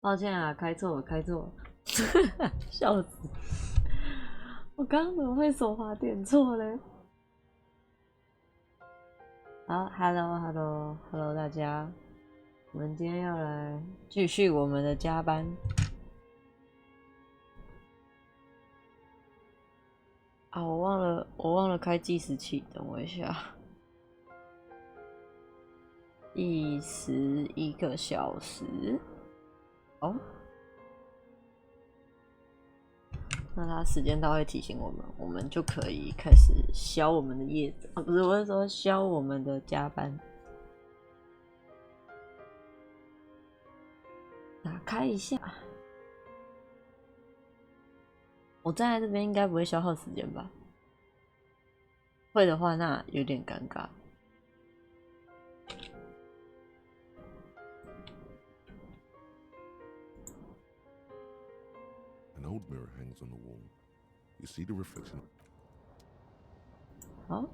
抱歉啊，开错了，笑死！我刚刚怎么会手滑点错嘞？好 ，Hello，大家，我们今天要来继续我们的加班。啊，我忘了开计时器，等我一下。11个小时。哦，那它时间到会提醒我们，我们就可以开始消我们的叶子啊，不是，我是说消我们的加班。打开一下，我站在这边应该不会消耗时间吧？会的话，那有点尴尬。An old mirror hangs on the wall. You see the reflection. 好，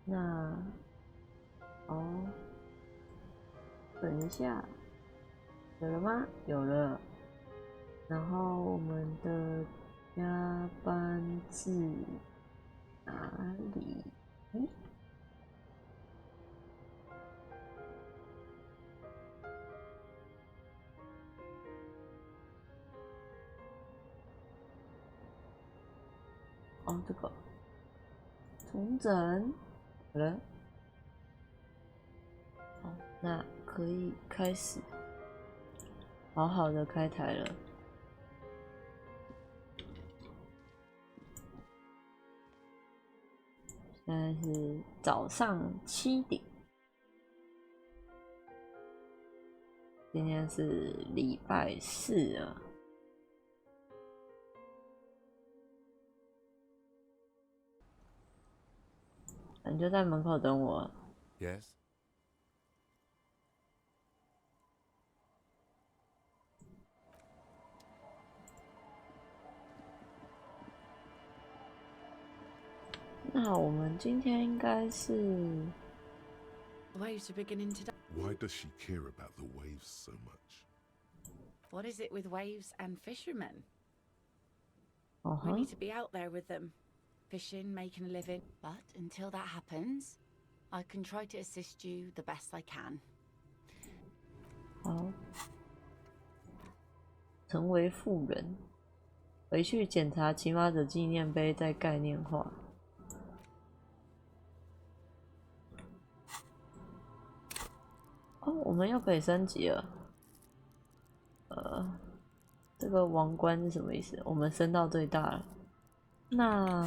那哦，等一下，有了吗？有了。然后我们的加班至哪里？哦，这个重整好了。好，那可以开始好好的开台了。现在是早上7点，今天是礼拜4啊。你就在门口等我。Yes. 那我们今天应该是 Waves are beginning to die. Why does she care about the waves so much? What is it with waves and fishermen? Uh-huh. We need to be out there with them, fishing, making a living. But until that happens, I can try to assist you the best I can. 好，成为富人，回去检查骑马者纪念碑，再概念化。哦，我们又可以升级了。这个王冠是什么意思？我们升到最大了。那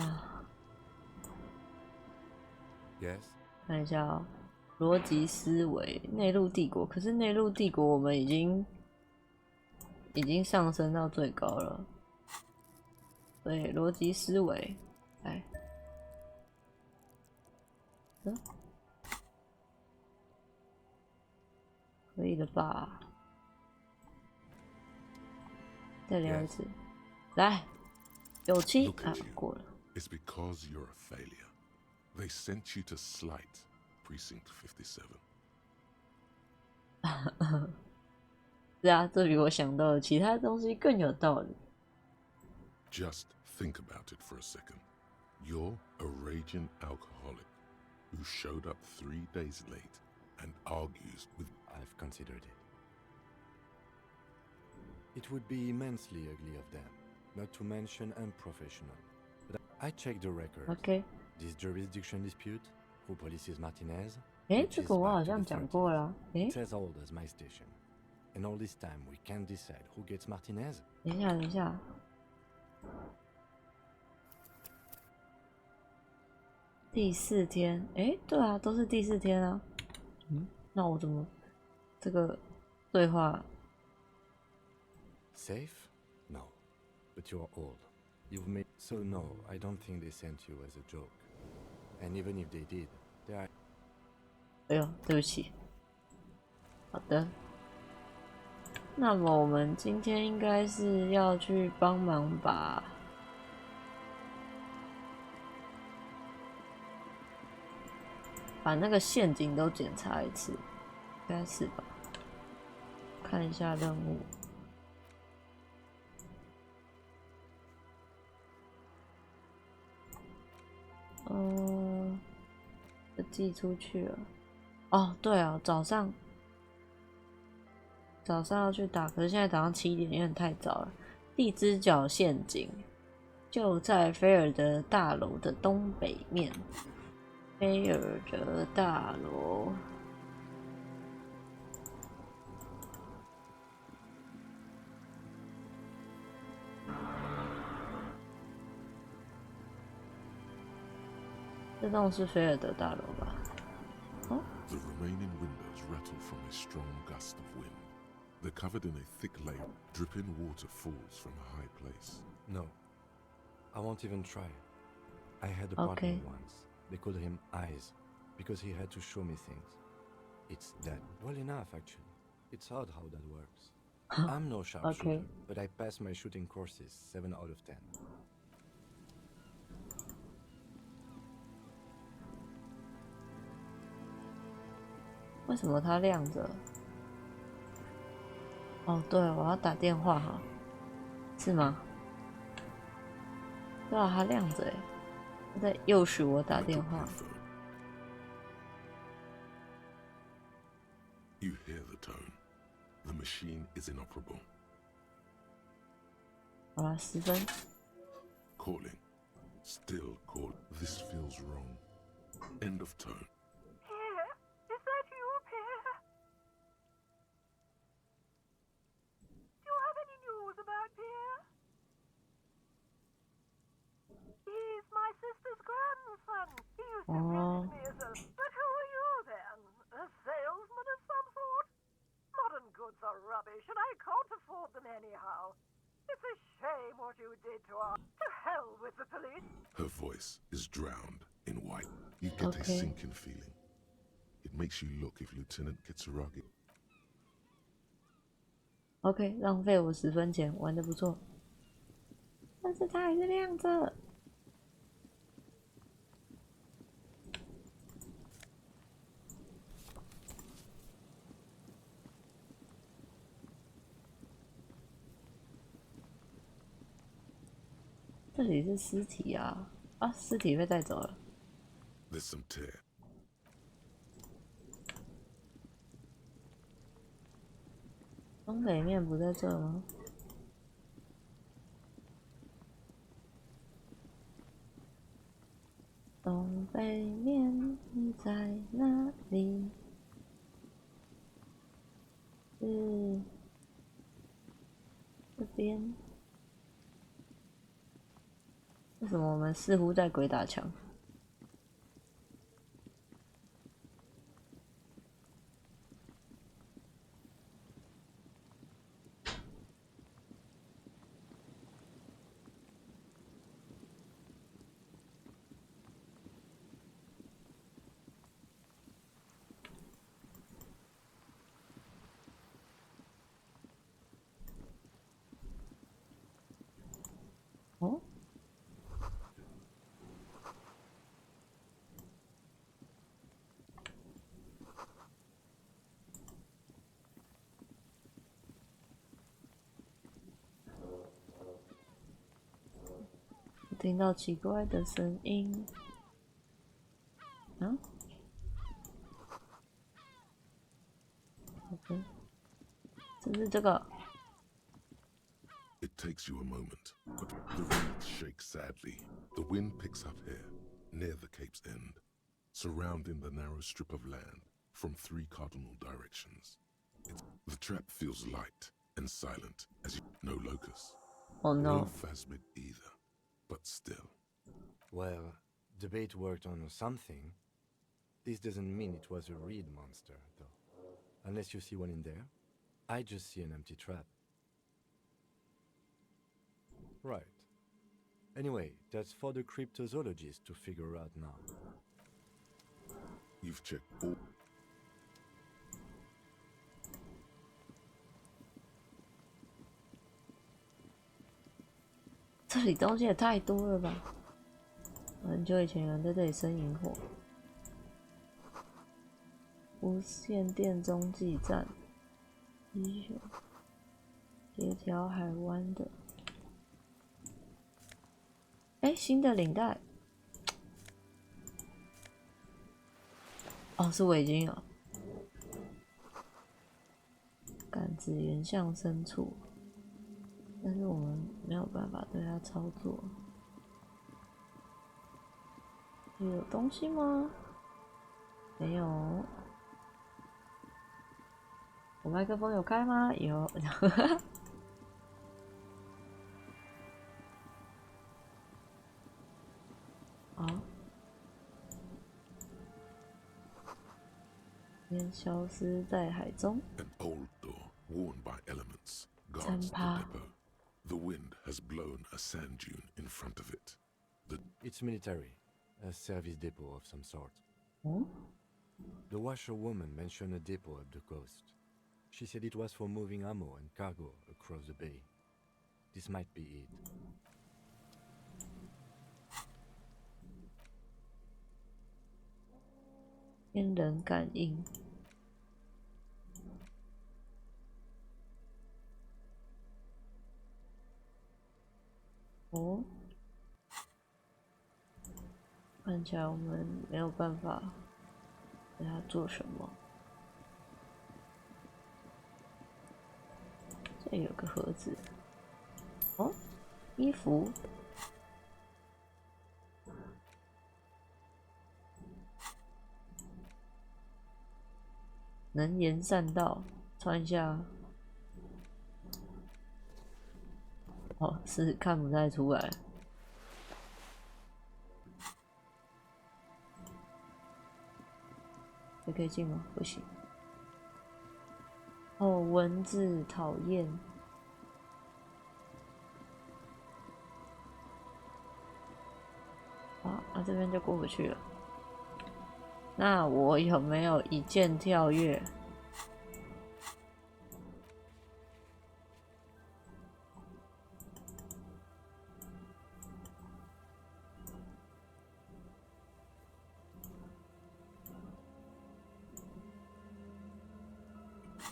Yes. 看一下哦，逻辑思维，内陆帝国。可是内陆帝国我们已经上升到最高了。对，逻辑思维，来，可以了吧？再聊一次，来，97啊，过了。It's because you're a failure. They sent you to Slight, Precinct 57. 是啊，这比我想到的其他东西更有道理。Just think about it for a second. You're a raging alcoholic who showed up 3 days late and argues with... I've considered it. It would be immensely ugly of them, not to mention unprofessional. But I checked the record. OK。This jurisdiction dispute, who polices Martinez? 这个我好像讲过了。It's as old as my station. And all this time we can't decide who gets Martinez. 等一下。第4天，对啊，都是第4天啊。那我怎么这个对话 Safe? No. But you're old. You've made... So no, I don't think they sent you as a joke. And even if they did, they are... 哎呦，对不起。好的。那么我们今天应该是要去帮忙把那个陷阱都检查一次，应该是吧？看一下任务。寄出去了。哦，对哦，早上要去打，可是现在早上7点，有点太早了。地之角陷阱就在菲尔德大楼的东北面。菲尔德大楼。这栋是菲尔德大楼吧？哦。The remaining windows rattle from a strong gust of wind. They're covered in a thick layer. Dripping water falls from a high place. No, I won't even try. I had a partner once. They called him Eyes because he had to show me things. It's that well enough, actually. It's odd how that works. I'm no sharpshooter, but I passed my shooting courses 7 out of 10. 为什么它亮着？哦，对，我要打电话哈，是吗？对啊，它亮着诶，它在诱使我打电话。You hear the tone. The machine is inoperable. 好了，10分。Calling. Still call. This feels wrong. End of tone. Oh. But who are you then? A salesman of some sort? Modern goods are rubbish, and I can't afford them anyhow. It's a shame what you did to us. To hell with the police. Her voice is drowned in white. You get a sinking feeling. It makes you look if Lieutenant Kitsuragi. OK， 浪费我10分钱，玩得不错，但是它还是亮着。这里是尸体啊！啊，尸体被带走了。There's some tear. 东北面不在这吗？东北面你在哪里？是这边。为什么我们似乎在鬼打墙？哦。听到奇怪的声音，啊？好的，就是这个。It takes you a moment, but the reeds shake sadly. The wind picks up here, near the cape's end, surrounding the narrow strip of land from 3 cardinal directions. The trap feels light and silent as you no locust. Oh no. No phasmid either, but still. Well, the bait worked on something. This doesn't mean it was a reed monster, though. Unless you see one in there. I just see an empty trap. Right. Anyway, that's for the cryptozoologist to figure out now. You've checked all. 这里东西也太多了吧！很久以前有人在这里生萤火。无线电中继站， T 恤，协调海湾的。哎，新的领带。哦，是围巾哦。杆子沿向深处，但是我们没有办法对它操作。有东西吗？没有。我麦克风有开吗？有。好。便消失在海中。An old door worn by elements guards the 3%. depot. The wind has blown a sand dune in front of it. It's military, a service depot of some sort. 哦， The washerwoman mentioned a depot up the coast. She said it was for moving ammo and cargo across the bay. This might be it. 天人感应。哦，看起来我们没有办法对它做什么。这里有个盒子。哦，衣服。能言善道，穿一下。哦，是看不太出来。这可以进吗？不行。哦，蚊子讨厌。啊，这边就过不去了。那我有没有一键跳跃？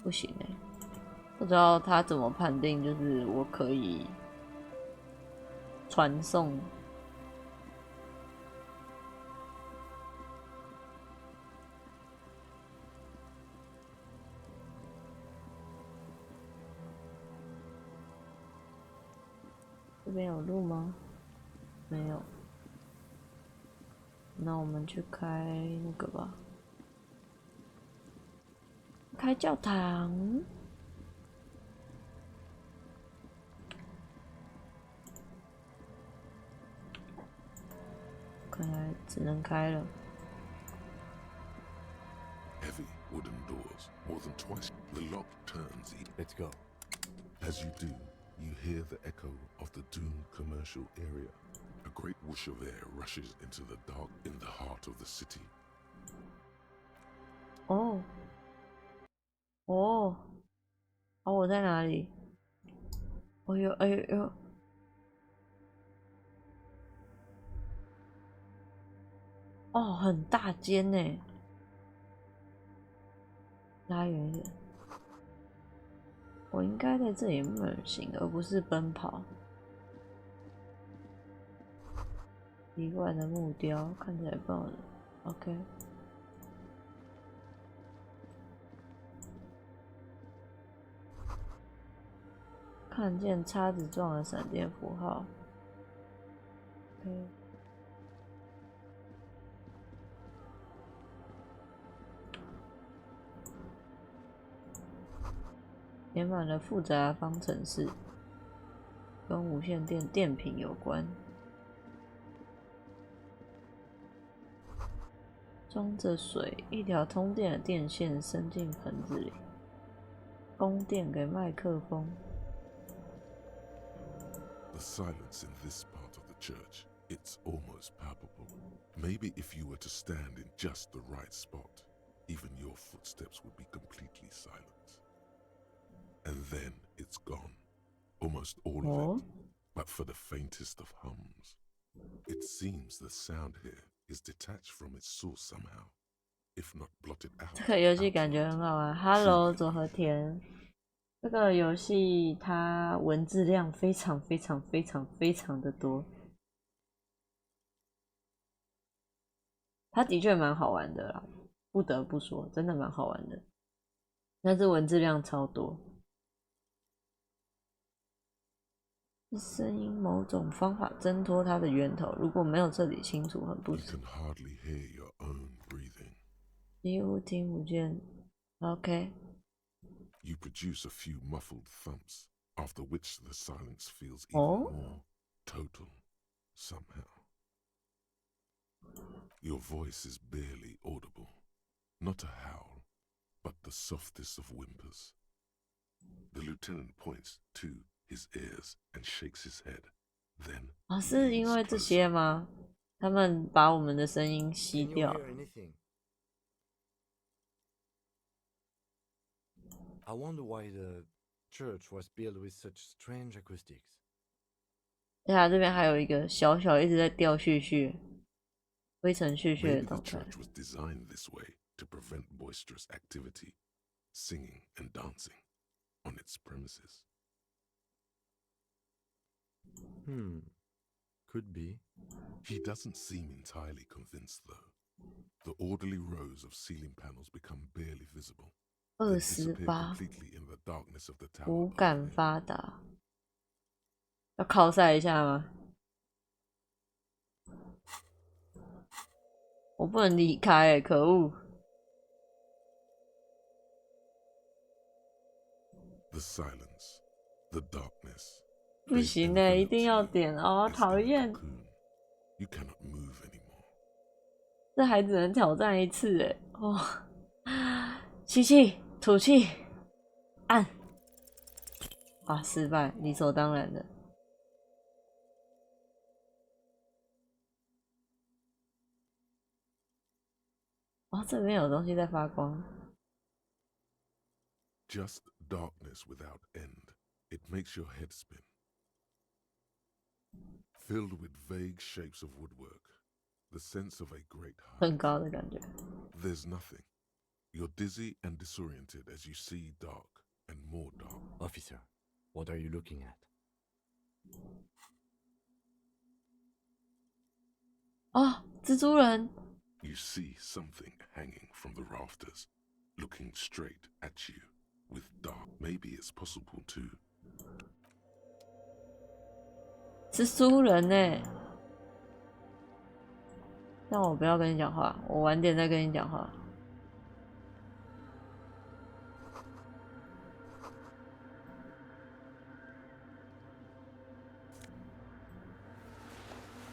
不行欸，不知道他怎么判定，就是我可以传送。这边有路吗？没有。那我们去开那个吧，开教堂。看来只能开了。Heavy wooden doors, more than twice. The lock turns. Let's go. As you do, you hear the echo of the doomed commercial area. A great whoosh of air rushes into the dark in the heart of the city. 哦，哦，哦，我在哪里？哎呦，哎呦，哎呦！哦，很大间呢。拉远一点。我应该在这里慢行，而不是奔跑。奇怪的木雕看起来不好的。OK。看见叉子状的闪电符号。OK。填满了复杂方程式，跟无线电品有关。装着水，一条通电的电线伸进盆子里，供电给麦克风。The silence in this part of the church, it's almost palpable. Maybe if you were to stand in just the right spot, even your footsteps would be completely silent. And then it's gone. Almost all of it, but for the faintest of hums. It seems the sound here is detached from its source somehow, if not blotted out. 这个游戏感觉很好玩。Hello， 佐和田。这个游戏它文字量非常的多，它的确蛮好玩的啦，不得不说，真的蛮好玩的。但是文字量超多，声音某种方法挣脱它的源头，如果没有这里清楚，很不行。几乎听不见。OK。You produce a few muffled thumps, after which the silence feels even more total, somehow. Your voice is barely audible, not a howl, but the softest of whimpers. The lieutenant points to his ears and shakes his head. Then 是因为这些吗？他们把我们的声音吸掉。I wonder why the church was built with such strange acoustics. 对啊，这边还有一个小小一直在掉屑屑、灰尘屑屑的东西。 Maybe the church was designed this way to prevent boisterous activity, singing and dancing on its premises. Could be. He doesn't seem entirely convinced, though. The orderly rows of ceiling panels become barely visible. 28， in the darkness of the tower. 五感发达，要靠赛一下吗？我不能离开欸，可恶！ The silence, the darkness. 不行欸，一定要点哦，讨厌！ You cannot move anymore. 这还只能挑战一次欸，哦，吸气，吐气，按，啊，失败，理所当然的。哦，这边有东西在发光。 Just darkness without end. It makes your head spin. Filled with vague shapes of woodwork, the sense of a great height. 很高的感觉。 There's nothing. You're dizzy and disoriented as you see dark and more dark. Officer, what are you looking at? 哦，蜘蛛人。 You see something hanging from the rafters, looking straight at you with dark. Maybe it's possible to. 蜘蛛人欸，让我不要跟你讲话，我晚点再跟你讲话。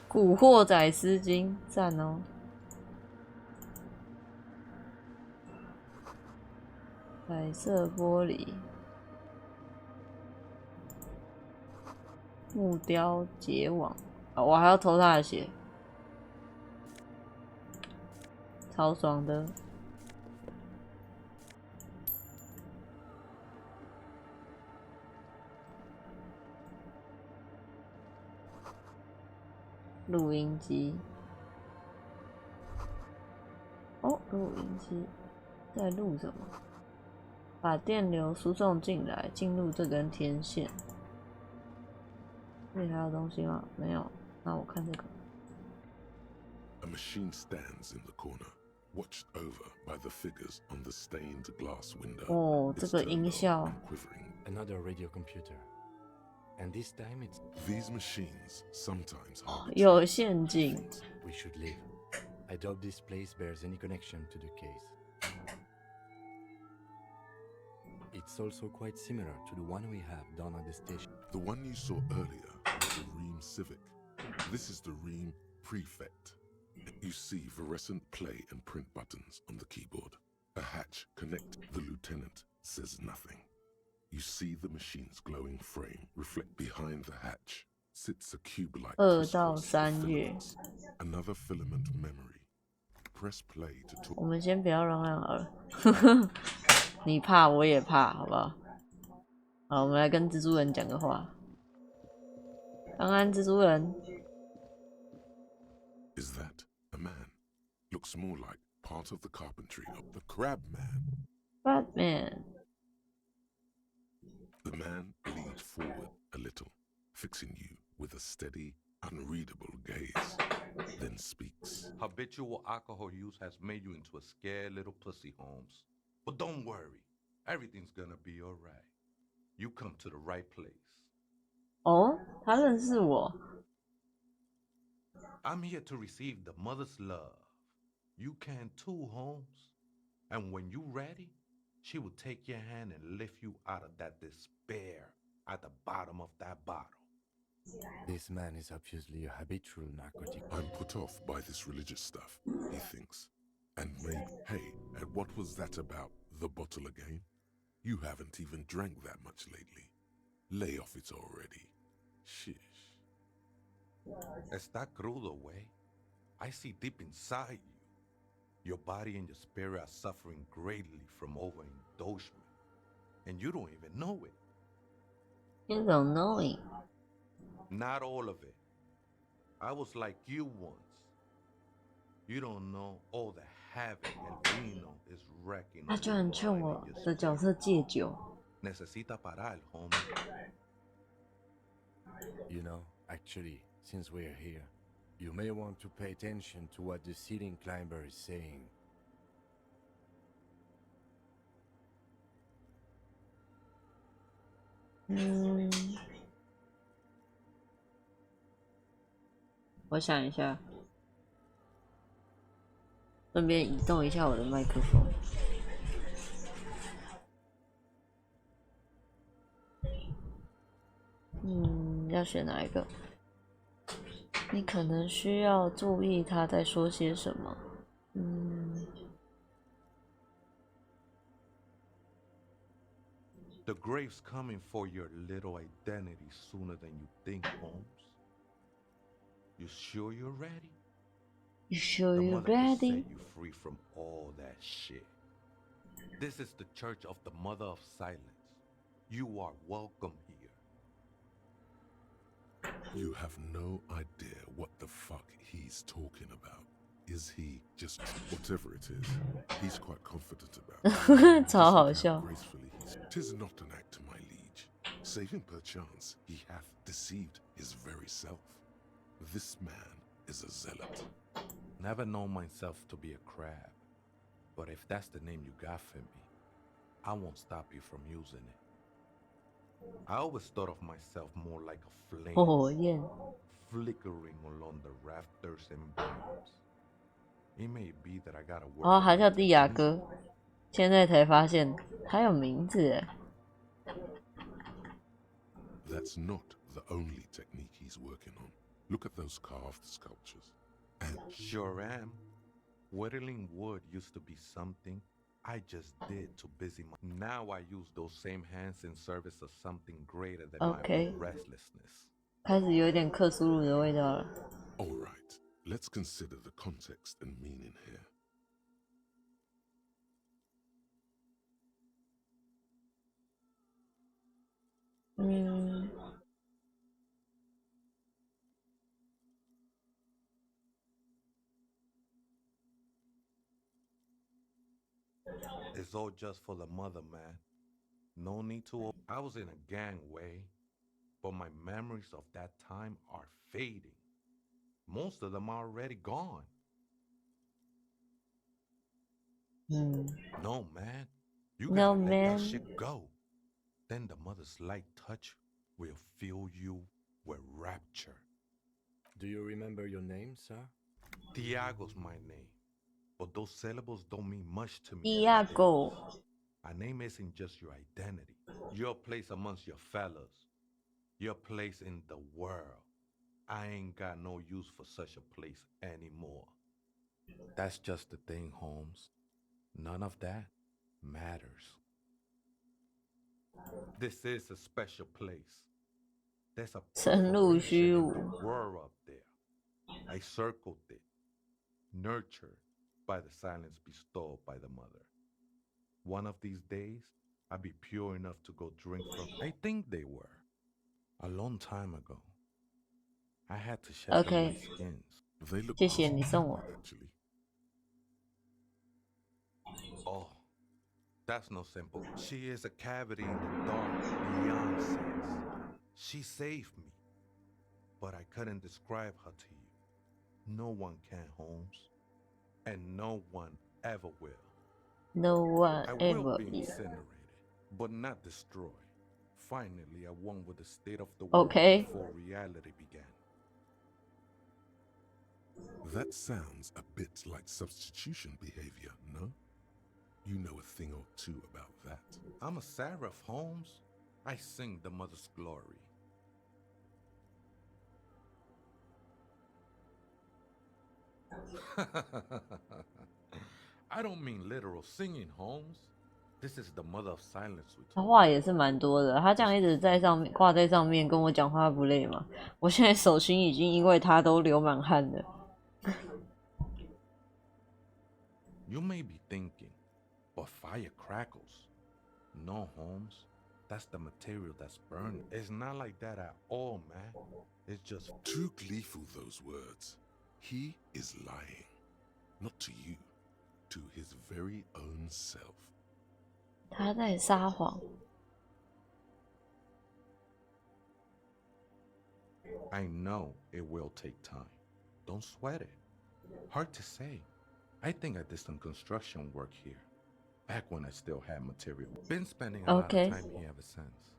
古惑仔丝巾，赞哦！彩色玻璃，木雕结网，哦，我还要偷他的血，超爽的。录音机，哦，录音机在录什么？把电流输送进来，进入这根天线。这里还有东西吗？没有。那我看这个。A machine stands in the corner, watched over by the figures on the stained glass window. 哦，这个音效。Another radio computer. And this time it's these machines sometimes have 有陷阱。 We should leave. I doubt this place bears any connection to the case. It's also quite similar to the one we have down at the station. The one you saw earlier was the Ream Civic. This is the Ream Prefect. You see fluorescent play and print buttons on the keyboard. A hatch connect. The lieutenant says nothing. You see the machine's glowing frame reflect behind the hatch. Sits a cube-like 2到3月。 Another filament memory. Press play to talk. 我们先不要嚷嚷好了，你怕我也怕，好不好？好，我们来跟蜘蛛人讲个话。安安，蜘蛛人。 Is that a man? Looks more like part of the carpentry of the Crab Man. Batman. The man leaned forward a little, fixing you with a steady, unreadable gaze, then speaks. Habitual alcohol use has made you into a scared little pussy, Holmes. But don't worry, everything's gonna be alright. You come to the right place. 哦，他认识我。I'm here to receive the mother's love. You can too, Holmes. And when you're ready, she will take your hand and lift you out of that despair at the bottom of that bottle. This man is obviously a habitual narcotic. I'm put off by this religious stuff, he thinks. And maybe, hey, and what was that about the bottle again? You haven't even drank that much lately. Lay off it already. Shish. Está crudo, way. I see deep inside you. Your body and your spirit are suffering greatly from overindulgence. And you don't even know it. You don't know it. Not all of it. I was like you once. You don't know all the havoc el vino is wrecking. 他居然劝我的角色戒酒。 Necesita parar, homie. You know, actually, since we're here, you may want to pay attention to what the ceiling climber is saying. 我想一下，顺便移动一下我的麦克风。要选哪一个？你可能需要注意他在说些什么。The grave's coming for your little identity sooner than you think, Holmes. You sure you're ready? You sure The you're mother can ready? set you free from all that shit. This is the church of the Mother of Silence. You are welcome here. You have no idea what the fuck he's talking about. Is he just whatever it is? He's quite confident about. 超好笑。 Gracefully, 'tis not an act, my liege. Save him perchance he hath deceived his very self. This man is a zealot. Never known myself to be a crab. But if that's the name you got for me, I won't stop you from using it. I always thought of myself more like a flame, 火焰。 flickering along the rafters and beams. It may be that I gotta work. 哦，还叫蒂亚哥，现在才发现他有名字耶。 That's not the only technique he's working on. Look at those carved sculptures. And Sure am. Whittling wood used to be something I just did to busy my. Now I use those same hands in service of something greater than Okay. my restlessness. 开始有点克苏鲁的味道了。 all right, let's consider the context and meaning here. It's all just for the mother, man. No need to. I was in a gang way, but my memories of that time are fading. Most of them are already gone. No, man. You gotta No, let man. that shit go. Then the mother's light touch will fill you with rapture. Do you remember your name, sir? Tiago's my name, but those syllables don't mean much to me. Tiago. A name isn't just your identity. Your place amongst your fellows. Your place in the world. I ain't got no use for such a place anymore. That's just the thing, Holmes. None of that matters. This is a special place. There's a 深入虚 corporation 无 and a world up there. I circled it, nurtured by the silence bestowed by the mother. One of these days, I'll be pure enough to go drink from. I think they were. A long time ago. I had to shed Okay. my skins. They look 谢谢你送我。 actually. Oh, That's no simple. She is a cavity in the dark, beyond sense. She saved me, but I couldn't describe her to you. No one can, Holmes, and no one ever will. No one I will ever be will. incinerated, but not destroyed. Finally, I won with the state of the world Okay. before reality began. That sounds a bit like substitution behavior, no? You know a thing or two about that. I'm a seraph, Holmes. I sing the mother's glory. I don't mean literal singing, Holmes. This is the mother of silence we 他 talk. 话也是蛮多的，他这样一直在上面挂在上面跟我讲话不累吗？我现在手心已经因为他都流满汗了。You may be thinking, but fire crackles. No, Holmes. That's the material that's burning. It's not like that at all, man. It's just Too gleeful, those words. He is lying. Not to you, to his very own self. 他在撒谎。I know it will take time. Don't sweat it. Hard to say. I think I did some construction work here. Back when I still had material. Been spending a lot Okay. of time here ever since.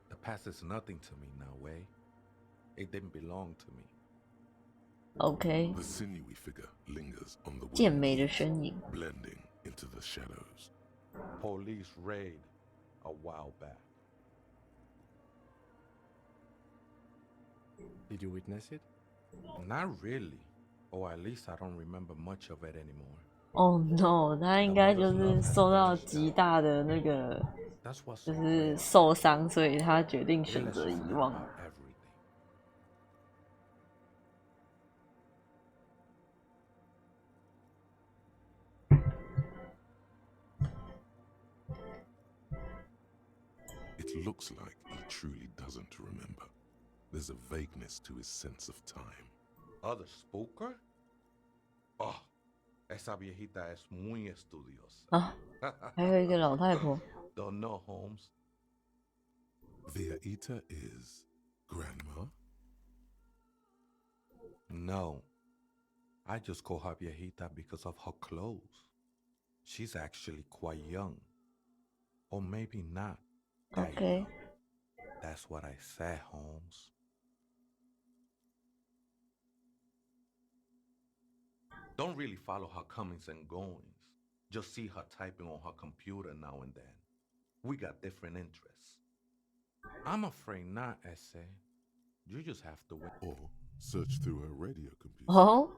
The past is nothing to me now, Way. It didn't belong to me. OK， The sinewy figure lingers on the 健 wooden 美的 beams, 身影。 blending into the shadows. Police raid a while back. Did you witness it? Not really. Or at least I don't remember much of it anymore. Oh no， 他应该就是受到极大的那个， That's what's 就 so 是 great. 受伤，所以他决定 It 选 lets 择 you 遗 forget 忘。 about everything. It looks like he truly doesn't remember. There's a vagueness to his sense of time. Other spooker? Oh, esa viejita es muy estudiosa. 啊，还有一个老太婆。 Don't know, Holmes. Viaita is grandma? No. I just call her viejita because of her clothes. She's actually quite young. Or maybe not. that OK， young. That's what I said, Holmes. Don't really follow her comings and goings. Just see her typing on her computer now and then. We got different interests. I'm afraid not, Essay. You just have to wait. Or search through her radio computer. 哦，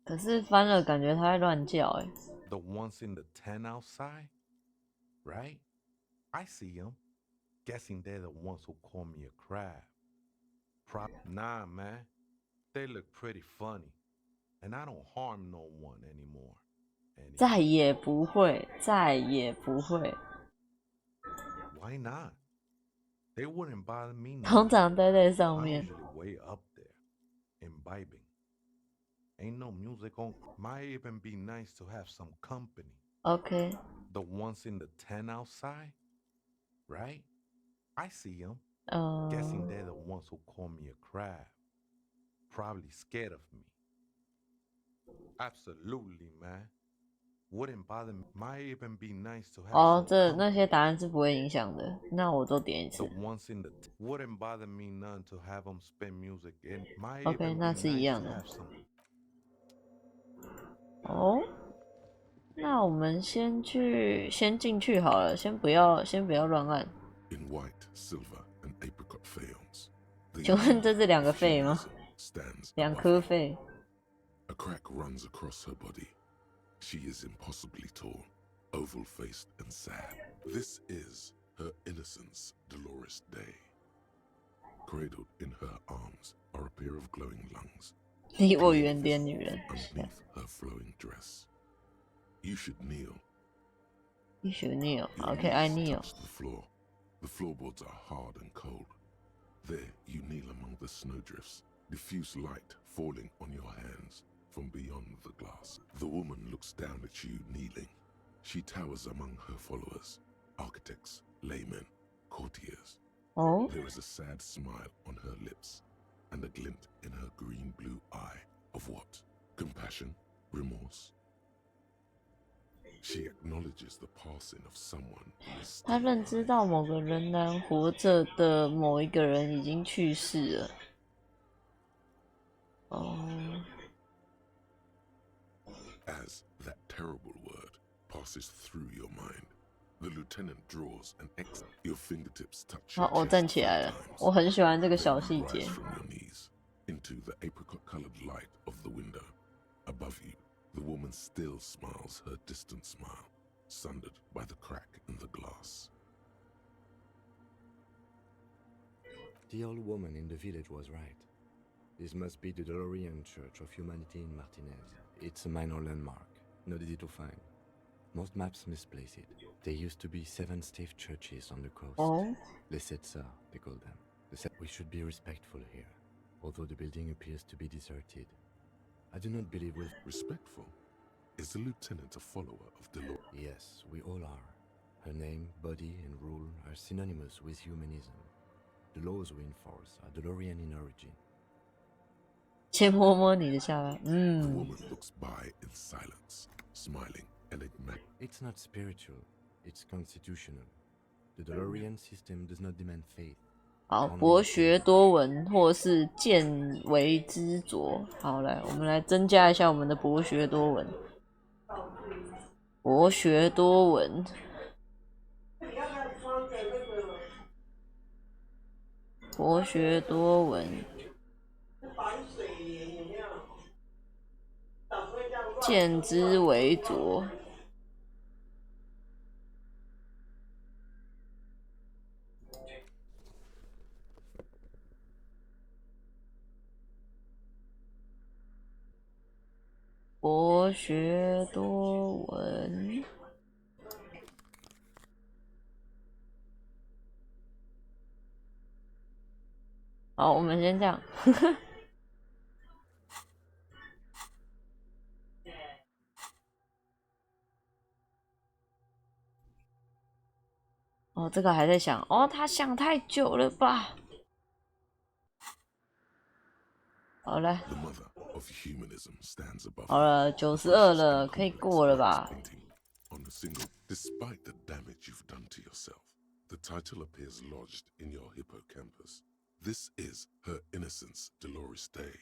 可是翻了感觉他在乱叫哎。 The ones in the tent outside? Right? I see them. Guessing they're the ones who call me a crab. Nah, man. They look pretty funny. And I don't harm no one anymore. 再也不会，再也不会。 Why not? They wouldn't bother me 通 now. 常待在上 I'm 面。 usually way up there, imbibing. Ain't no music on. Might even be nice to have some company. OK， The ones in the tent outside? Right? I see them. 嗯、 Guessing they're the ones who call me a crab. Probably scared of me. Absolutely, man. Wouldn't bother me. Might even be nice to have 哦， some 这那 company. 些答案是不会影响的。那我都点一 The 次。 ones in the wouldn't bother me none to have them spin music in. Might OK， even 那 be 是一 nice 样 to 的。 have some. 哦，那我们先进去好了，先不要乱按。 In white, silver, and apricot faience. The 请问这是两个 of 肺吗？ humanism stands 两 above 颗 it. 肺。 A crack runs across her body. She is impossibly tall, oval-faced and sad. This is her innocence, Dolores Day. Cradled in her arms are a pair of glowing lungs, 离我 clearly 远点， visible 女人。 underneath her flowing dress. You should kneel. You should kneel. Your OK, I knees kneel. touch the floor. The floorboards are hard and cold. There you kneel among the snowdrifts, diffuse light falling on your hands from beyond the glass. The woman looks down at you kneeling. She towers among her followers, architects, laymen, courtiers. Oh. There is a sad smile on her lips, and a glint in her green-blue eye of what? Compassion? Remorse? She acknowledges the passing of someone who is 他 still 认知 alive. 到某个仍然活着的某一个人已经去世了。哦， As that terrible word passes through your mind, the lieutenant draws an X. Your fingertips touch 好， your 我 chest 站起 3 来了。 times. 我很喜欢这个 Then 小 you 细 rise 节。 from your knees into the apricot-colored light of the window. Above you, the woman still smiles her distant smile, sundered by the crack in the glass. The old woman in the village was right. This must be the DeLorean Church of Humanity in Martinez. It's a minor landmark, not easy to find. Most maps misplace it. There used to be 7 stave churches on the coast. Oh. Les Setsa, they call them. We should be respectful here, although the building appears to be deserted. I do not believe we'll... Respectful? Is the lieutenant a follower of DeLorean? Yes, we all are. Her name, body, and rule are synonymous with humanism. The laws we enforce are DeLorean in origin. 先摸摸你的下巴。 The 嗯， woman looks by in silence, smiling enigmatic. It's not spiritual, it's constitutional. The DeLorean system does not demand faith. 好，博学多闻或是见微知著。好，来，我们来增加一下我们的博学多闻。博学多闻，博学多闻，见之为著。博学多闻。好，我们先这样。哦，这个还在想，哦，他想太久了吧？好了， The mother of humanism stands above 好了，92了，可以过了吧？ On a single, despite the damage you've done to yourself, the title appears lodged in your hippocampus. This is her innocence, Dolores Day.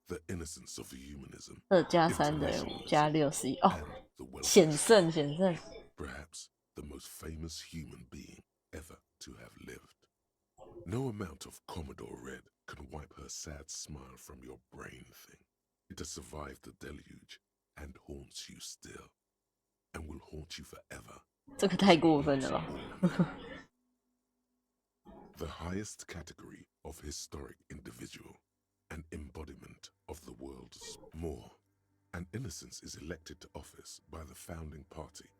The innocence of humanism. 2加3等于5加6是1。哦，险胜，险胜。 Perhaps the most famous human being ever to have lived. No amount of Commodore Red can wipe her sad smile from your brain thing. It has survived the deluge and haunts you still, and will haunt you forever. 这个太过分了吧？ The highest category of historic individual, an embodiment of the world's more. An innocence is elected to office by the founding party,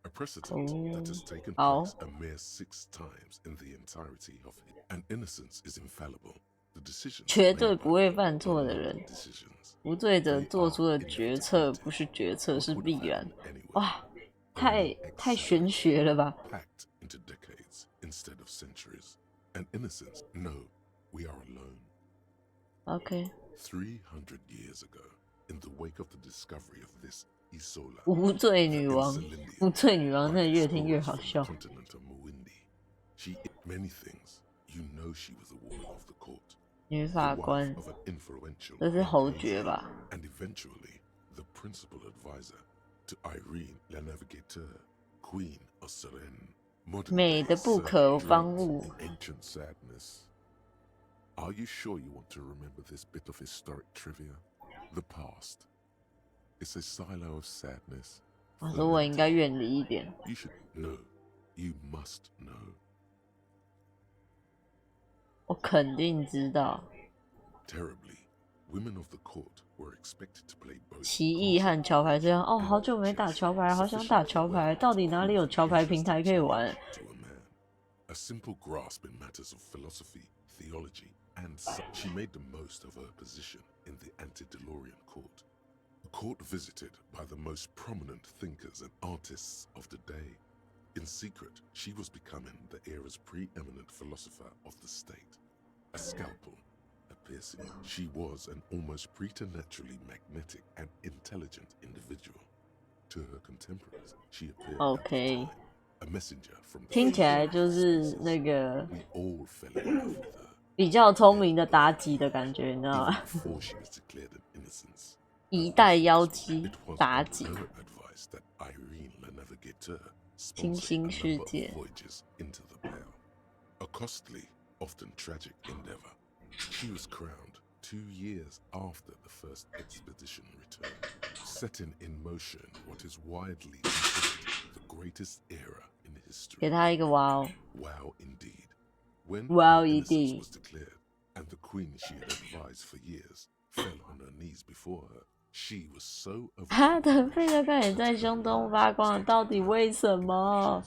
a precedent that has taken place a mere 6 times in the entirety of it. An innocence is infallible. The decision 绝对不会犯错的人， decisions. 无罪者做出的决策不是决策，是必然。哇，太玄学了吧？ Packed into decades instead of centuries. An innocence. No, we are alone. OK， 300 years ago, in the wake of the discovery of this Isola, 无罪女王， Insulindia, 无罪女王，那 by 越听越 explorers 好 from 笑 the。continent of Muindi. She many things. You know she was a woman of the court, 女 the 法 wife 官， of an influential 这是侯 Greek 爵吧？ and eventually the principal advisor to Irene la Navigateur, Queen of Seren. 美的不可方物。 Ancient sadness. Are you sure you want to remember this bit of historic trivia? The past. It's a silo of sadness. 我说我应该远离一点。 You should know. You must know. 我肯定知道， Terribly, women of the court were expected to play both. 奇异和桥牌这样。哦，好久没打桥牌，好想打桥牌。到底哪里有桥牌平台可以玩？ To a man, a simple grasp in matters of philosophy, theology, and such. She made the most of her position in the anti-DeLorean court. A court visited by the most prominent thinkers and artists of the day. In secret, she was becoming the era's preeminent philosopher of the state. A scalpel, a piercing. She was an almost preternaturally magnetic and intelligent individual. To her contemporaries, she appeared OK， a messenger from 听起来就是那个 we all fell in love with her. 比较聪明的妲己的感觉，你知道 Even 吗？ before she was declared an innocence. 一代妖姬 It was 妲 on 己， her advice that Irene La Navigateur 清 sponsored 新 a 世 number 界 of voyages into the Pale. A costly, often tragic endeavor. She was crowned 2 years after the first expedition returned, setting in motion what is widely considered the greatest era in 给 history. 他一个哇哦！ Wow, indeed. When Wow, her innocence indeed. was declared, and the queen she had advised for years fell on her knees before her, she was so 他 overcome 的贝勒盖也在胸中发光，到底为什么？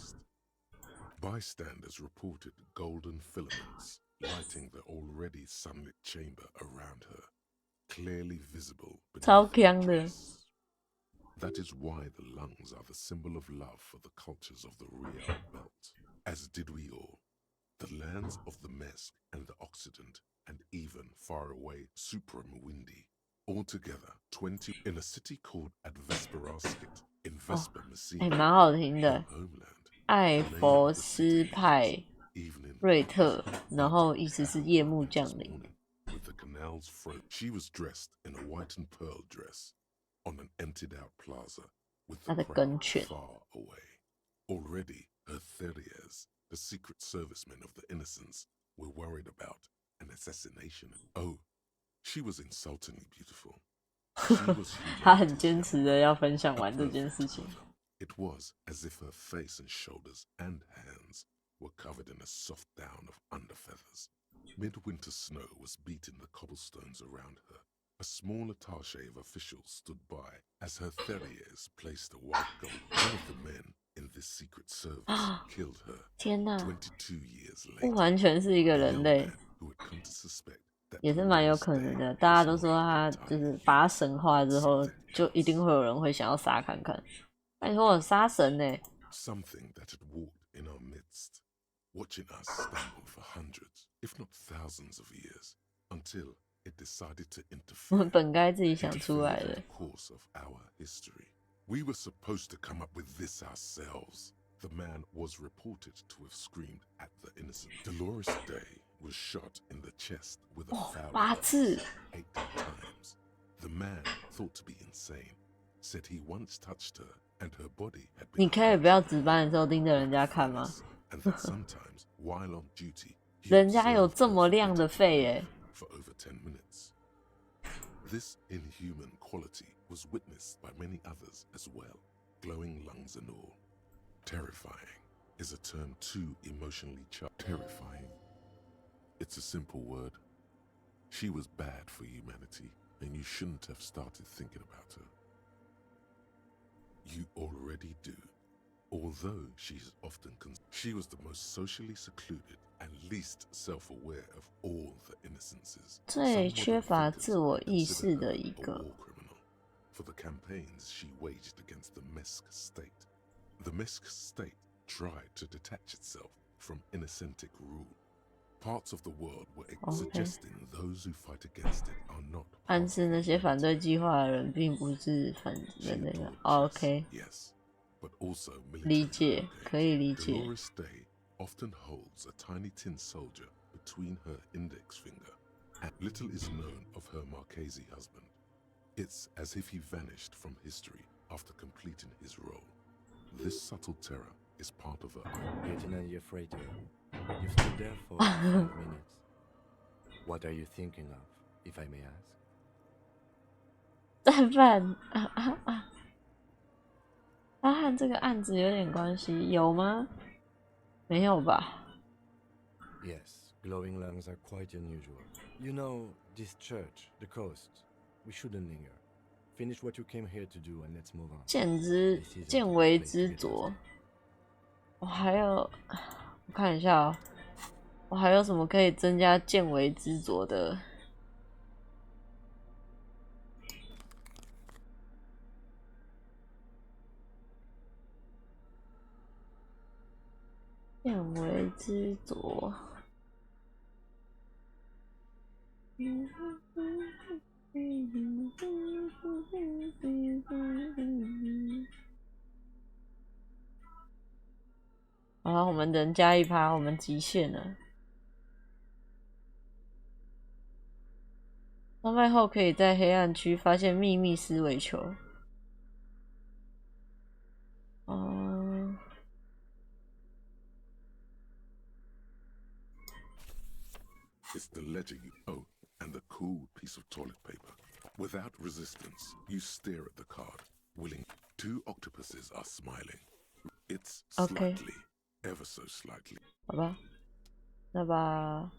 Bystanders reported golden filaments lighting the already sunlit chamber around her, clearly visible 超 beneath her 强的， dress. That is why the lungs are the symbol of love for the cultures of the Real Belt, as did we all. The lands of the Mesk and the Occident, and even far away Supramwindi. Altogether, 20 in a city called Advesperasket in Vesper 哎， Messina, 蛮好听 her 的。 homeland. 艾佛斯派 Evening 瑞特，然后意思是夜幕降 this 临。 morning, with the canals frozen, she was dressed in a white and pearl dress on an emptied-out plaza with 她 the 的 crowd 梗犬 far away. Already, her Theriers, the secret servicemen of the Innocents, were worried about an assassination. Oh, she was insultingly beautiful. She was 他很 humanity's 坚 young 持的要分享 a 完这件 perfect 事情。 mother. It was as if her face and shoulders and hands were covered in a soft down of underfeathers. Midwinter snow was beating the cobblestones around her. A small attaché of officials stood by as her Theriers placed a white gold. One of the men in this secret service killed her 天哪， 22 years 不 later. 完全是一个 A 人 young 类， man who had come to suspect that 也是蛮有 Dolores 可能 Day 的。大家 was 都说 not 他 entirely 就是把他 human. 神化之后，就一定会有人会想要杀看看。拜托，杀神呢、Something that had walked in our midst, watching us stumble for hundreds, if not thousands of years, until it decided to 我 interfere. 们本该自己想 Interfere 出来 in 的 the。course of our history. We were supposed to come up with this ourselves. The man was reported to have screamed at the innocent. Dolores Day was shot in the chest with a foul 八 weapon 次， 8 times. The man, thought to be insane, said he once touched her and her body had 你 been 可以不要值班的时候盯着人家看吗？ and that sometimes, while on duty, he 人家有 observed 这 her 么亮的 forbidden 肺耶！ for over 10 minutes. This inhuman quality was witnessed by many others as well, glowing lungs and all. Terrifying is a term too emotionally charged. Terrifying. It's a simple word. She was bad for humanity, and you shouldn't have started thinking about her. You already do. Although she's often she was the most socially secluded and least self-aware of all the innocences. 最 Some 缺 modern 乏 thinkers 自我意识 consider 的 her 一 a 个。 war criminal for the campaigns she waged against the Mesk state. The Mesk state tried to detach itself from Innocentic rule. Parts of the world were suggesting those who fight against it are not 暗示那些反对计划的人并不是反人类的。OK， yes, but also 理 military 解， okay. 可以理解。 Dolores Day often holds a tiny tin soldier between her index finger, and little is known of her Marchese husband. It's as if he vanished from history after completing his role. This subtle terror is part of her Lieutenant Yefreito, you stood there for 5 minutes. What are you thinking of, if I may ask? 战犯他和这个案子有点关系，有吗？没有吧？ Yes, glowing lungs are quite unusual. You know, this church, the coast, we shouldn't linger. Finish what you came here to do and let's move on. 见微知著。我还有，我看一下哦，我还有什么可以增加见微知著的？变为执着。好了，我们人加一趴，我们极限了。装备后可以在黑暗区发现秘密思维球。It's the ledger you owe and the cool piece of toilet paper. Without resistance, you stare at the card, willing. 2 octopuses are smiling. It's slightly, ever so slightly. 好吧，那把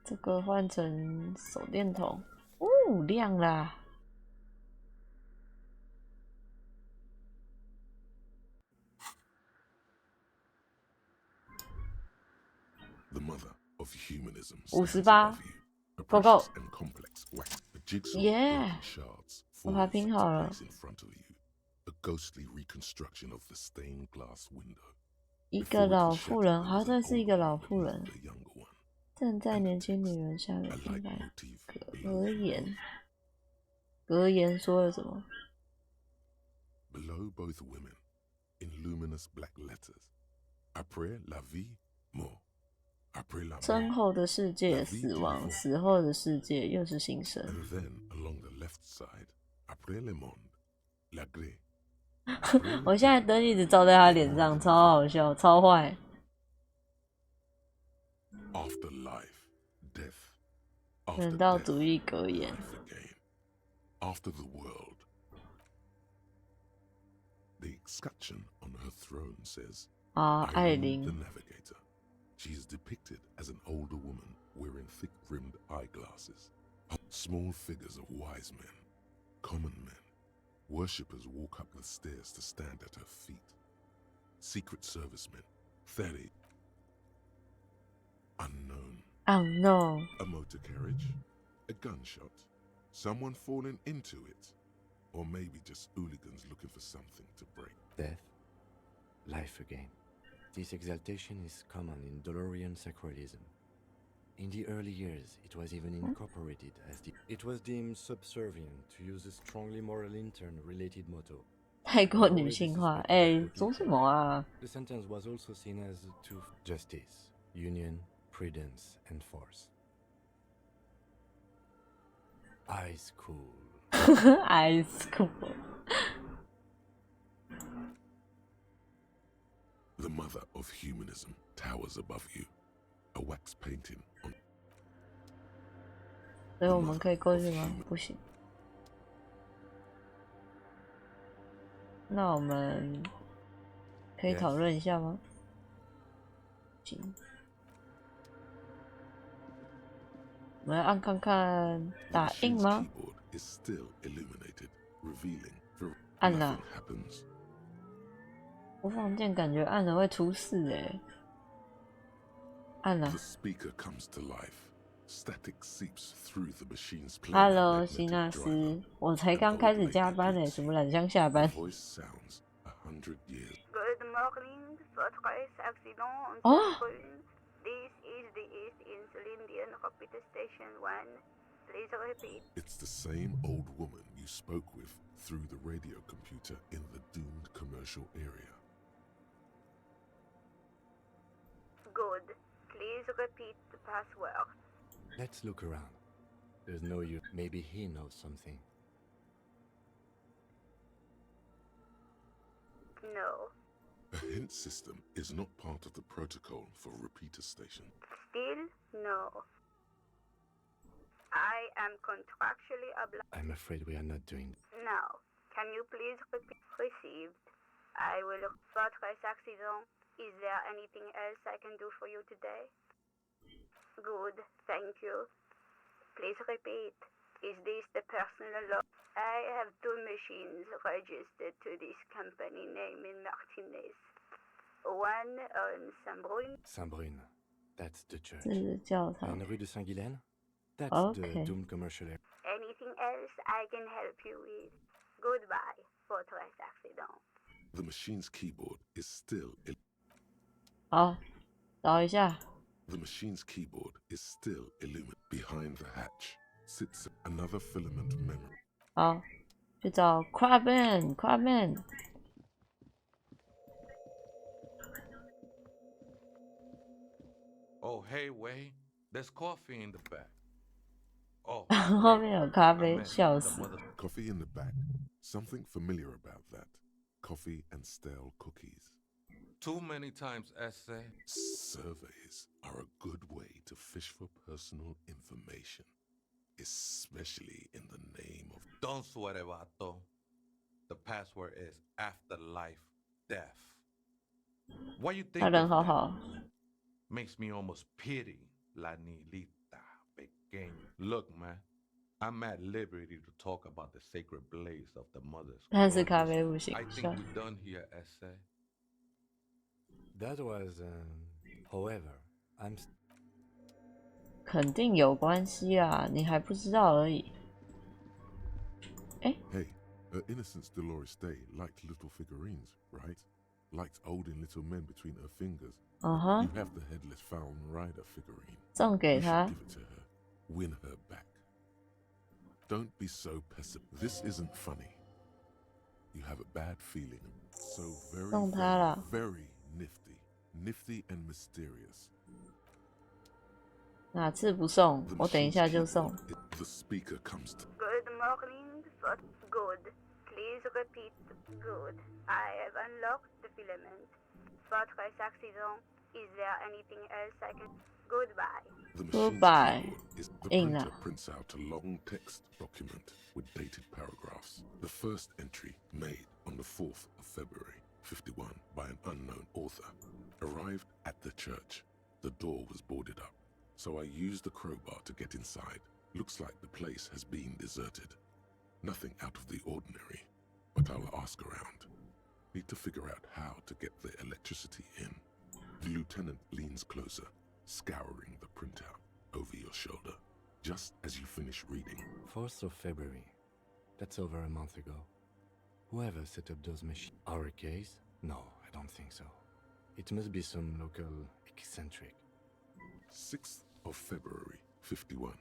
这个换成手电筒。哦，亮啦！ The mother of humanism 58 a 报告 precious and complex wax, a jigsaw Yeah. of broken shards 我 falling 把它拼好了。 into place in front of you, a ghostly reconstruction of the stained glass window. 一个老妇人，好像是一个老妇人， The younger one. 正在年轻女人下面 A 听来 leitmotif 格言。格言说了什么？ below both women, in luminous black letters. Après la vie, mort. Après la 身 mort. 后的世界死亡，死后的世界又是新生。 And then along the left side, après le monde, la gré. 我现在灯一直照在他脸上，超好笑，超坏。 After life, death. After 人道 death, 主义格言。 life again. After the world. The escutcheon on her throne says, 啊，艾 Irene 琳 the Navigator. She is depicted as an older woman wearing thick-rimmed eyeglasses. Small figures of wise men, common men. Worshippers walk up the stairs to stand at her feet. Secret servicemen, 30. Unknown. unknown。 A motor carriage, a gunshot, someone falling into it, or maybe just hooligans looking for something to break. Death, life again. This exaltation is common in Dolorian sacralism. In the early years, it was even incorporated as it was deemed subservient to use a strongly moral intern-related motto. 太过女性化，说什么啊？ The sentence was also seen as to justice, union, prudence, and force. Ice cool. Ice cool。 The mother of humanism towers above you, a wax painting on. 所以我们可以过去吗？不行。那我们可以讨论一下吗？行。我们要按看看打印 Machine's 吗？ keyboard is still illuminated, revealing for 按了 nothing happens. 播放键感觉按了会出事按了 The。speaker comes to life. Static seeps through the machine's plain Hello， magnetic 希纳 driver. 斯，我才刚开始加班什么懒香下 The 班？ voice sounds 100 years. Good morning, Fortress Accident Oh. on Brune. This is the East Insulindian Repeater Station 1. Please repeat. It's the same old woman you spoke with through the radio computer in the doomed commercial area. Good. Please repeat the password. Let's look around. There's no use. Maybe he knows something. No. A hint system is not part of the protocol for repeater station. Still no. I am contractually obliged. I'm afraid we are not doing. Now, can you please repeat? Received. I will. Fortress Accident. Is there anything else I can do for you today? Good, thank you. Please repeat. Is this the personal law? I have 2 machines registered to this company name in Martinez. One on Saint-Brune. Saint-Brune. That's the church. 这是教堂 And Rue de Saint-Guylaine? That's Okay. the doomed commercial area. Anything else I can help you with? Goodbye, Fortress Accident. The machine's keyboard is still 好，找一下。 The machine's keyboard is still illuminated. Behind the hatch sits another filament memory. 好，去找 Crabman。Oh, hey, Wei. There's coffee in the back. Oh, 后 great. 面有咖 I 啡， meant 笑 the 死。 mother. Coffee in the back. Something familiar about that. Coffee and stale cookies. Too many times essay. Surveys are a good way to fish for personal information, especially in the name of. Don't sweat it, vato. The password is afterlife death. What you think 他 of 人好 that? 好。 Makes me almost pity La Nilita pequeña. Look, man, I'm at liberty to talk about the sacred blaze of the mother's 但是 glorious. 咖啡不行， I 笑 think we're done here, essay. That was, however, I'm 肯定有关系啦，你还不知道而已。 Hey, her Innocence Dolores Day liked little figurines, right? Liked holding little men between her fingers. You have the headless Falcon Rider figurine. 送给 You 他 should。give it to her. Win her back. Don't be so pessimistic. This isn't funny. You have a bad feeling. So very, 送他了。 very nifty. Nifty and mysterious. 哪次不送？ The 我等一 machine's 下就送。 keyboard, the speaker comes to. Good morning, first. Good. Please repeat. Good. I have unlocked the filament. Votre accident. Is there anything else I can? Goodbye. The machine's Goodbye. keyboard is the Ing printer na. prints out a long text document with dated paragraphs. The first entry, made on the 4th of February, 51, by an unknown author, arrived at the church. The door was boarded up, so I used the crowbar to get inside. Looks like the place has been deserted. Nothing out of the ordinary, but I'll ask around. Need to figure out how to get the electricity in. The lieutenant leans closer, scouring the printout over your shoulder, just as you finish reading. 4th of February. That's over a month ago. Whoever set up those machines. Our case? No, I don't think so. It must be some local eccentric. 6th of February, 51.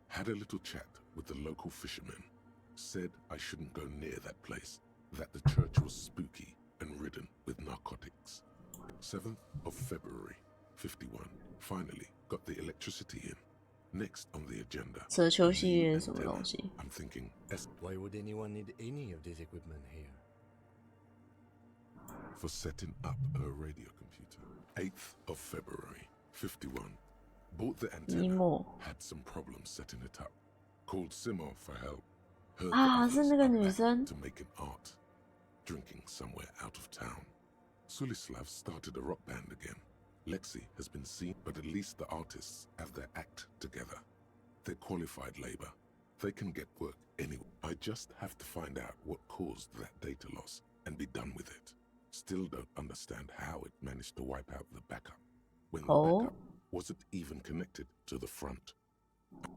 Had a little chat with the local fishermen. Said I shouldn't go near that place, that the church was spooky and ridden with narcotics. 7th of February, 51. Finally got the electricity in. Next on the agenda. 蛇球系列 the 是什么 antenna. 东西？ I'm thinking Why would anyone need any of this equipment here? for setting up a radio computer. 8th of February, 51. Bought the antenna. Emo. Had some problems setting it up. Called Simo for help. Heard Ah, the 是 others 那个 are 女 back 生。 to making art. Drinking somewhere out of town. Sulislav started a rock band again. Lexi has been seen, but at least the artists have their act together. They're qualified labor. They can get work anywhere. I just have to find out what caused that data loss and be done with it. Still don't understand how it managed to wipe out the backup, when the Oh. backup wasn't even connected to the front.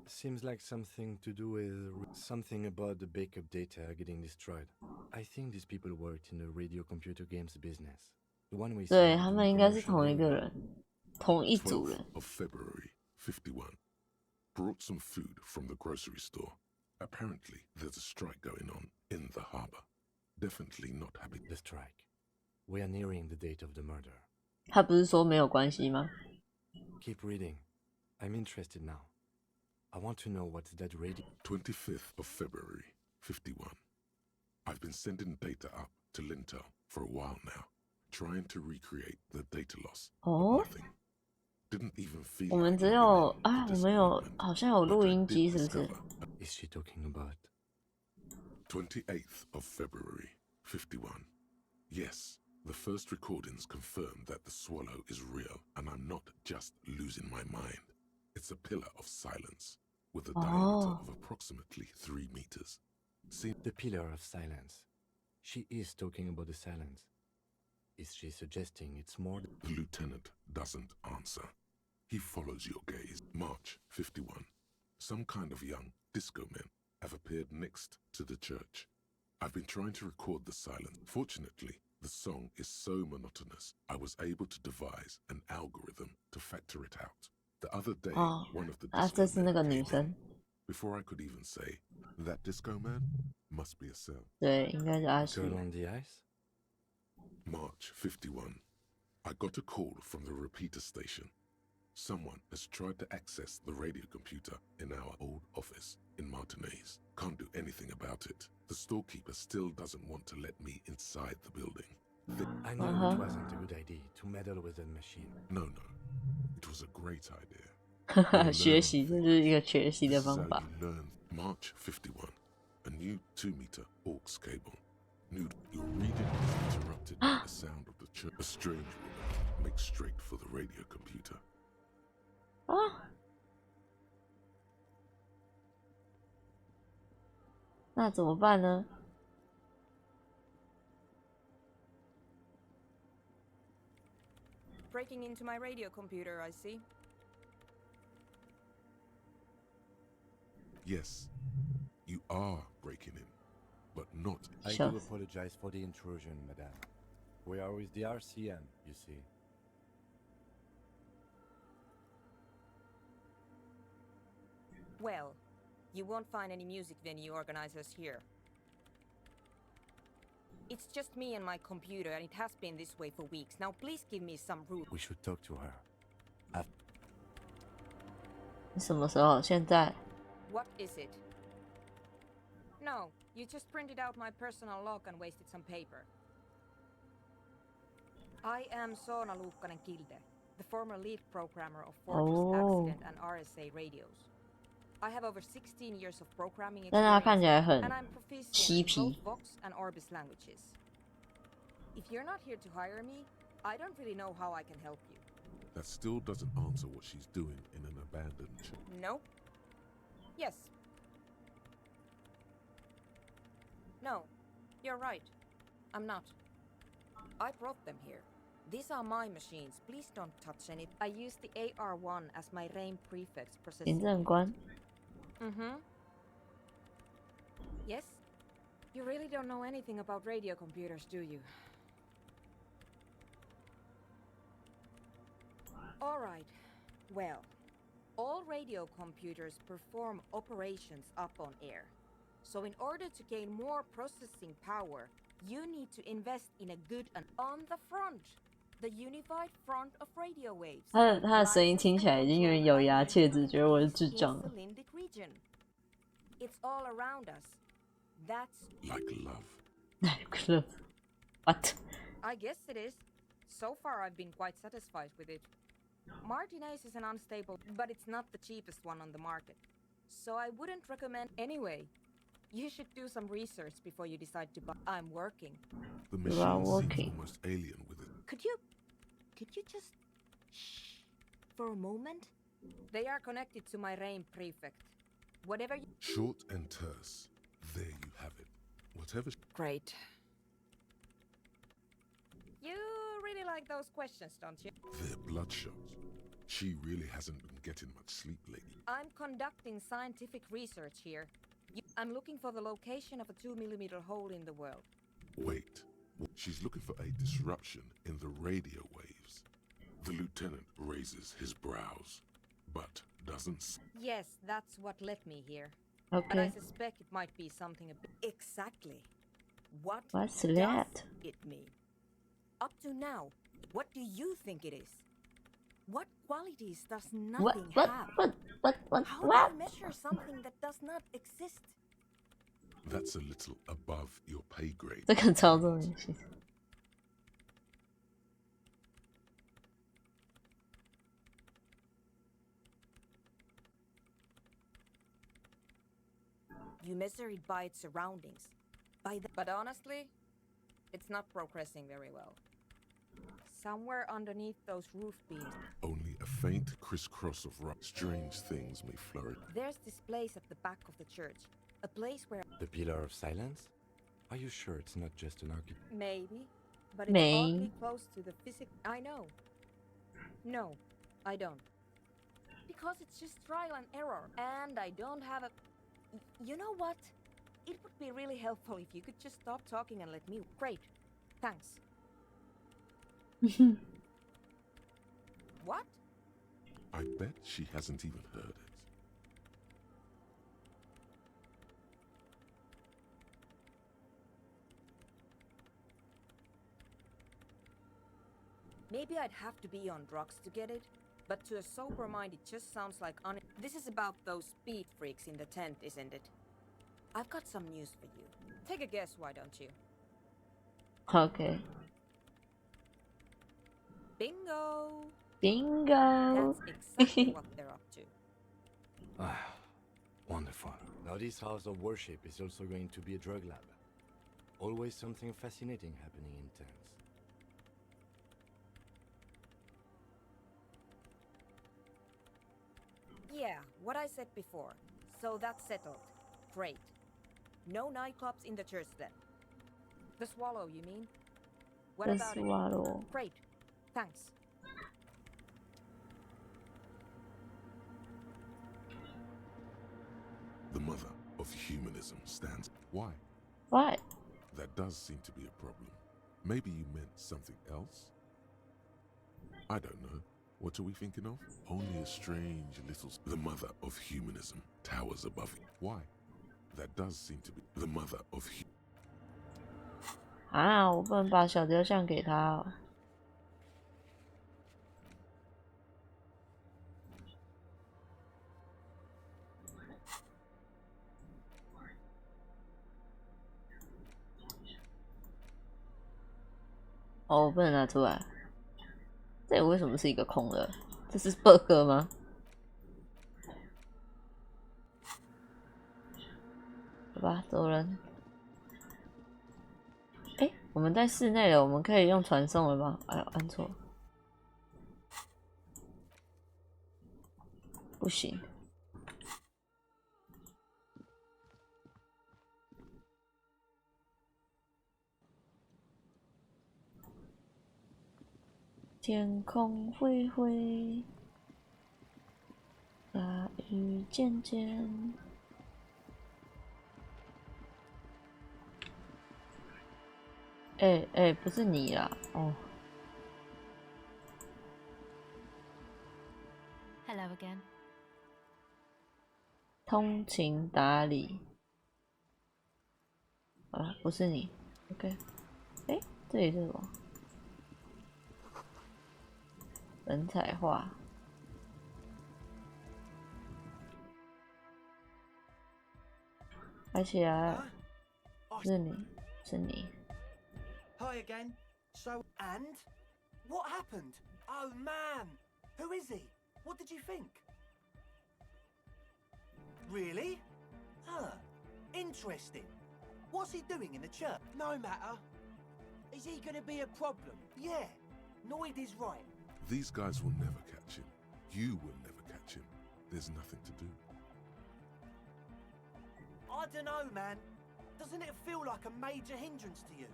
Seems like something to do with something about the backup data getting destroyed. I think these people worked in the radio computer games business. The one we 对 saw 他 in 们 the 应该是 commercial 同一个 area. 人，同一组 12th 人。 of February, 51. Brought some food from the grocery store. Apparently, there's a strike going on in the harbor. Definitely not happy. The strike. We are nearing the date of the murder. 他不是说没有关系吗？ Keep reading. I'm interested now. I want to know what's that radio. 25th of February, 51. I've been sending data up to Lintel for a while now, trying to recreate the data loss. But 哦， nothing. Didn't even feel 我们 like 只 logging 有 in 啊， to 我们有 disappointment, 好像有 but 录 I 音 did 机，是不是？ discover Is she talking about? 28th of February, 51. Yes, the first recordings confirm that the swallow is real, and I'm not just losing my mind. It's a pillar of silence, with a diameter of approximately 3 meters. See, The pillar of silence. She is talking about the silence. Is she suggesting it's more? the lieutenant doesn't answer. He follows your gaze. March 51. Some kind of young disco men have appeared next to the church. I've been trying to record the silence. Fortunately, The song is so monotonous, I was able to devise an algorithm to factor it out. The other day, one of the disco 这是那个 men 女 came 生 in. Before I could even say, that disco man must be a cell. 对，应该是阿西。 Turn on the ice? March 51. I got a call from the repeater station. Someone has tried to access the radio computer in our old office in Martinez. Can't do anything about it. The storekeeper still doesn't want to let me inside the building. I knew it wasn't a good idea to meddle with the machine. No, it was a great idea. 学习就是一个学习 This 的 is how 方法。 you learn. March 51. A new 2-meter aux cable. Your reading is interrupted by the sound of the church. A strange woman makes straight for the radio computer. 那怎么办呢？ Breaking into my radio computer, I see. Yes, you are breaking in, but not. I do apologize for the intrusion, madame. We are with the RCM, you see. Well, you won't find any music venue organizers here. It's just me and my computer, and it has been this way for weeks. Now please give me some room. We should talk to her. 什么时候？现在？ What is it? No, you just printed out my personal log and wasted some paper. I am Soona Luukkanen-Kilde, the former lead programmer of Fortress Accident and RSA radios. I have over 16 years of programming experience, and I'm proficient in both Vox and Orbis languages. If you're not here to hire me, I don't really know how I can help you. That still doesn't answer what she's doing in an abandoned ship. No? Yes. No, you're right. I'm not. I brought them here. These are my machines. Please don't touch any. I use the AR1 as my RAIN prefix processing. 行政官。 Mm-hmm. Yes? You really don't know anything about radio computers, do you? All right. Well, all radio computers perform operations up on air. So in order to gain more processing power, you need to invest in a good and on the front, the unified front of radio waves. 他的声音听起来已经有点咬牙切齿，觉得我是智障了。 It's all around us. That's like love. Like love. What? I guess it is. So far, I've been quite satisfied with it. Martinez is an unstable, but it's not the cheapest one on the market. So I wouldn't recommend. Anyway, you should do some research before you decide to buy. I'm working. The machine seems almost alien with it. Could you just shh for a moment? They are connected to my RAIN prefect. Whatever you... Short and terse. There you have it. Whatever... Great. You really like those questions, don't you? They're bloodshot. She really hasn't been getting much sleep lately. I'm conducting scientific research here. I'm looking for the location of a 2mm hole in the world. Wait. She's looking for a disruption in the radio waves. The lieutenant raises his brows, but doesn't... Yes, that's what led me here. Okay. And I suspect it might be something a bit... Exactly. What's does that? It mean? Up to now, what do you think it is? What qualities does nothing have? How do you measure something that does not exist? That's a little above your pay grade. 这个操作游戏。 You measure it by its surroundings. But honestly, it's not progressing very well. Somewhere underneath those roof beams. Only a faint crisscross of rock. Strange things may flourish. There's this place at the back of the church. A place where... The Pillar of Silence? Are you sure it's not just an architect? Maybe. But it's oddly close to the physics... I know. No, I don't. Because it's just trial and error. And I don't have a... You know what? It would be really helpful if you could just stop talking and let me... Great. Thanks. What? I bet she hasn't even heard it. Maybe I'd have to be on drugs to get it, but to a sober mind it just sounds like This is about those speed freaks in the tent, isn't it? I've got some news for you. Take a guess, why don't you? Okay. Bingo! Bingo! That's exactly what they're up to. Ah, wonderful. Now this house of worship is also going to be a drug lab. Always something fascinating happening in tents. Yeah, what I said before. So that's settled. Great. No nightclubs in the church then. The Swallow, you mean? What The about Swallow. it? Great. Thanks. The mother of humanism stands. Why? What? That does seem to be a problem. Maybe you meant something else? I don't know. What are we thinking of? Only a strange little... The mother of humanism towers above you. Why? That does seem to be the mother of...啊！我不能把小雕像给他哦。哦，我不能拿出来。这里为什么是一个空的？这是 bug 吗？好吧，走人。哎，我们在室内了，我们可以用传送了吗？哎呦，按错，不行。天空灰灰，大雨渐渐。不是你啦，哦。Hello again. 通情达理。啊，不是你 ，OK。这里是什么？粉彩画。拍起来，是你，是你。Hi again. So, and? What happened? Oh man! Who is he? What did you think? Really? Interesting. What's he doing in the church? No matter. Is he gonna be a problem? Yeah, Noid is right. These guys will never catch him. You will never catch him. There's nothing to do. I dunno, man. Doesn't it feel like a major hindrance to you?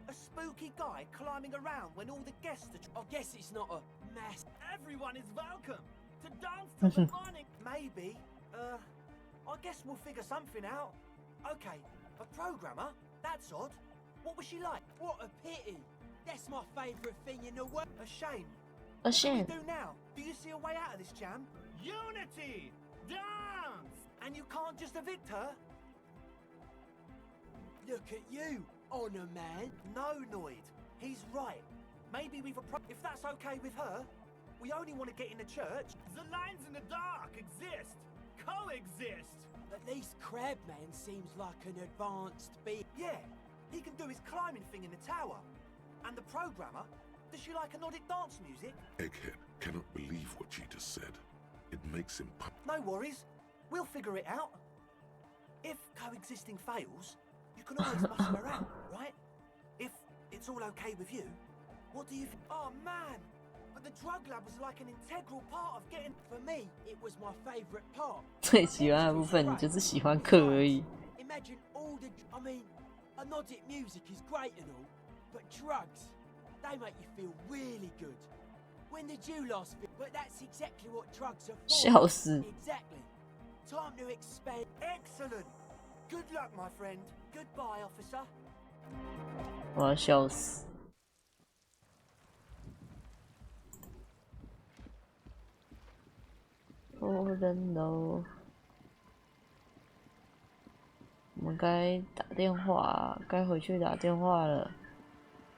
A spooky guy climbing around when all the guests are... I guess it's not a mess. Everyone is welcome to dance till the morning. Maybe. I guess we'll figure something out. Okay, a programmer? That's odd. What was she like? What a pity. That's my favourite thing in the world. A shame. A shame. What do we do now? Do you see a way out of this jam? Unity! Dance! And you can't just evict her? Look at you, Honor Man. No, Noid. He's right. Maybe we've if that's okay with her, we only want to get in the church. The lines in the dark exist. Coexist. At least Crabman seems like an advanced being. Yeah, he can do his climbing thing in the tower. And the programmer, does she like Nordic dance music? Egghead cannot believe what she just said. It makes him... No worries. We'll figure it out. If coexisting fails, you can always muscle around, right? If it's all okay with you, what do you think? Oh man, but the drug lab was like an integral part of getting... For me, it was my favorite part. 最喜欢的部分，你就是喜欢课而已。 Imagine all the... I mean, Nordic music is great and all, but drugs, they make you feel really good. When did you last feel? But that's exactly what drugs are for. 笑死。 Exactly. Time to expand. Excellent. Good luck, my friend. Goodbye, officer. 我要笑死。不能 no。我们该打电话，该回去打电话了。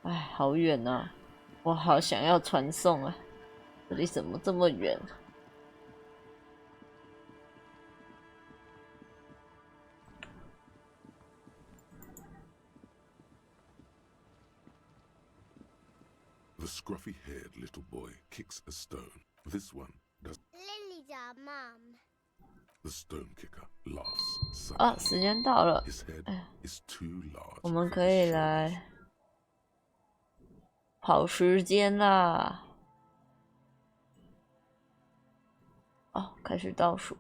哎，好远啊！我好想要传送啊！这里怎么这么远？ The scruffy-haired little boy kicks a stone. This one does. Lily's our mum. The stone kicker laughs. 啊，时间到了。 His head is too large. 我们可以来跑时间啦！哦，开始倒数。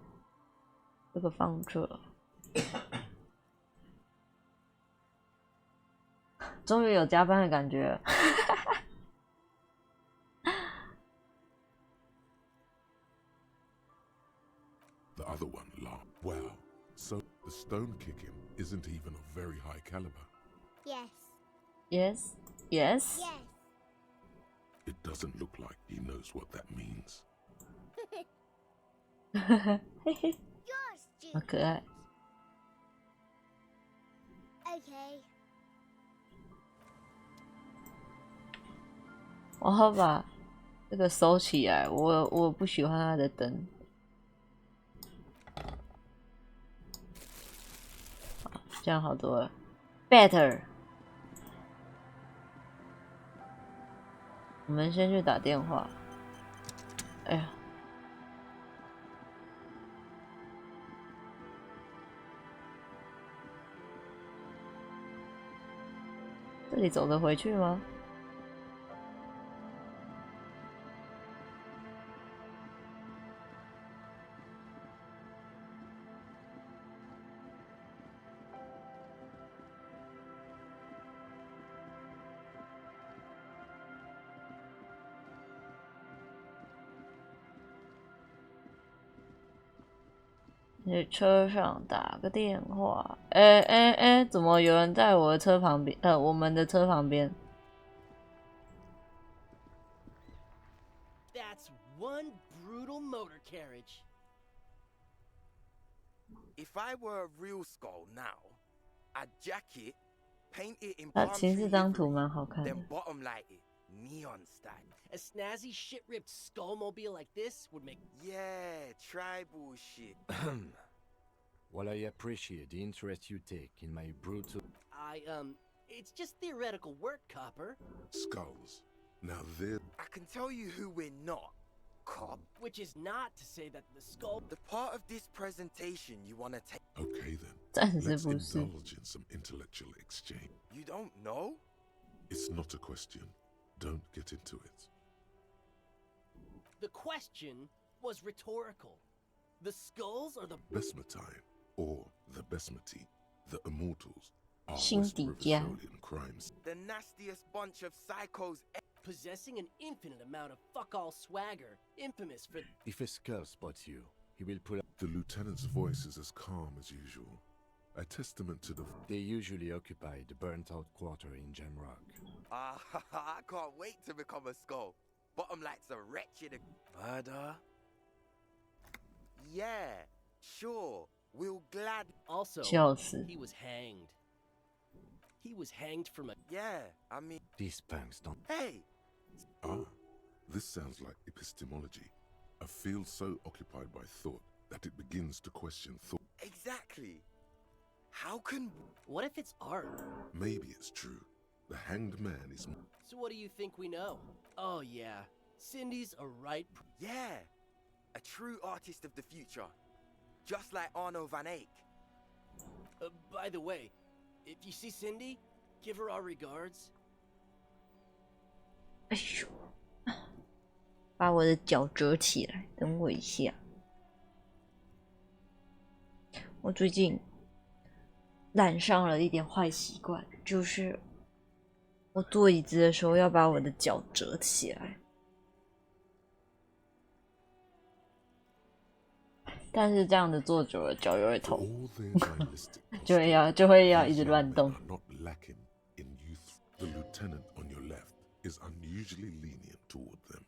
这个放这。终于有加班的感觉了。The other one laughed. Wow, so the stone kicking isn't even of very high caliber. Yes. Yes. Yes. Yes. It doesn't look like he knows what that means. 嘿嘿， You're 好 stupid. 可爱。 Okay. 我要把这个收起来，我不喜欢它的灯。好，这样好多了。Better。我们先去打电话。哎呀。 这里走得回去吗？去车上打个电话。怎么有人在我的车旁边？我们的车旁边。 That's one brutal motor carriage. If I were a real skull now, I'd jack it, paint it in 其 palm 实这 tree 张图 livery, 蛮好看的。 then bottom light it, neon style. A snazzy shit-ripped skullmobile like this would make... Yeah, tribal shit. While I appreciate the interest you take in my brutal... It's just theoretical work, Copper. Skulls. Now they're. I can tell you who we're not, cop. Which is not to say that the skull... The part of this presentation you want to take... Okay then. 暂时 Let's 不是。 indulge in some intellectual exchange. You don't know? It's not a question. Don't get into it. The question was rhetorical. The skulls are the... Besmatine, or the Besmati, the Immortals, are 辛 West 迪 River 加。 Shaolin crimes. The nastiest bunch of psychos. Possessing an infinite amount of fuck-all swagger, infamous for... If a skull spots you, he will pull up... The lieutenant's voice is as calm as usual, a testament to the. They usually occupy the burnt-out quarter in Jamrock. I can't wait to become a skull. Bottom light's a wretched... Murder? Yeah, sure. We'll glad... Also, 笑死。 he was hanged. He was hanged from a... Yeah, I mean... These punks don't... Hey! Ah, this sounds like epistemology, a field so occupied by thought that it begins to question thought. Exactly. How can... What if it's art? Maybe it's true. The hanged man is. So what do you think we know? Oh yeah, Cindy's a right... Yeah, a true artist of the future. Just like Arno van Eyck. By the way, if you see Cindy, give her our regards. 哎呦，把我的脚折起来，等我一下。我最近染上了一点坏习惯，就是我坐椅子的时候要把我的脚折起来。但是这样子坐久了，脚又会 For 痛， all their nihilistic 就会要 these 一直乱 young 动 men。are not lacking in youth. The lieutenant on your left is unusually lenient toward them.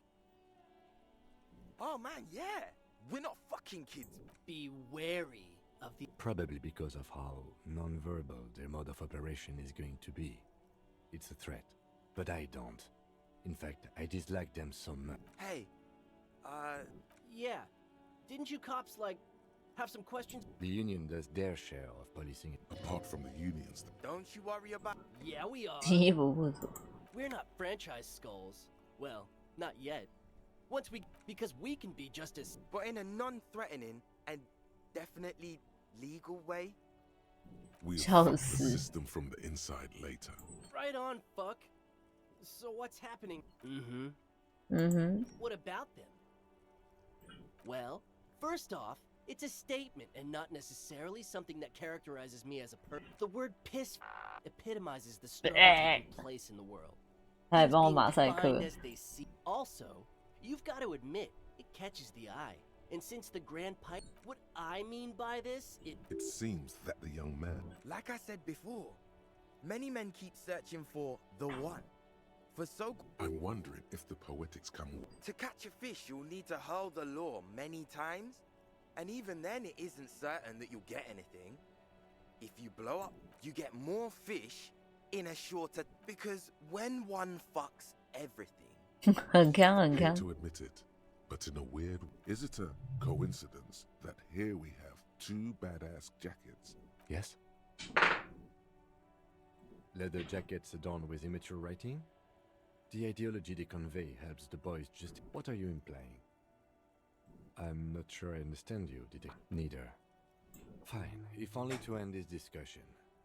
Oh man, yeah. We're not fucking kids. Be wary of the. Probably because of how non-verbal their mode of operation is going to be. It's a threat, but I don't. In fact, I dislike them so much. Hey, Yeah. Didn't you cops, like, have some questions? The Union does their share of policing it. Apart from the unions, don't you worry about. Yeah, we are. 衣服不足。We're not franchise skulls. Well, not yet. Once we, because we can be just as. But in a non-threatening and definitely legal way. we'll fuck the system from the inside later. Right on, fuck. So what's happening? What about them? Well, first off, it's a statement and not necessarily something that characterizes me as a person. The word piss epitomizes the struggle taking place in the world. 他还帮我马赛克。 Also, you've got to admit, it catches the eye. And since the Grand Pipe, what I mean by this, It seems that the young man. Like I said before, many men keep searching for the one. For so I'm wondering if the poetics come. to catch a fish, you'll need to hurl the lure many times, and even then, it isn't certain that you'll get anything. If you blow up, you get more fish in a shorter. Because when one fucks everything, 很强很 Hate 强。 to admit it, but in a weird, is it a coincidence that here we have two badass jackets? Yes? Leather jackets adorned with immature writing? The ideology they convey helps the boys just... What are you implying? I'm not sure I understand you, Neither. Fine, if only to end this discussion.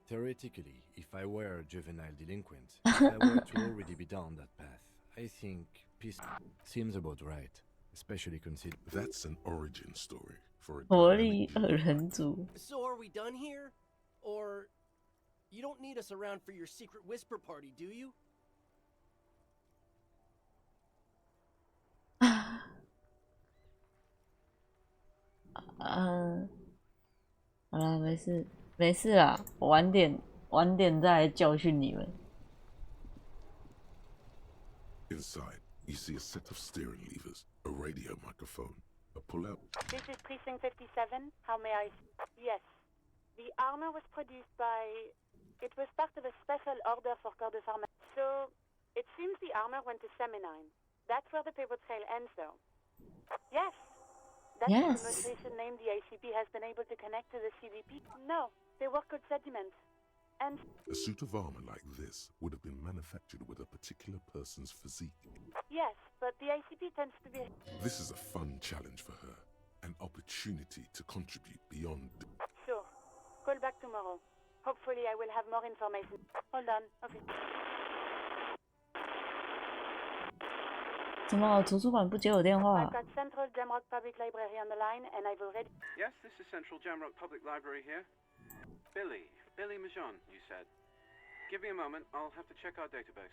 Theoretically, if I were a juvenile delinquent, if I were to already be down that path, I think peace seems about right, especially consider... That's an origin story for a 活 dynamic 力二人组。 so are we done here? Or you don't need us around for your secret whisper party, do you? 好了，没事没事啦，我晚点再来教训你们。 Inside, you see a set of steering levers, a radio microphone, a pull-out. This is Precinct 57. How may I... Yes. The armor was produced by... It was part of a special order for Corps de Pharmacie. So, it seems the armor went to Seminine. That's where the paper trail ends, though. Yes. That's the most recent name the ICP has been able to connect to the CDP. No, they work with sediment. And... A suit of armor like this would have been manufactured with a particular person's physique. Yes, but the ICP tends to be... This is a fun challenge for her, an opportunity to contribute beyond. Sure. Call back tomorrow. Hopefully I will have more information. Hold on. Okay. 怎么图书馆不接我电话 I've got Central Jamrock Public Library on the line, and I've already... Yes, this is Central Jamrock Public Library here. Billy Majon, you said. Give me a moment, I'll have to check our database.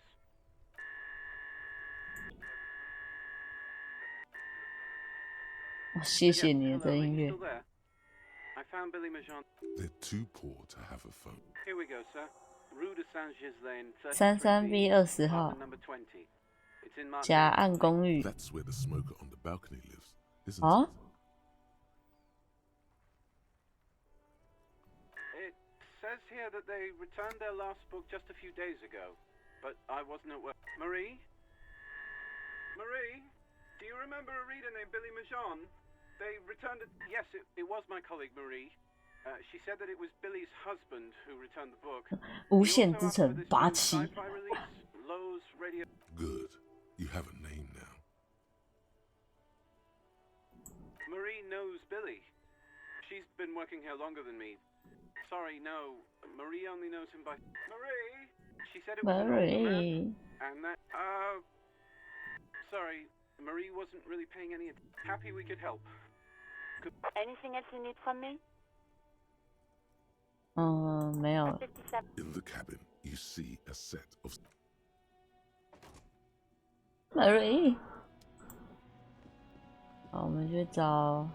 Oh, 谢谢你的这音乐。 I found Billy Majon. They're too poor to have a phone. Here we go, sir. Rue de Saint-Gislain, 33B 20号 number 20. It's in Mark. 甲岸公寓。 That's where the smoker on the balcony lives, isn't 啊 it? It says here that they returned their last book just a few days ago, but I wasn't at work. Marie, do you remember a reader named Billy Majon? They returned it. Yes, it was my colleague Marie. She said that it was Billy's husband who returned the book. 无限之城八七。 Sci-fi release, Lowe's Radio. Good. You have a name now. Marie knows Billy. She's been working here longer than me. Sorry, no. Marie only knows him by... Marie! She said it was an older man, and that... Sorry, Marie wasn't really paying any attention. Happy we could help. Anything else you need from me? 没有。 In the cabin, you see a set of... Marie， 好，我们去找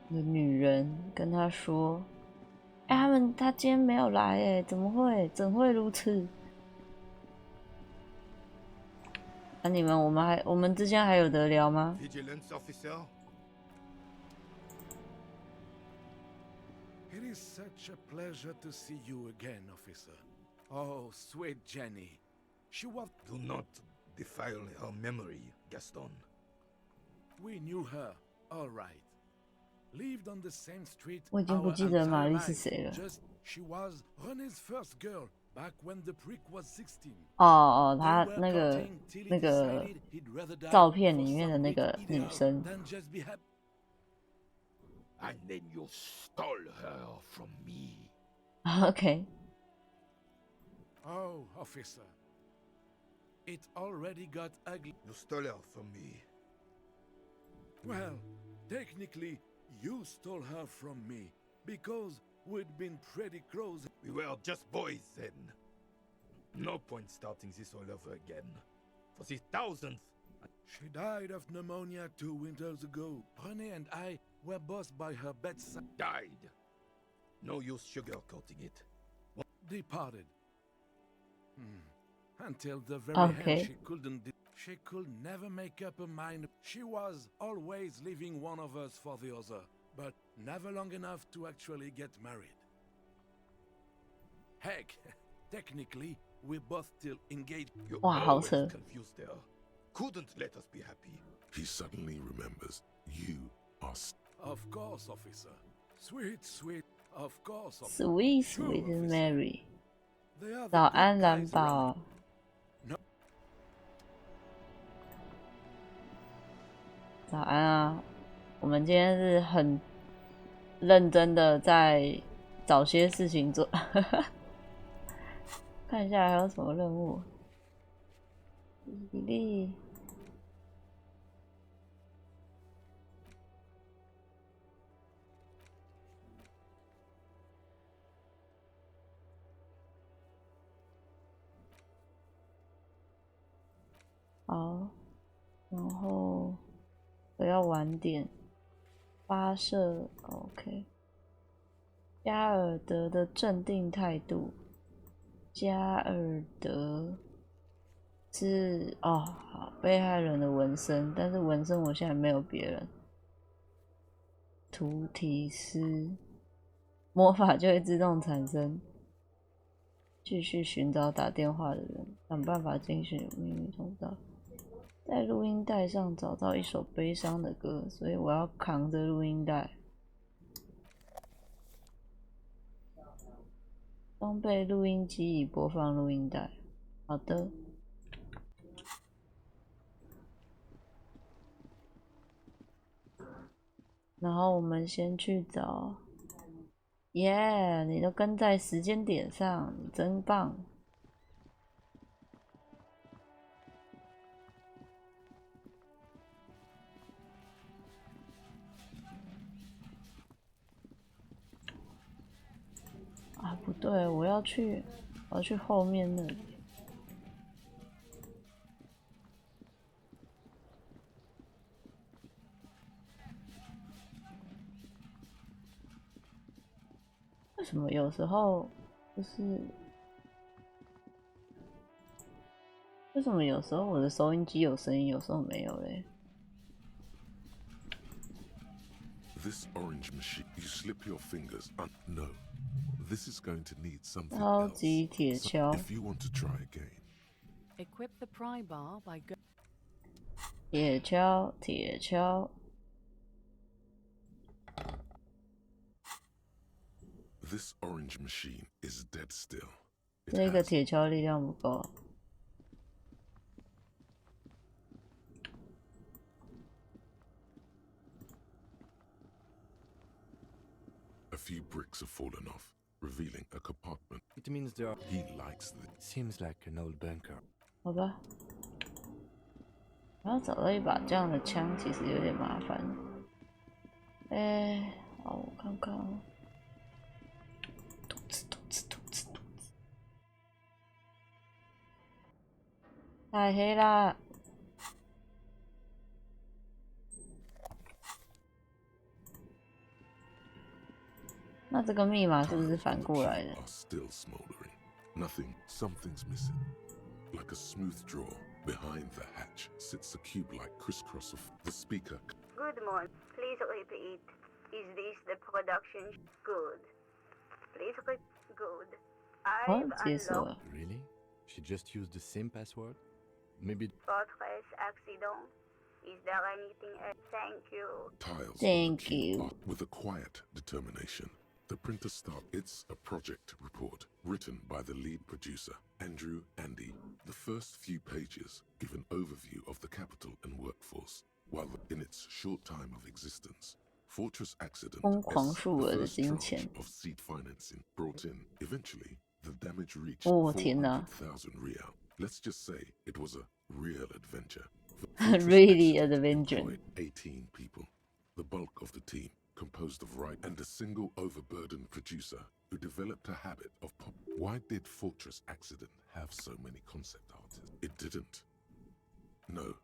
那个女人，跟她说：“哎、他今天没有来，哎，怎么会？怎会如此？”那、你们，我们之间还有得聊吗？ Vigilance officer, It is such a pleasure to see you again, officer. Oh, sweet Jenny. She was... Do not defile her memory, Gaston. We knew her, all right. Lived on the same street 我已经不 our 记得玛 entire 丽是 life. 谁了。 Just she was René's first girl back when the prick was 16. 哦，她那个照片里面的那个女生。 And then you stole her from me. Okay. Oh, officer. It already got ugly. You stole her from me. Well, technically, you stole her from me because we'd been pretty close. We were just boys then. No point starting this all over again. For the thousandth. She died of pneumonia 2 winters ago. René and I were both by her bedside. Died. No use sugarcoating it. Departed. Until the very end she couldn't. She could never make up her mind. She was always leaving one of us for the other, but never long enough to actually get married. Heck, technically, we're both still engaged. You always confused her. Couldn't let us be happy. He suddenly remembers you are... Of course, officer. Sweet, sweet. Of course, officer. Sweet, sweet Mary. 早安，蓝宝。早安啊！我们今天是很认真的在找些事情做。看一下还有什么任务。比例。好，然后我要晚点发射 ，OK。加尔德的镇定态度，加尔德是好被害人的纹身，但是纹身我现在没有别人。图提斯魔法就会自动产生。继续寻找打电话的人，想办法进行秘密通道。在录音带上找到一首悲伤的歌，所以我要扛着录音带。装备录音机以播放录音带。好的。然后我们先去找。耶，你都跟在时间点上，你真棒。啊，不对，我要去后面那里。为什么有时候就是为什么有时候我的收音机有声音，有时候没有嘞？ This orange machine, you slip your fingers. No, this is going to need something 超级铁锹。 If you want to try again. Equip the pry bar by go. 铁锹，铁锹。 This orange machine is dead still. 这个铁锹力量不够。A few bricks have fallen off, revealing a compartment. It means there are... He likes this. Seems like an old bunker. 好吧。然后找到一把这样的枪，其实有点麻烦。好，我看看。 太黑啦！那这个密码是不是反过来的？ Still smoldering. Nothing. Something's missing. Like a smooth drawer. Behind the hatch sits a cube-like crisscross of the speaker. Good morning. Please repeat. Is this the production? Good. Please repeat. Good. I've unlocked Really? She just used the same password? Maybe. Fortress Accident. Is there anything else? Thank you. Tiles Thank you. with a quiet determination. The printer start. It's a project report written by the lead producer, Andrew Andy. The first few pages give an overview of the capital and workforce. While in its short time of existence, Fortress Accident疯狂 S, 数 the 额的 first 金 tranche 钱。 of seed financing brought in. Eventually, the damage reached 哦天哪 400,000 real. Let's just say it was a real adventure. Really adventure. Employed 18 people. The bulk of the team composed of and a single overburdened producer who developed a habit of pop. Why did Fortress Accident have so many concept artists? It didn't. No,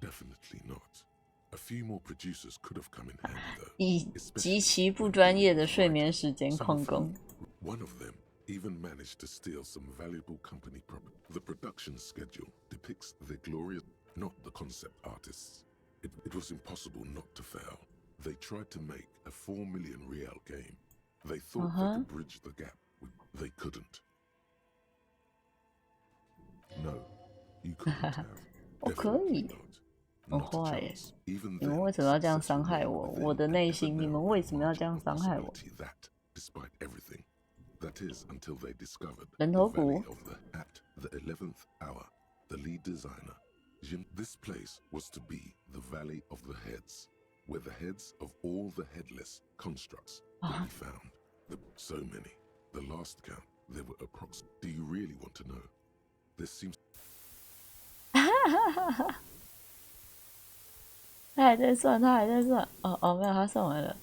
definitely not. A few more producers could have come in handy though. 以极其不专业的睡眠时间旷工。 One of them even managed to steal some valuable company property. The production schedule depicts the glorious, not the concept artists. It was impossible not to fail. They tried to make a 4 million real game. They thought they could bridge the gap. They couldn't. No, you couldn't have. 我可以，很坏耶！你们为什么要这样伤害我？我的内心，你们为什么要这样伤害我？ Despite everything, that is until they discovered 人 the 头 valley 股 of at the 11th hour. The lead designer, this place was to be the valley of the heads, where the heads of all the headless constructs could be found. So many. The last count, there were approximately. Do you really want to know? This seems. 他还在算，他还在算。哦，没有，他算完了。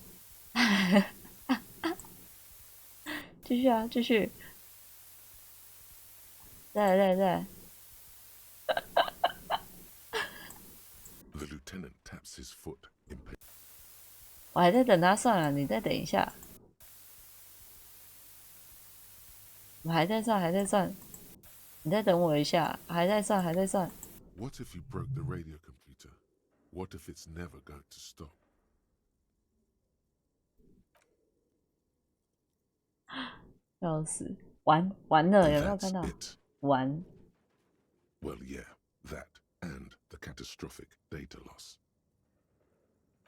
继续啊，继续。再。The lieutenant taps his foot. 我还在等他算啊，你再等一下。我还在算，你再等我一下，还在算。 What if you broke the radio computer? What if it's never going to stop? 笑死，完了，有没有看到？完。 Well, yeah, that and the catastrophic data loss.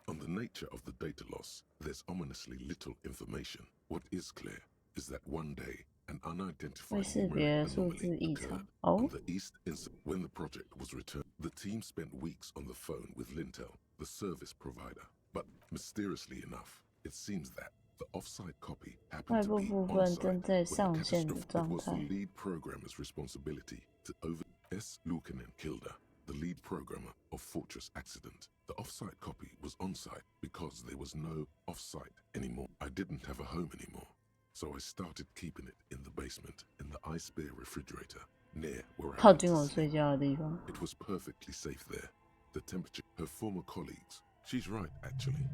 On the nature of the data loss, there's ominously little information. What is clear is that one day, an unidentified numeric anomaly occurred on the east. When the project was returned, the team spent weeks on the phone with Lintel, the service provider. But mysteriously enough, it seems that the offsite copy happened to be on-site when the catastrophe. It was the lead programmer's responsibility to S. Lukanen Kilda, the lead programmer of Fortress Accident. The offsite copy was on-site because there was no off-site anymore. I didn't have a home anymore, so I started keeping it in the basement in the ice bear refrigerator near where I went to sleep. It was perfectly safe there. The temperature. Her former colleagues. She's right, actually.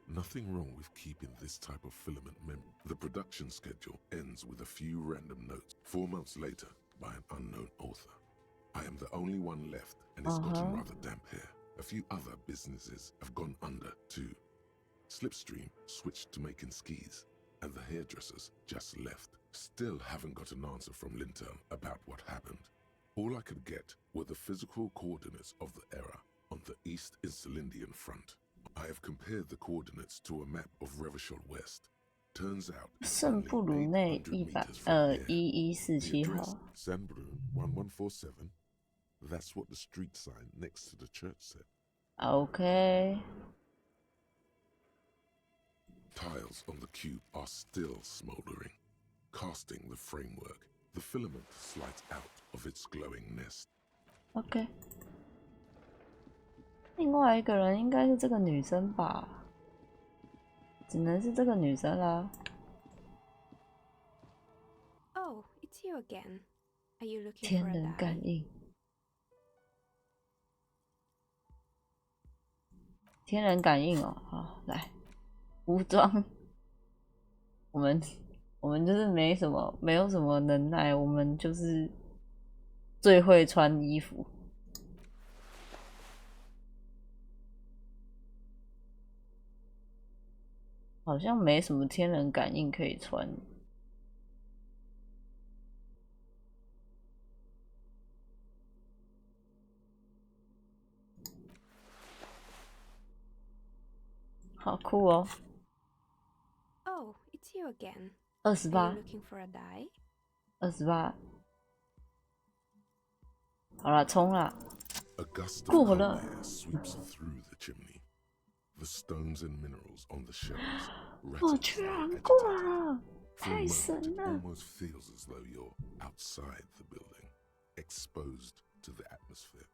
Nothing wrong with keeping this type of filament memory. The production schedule ends with a few random notes. 4 months later, by an unknown author. I am the only one left, and it's gotten rather damp here. A few other businesses have gone under too. Slipstream switched to making skis, and the hairdressers just left. Still haven't got an answer from Lintel about what happened. All I could get were the physical coordinates of the error on the East Insulindian front. I have compared the coordinates to a map of Revachol West. Turns out 圣布鲁内1147号。 Sanbrun 1147. That's what the street sign next to the church said. Okay. Tiles on the cube are still smoldering. Casting the framework, the filament slides out of its glowing nest. Okay. 另外一个人应该是这个女生吧？只能是这个女生啦。 Oh, it's you again. Are you looking 天 for a 人 bag? 感应，天人感应哦，好，来，服装，我们就是没有什么能耐，我们就是最会穿衣服。好像没什么天人感应可以穿。好酷哦。Oh, it's you again. 28 Are you looking for a die? 28。好了，冲了。 A gust of 过 cold 了。 air sweeps through the chimney. The stones and minerals on the shelves 我 rattle 居 as 然 though 过 agitated. 了， For a 太 moment, 神 it 了！ almost feels as though you're outside the building, exposed to the atmosphere.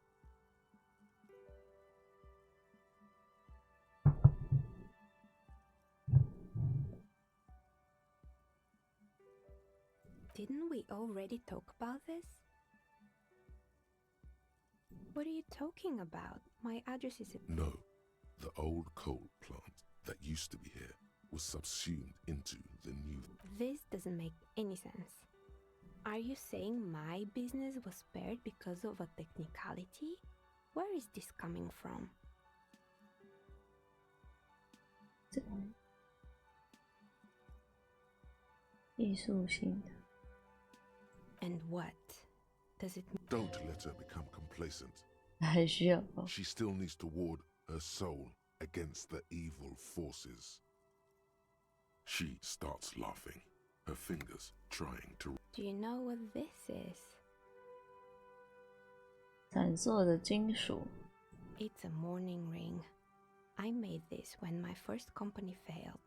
Didn't we already talk about this? What are you talking about? My address is... No, the old coal plant that used to be here was subsumed into the new. This doesn't make any sense. Are you saying my business was spared because of a technicality? Where is this coming from? And what does it mean? Don't let her become complacent. 还需要 She still needs to ward her soul against the evil forces. She starts laughing, her fingers trying to. Do you know what this is? 闪烁的金属。 It's a mourning ring. I made this when my first company failed.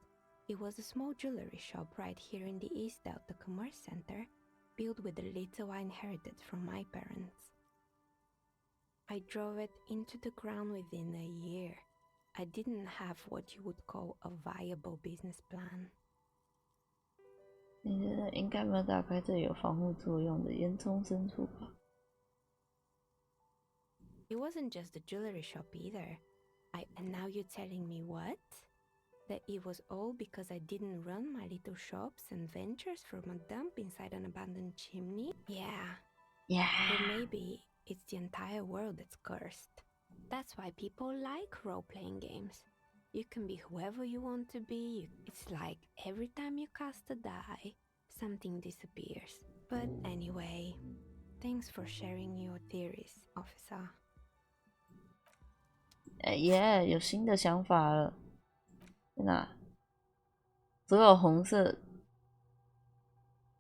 It was a small jewelry shop right here in the East Delta Commerce Center, built with the little I inherited from my parents. I drove it into the ground within a year. I didn't have what you would call a viable business plan. 你觉得应该没有打开这有防护作用的烟囱深处吧？ It wasn't just a jewelry shop either. And now you're telling me what? That it was all because I didn't run my little shops and ventures from a dump inside an abandoned chimney? Yeah. Or maybe it's the entire world that's cursed. That's why people like role-playing games. You can be whoever you want to be. It's like every time you cast a die, something disappears. But anyway, thanks for sharing your theories, officer. 耶，有新的想法了。在哪？所有红色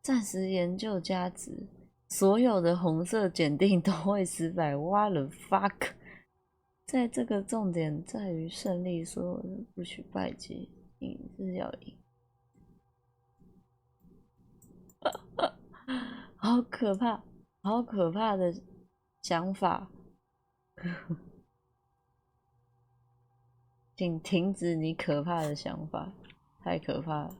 暂时研究价值，所有的红色检定都会失败。What the fuck？ 在这个重点在于胜利，所有人不许败绩，赢是要赢。好可怕，好可怕的想法！请停止你可怕的想法，太可怕了。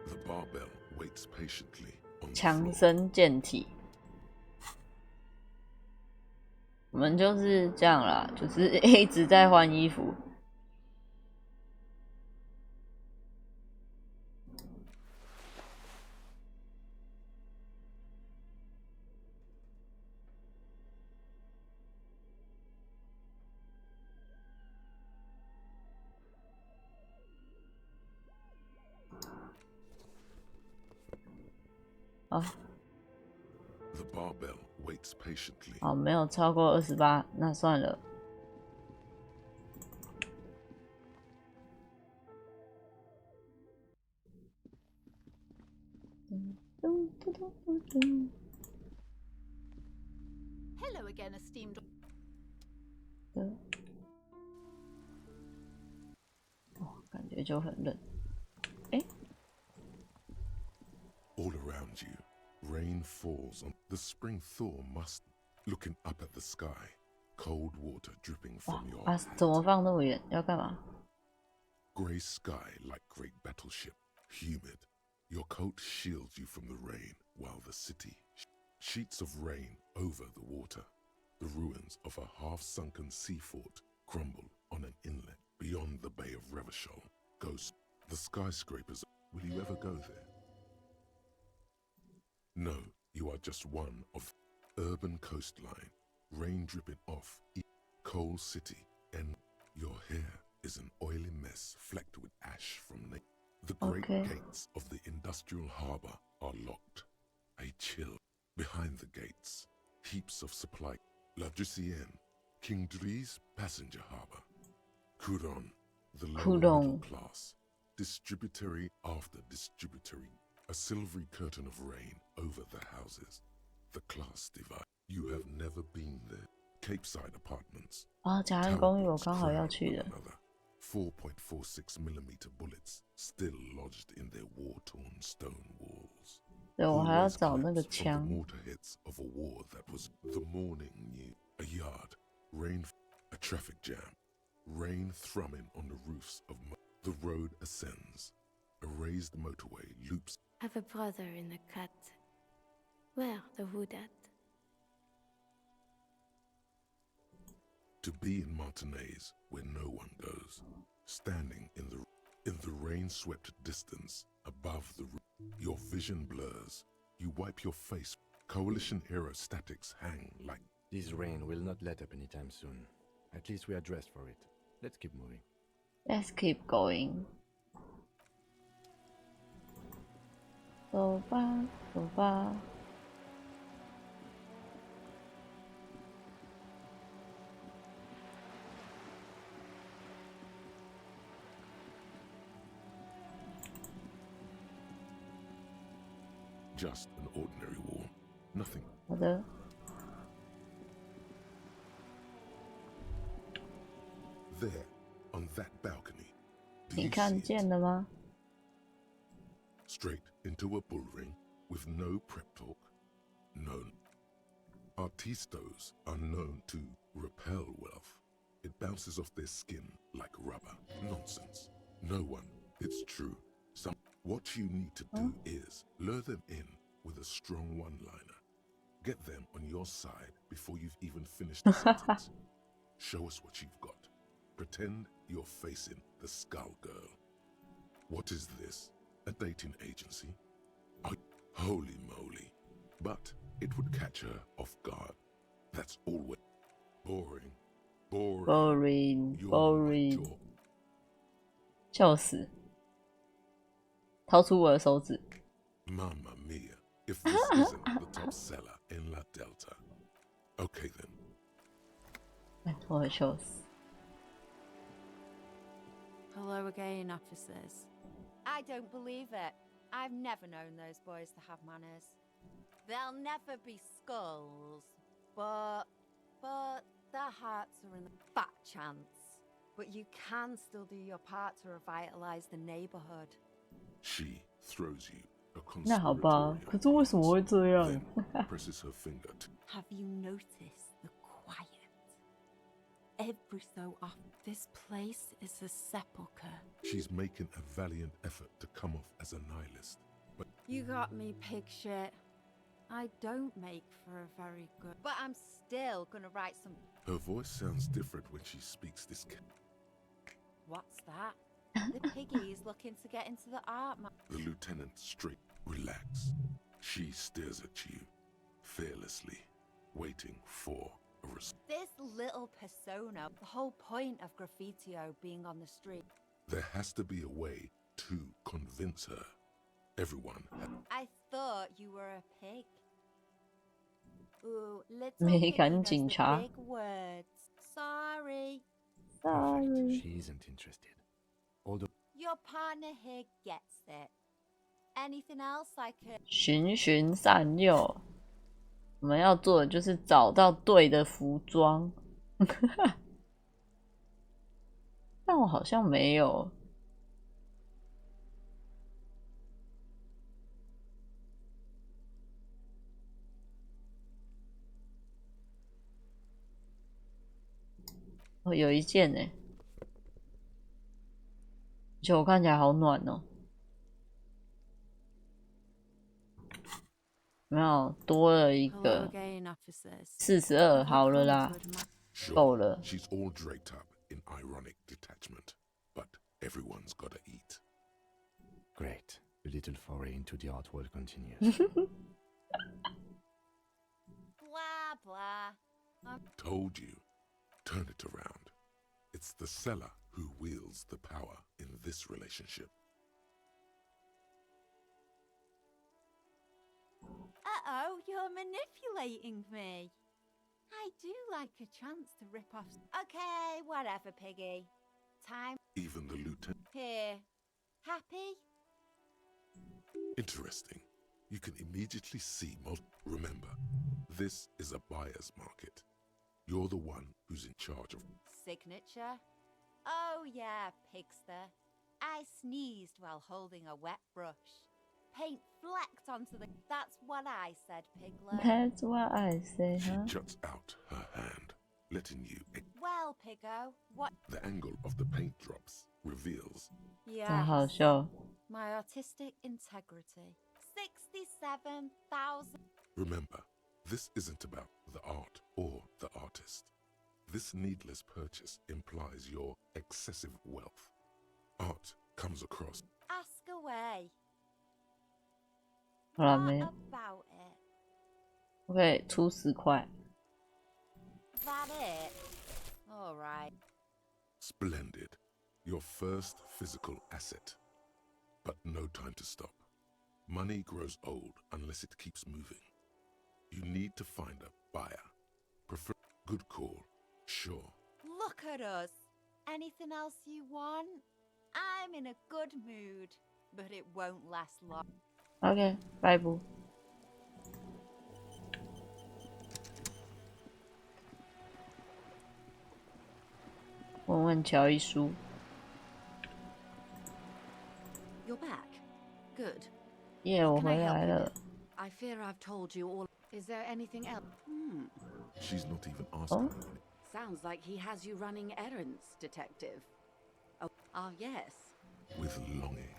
The barbell waits patiently on the 强 floor. 身健体。我们就是这样啦，就是一直在换衣服。好。 The barbell waits patiently. 好，没有超过28，那算了。Hello again, esteemed. 哦，感觉就很冷。哎。 All around you, rain falls on the spring thaw must looking up at the sky, cold water dripping from your 啊，怎么放那么远？要干嘛？ Grey sky like great battleship, humid. Your coat shields you from the rain, while the city, sheets of rain over the water. The ruins of a half-sunken sea fort crumble on an inlet beyond the Bay of Revachol. Ghost, the skyscrapers. Will you ever go there? No, you are just one of urban coastline, rain dripping off coal city, and your hair is an oily mess flecked with ash from the great gates of the industrial harbor are locked. A chill behind the gates. Heaps of supply. La Ducienne, King Dri's passenger harbor. Couron, the lower middle class. Distributary after distributary. A silvery curtain of rain over the houses. The class divide. You have never been there. Capeside apartments. 甲安公寓我刚好要去的。4.46mm bullets still lodged in their war-torn stone walls. 对，我还要找那个枪。 mortarheads of a war that was the morning new. A yard, rain, a traffic jam, rain thrumming on the roofs of the road ascends. A raised motorway loops. I have a brother in the cut. Where the wood at? To be in Martinez where no one goes, standing in the rain-swept distance above the roof. Your vision blurs. You wipe your face. Coalition aerostatics hang like... This rain will not let up anytime soon. At least we are dressed for it. Let's keep moving. Let's keep going. 走吧，走吧。Just an ordinary war. Nothing. 好的。There, on that balcony. 你看见了吗？ Straight into a bull ring with no prep talk. Known. Artistos are known to repel wealth. It bounces off their skin like rubber. Nonsense. No one. It's true. What you need to do is lure them in with a strong one-liner. Get them on your side before you've even finished the sentence. Show us what you've got. Pretend you're facing the Skull Girl. What is this? A dating agency? Holy moly. But it would catch her off guard. That's always boring. Boring. 笑死。掏出我的手指。Mamma mia, if this isn't the top seller in La Delta. Okay then. 我会笑死。 Hello again, officers. I don't believe it. I've never known those boys to have manners. They'll never be skulls, but their hearts are in the fat chance. But you can still do your part to revitalize the neighborhood. She throws you a 那好吧，可是为什么会这样？ presses her finger to... Have you noticed the quiet? Every so often, this place is a sepulcher. She's making a valiant effort to come off as a nihilist, but... You got me, pig shit. I don't make for a very good... But I'm still gonna write some... Her voice sounds different when she speaks this... What's that? The piggy's looking to get into the art man. The lieutenant straight relax. She stares at you, fearlessly, waiting for a response. This little persona, the whole point of Graffitio being on the street. There has to be a way to convince her. Everyone had... I thought you were a pig. Ooh, little 没 piggy 敢 knows 警 the 察。 big words. Sorry. Sorry. She isn't interested. Although Your partner here gets it. Anything else I could... 循循善诱。我们要做的就是找到对的服装。但我好像没有。哦，有一件呢，而且我看起来好暖哦。没有，多了一个42，好了啦，够了。 She's all draped up in ironic detachment, but everyone's gotta eat. great. The little foray into the art world continues. Blah, blah. told you. Turn it around. It's the seller who wields the power in this relationship. Uh-oh, you're manipulating me. I do like a chance to rip off. Okay, whatever, Piggy. Time. Even the lieutenant. Here. Happy? Interesting. You can immediately see Remember, this is a buyer's market. You're the one who's in charge of. Signature? Oh yeah, Pigster. I sneezed while holding a wet brush. Paint flecked onto the... That's what I said, Piglet. That's what I say, huh? She juts out her hand, letting you... Well, Piggo, what... The angle of the paint drops reveals... Yeah. 好笑。 My artistic integrity. 67,000... Remember, this isn't about the art or the artist. This needless purchase implies your excessive wealth. Art comes across... Ask away. 好了没有 About it. 我可以出10块。 That it? All right. Splendid. Your first physical asset. But no time to stop. Money grows old unless it keeps moving. You need to find a buyer. Prefer good call. Sure. Look at us. Anything else you want? I'm in a good mood, but it won't last long. OK， 拜拜。问问乔伊叔。 You're back. Good. 耶，我回来了。 I fear I've told you all. Is there anything else? She's not even asking. Sounds like he has you running errands, detective. Oh, yes. With longing.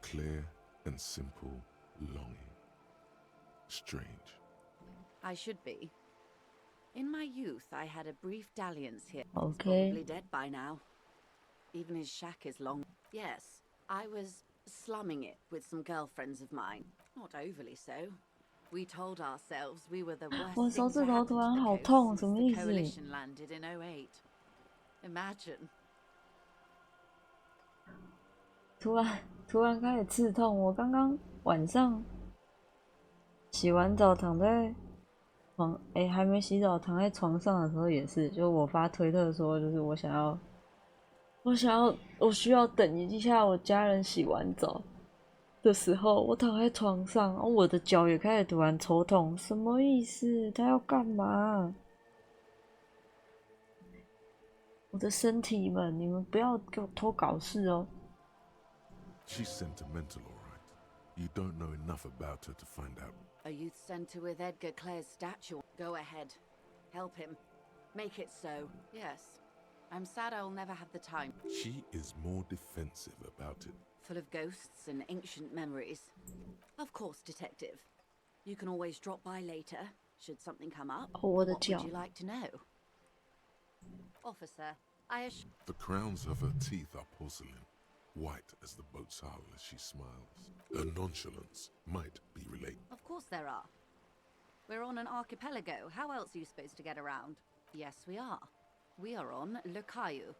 Clear and simple longing. Strange. I should be. In my youth, I had a brief dalliance here. Okay. He's probably dead by now. Even his shack is long. Yes, I was slumming it with some girlfriends of mine. Not overly so. We told ourselves we were the worst 我手 thing 指 to 头 happen 突 to 然 the 好 coast 痛， since 什么 the 意思？ coalition landed in 08. Imagine. 突然开始刺痛。我刚刚晚上洗完澡躺在床，还没洗澡躺在床上的时候也是，就我发推特说，就是我需要等一下我家人洗完澡的时候，我躺在床上，然后我的脚也开始突然抽痛，什么意思？他要干嘛？我的身体们，你们不要给我偷搞事哦。 She's sentimental, all right. You don't know enough about her to find out. A youth centre with Edgar Clare's statue. Go ahead. Help him. Make it so. Yes. I'm sad I'll never have the time. She is more defensive about it. Full of ghosts and ancient memories. Of course, detective. You can always drop by later, should something come up. What would you like to know? Officer, The crowns of her teeth are porcelain, white as the boat's hull as she smiles. Her nonchalance might be related. Of course there are. We're on an archipelago. How else are you supposed to get around? Yes, we are. We are on Le Caillou.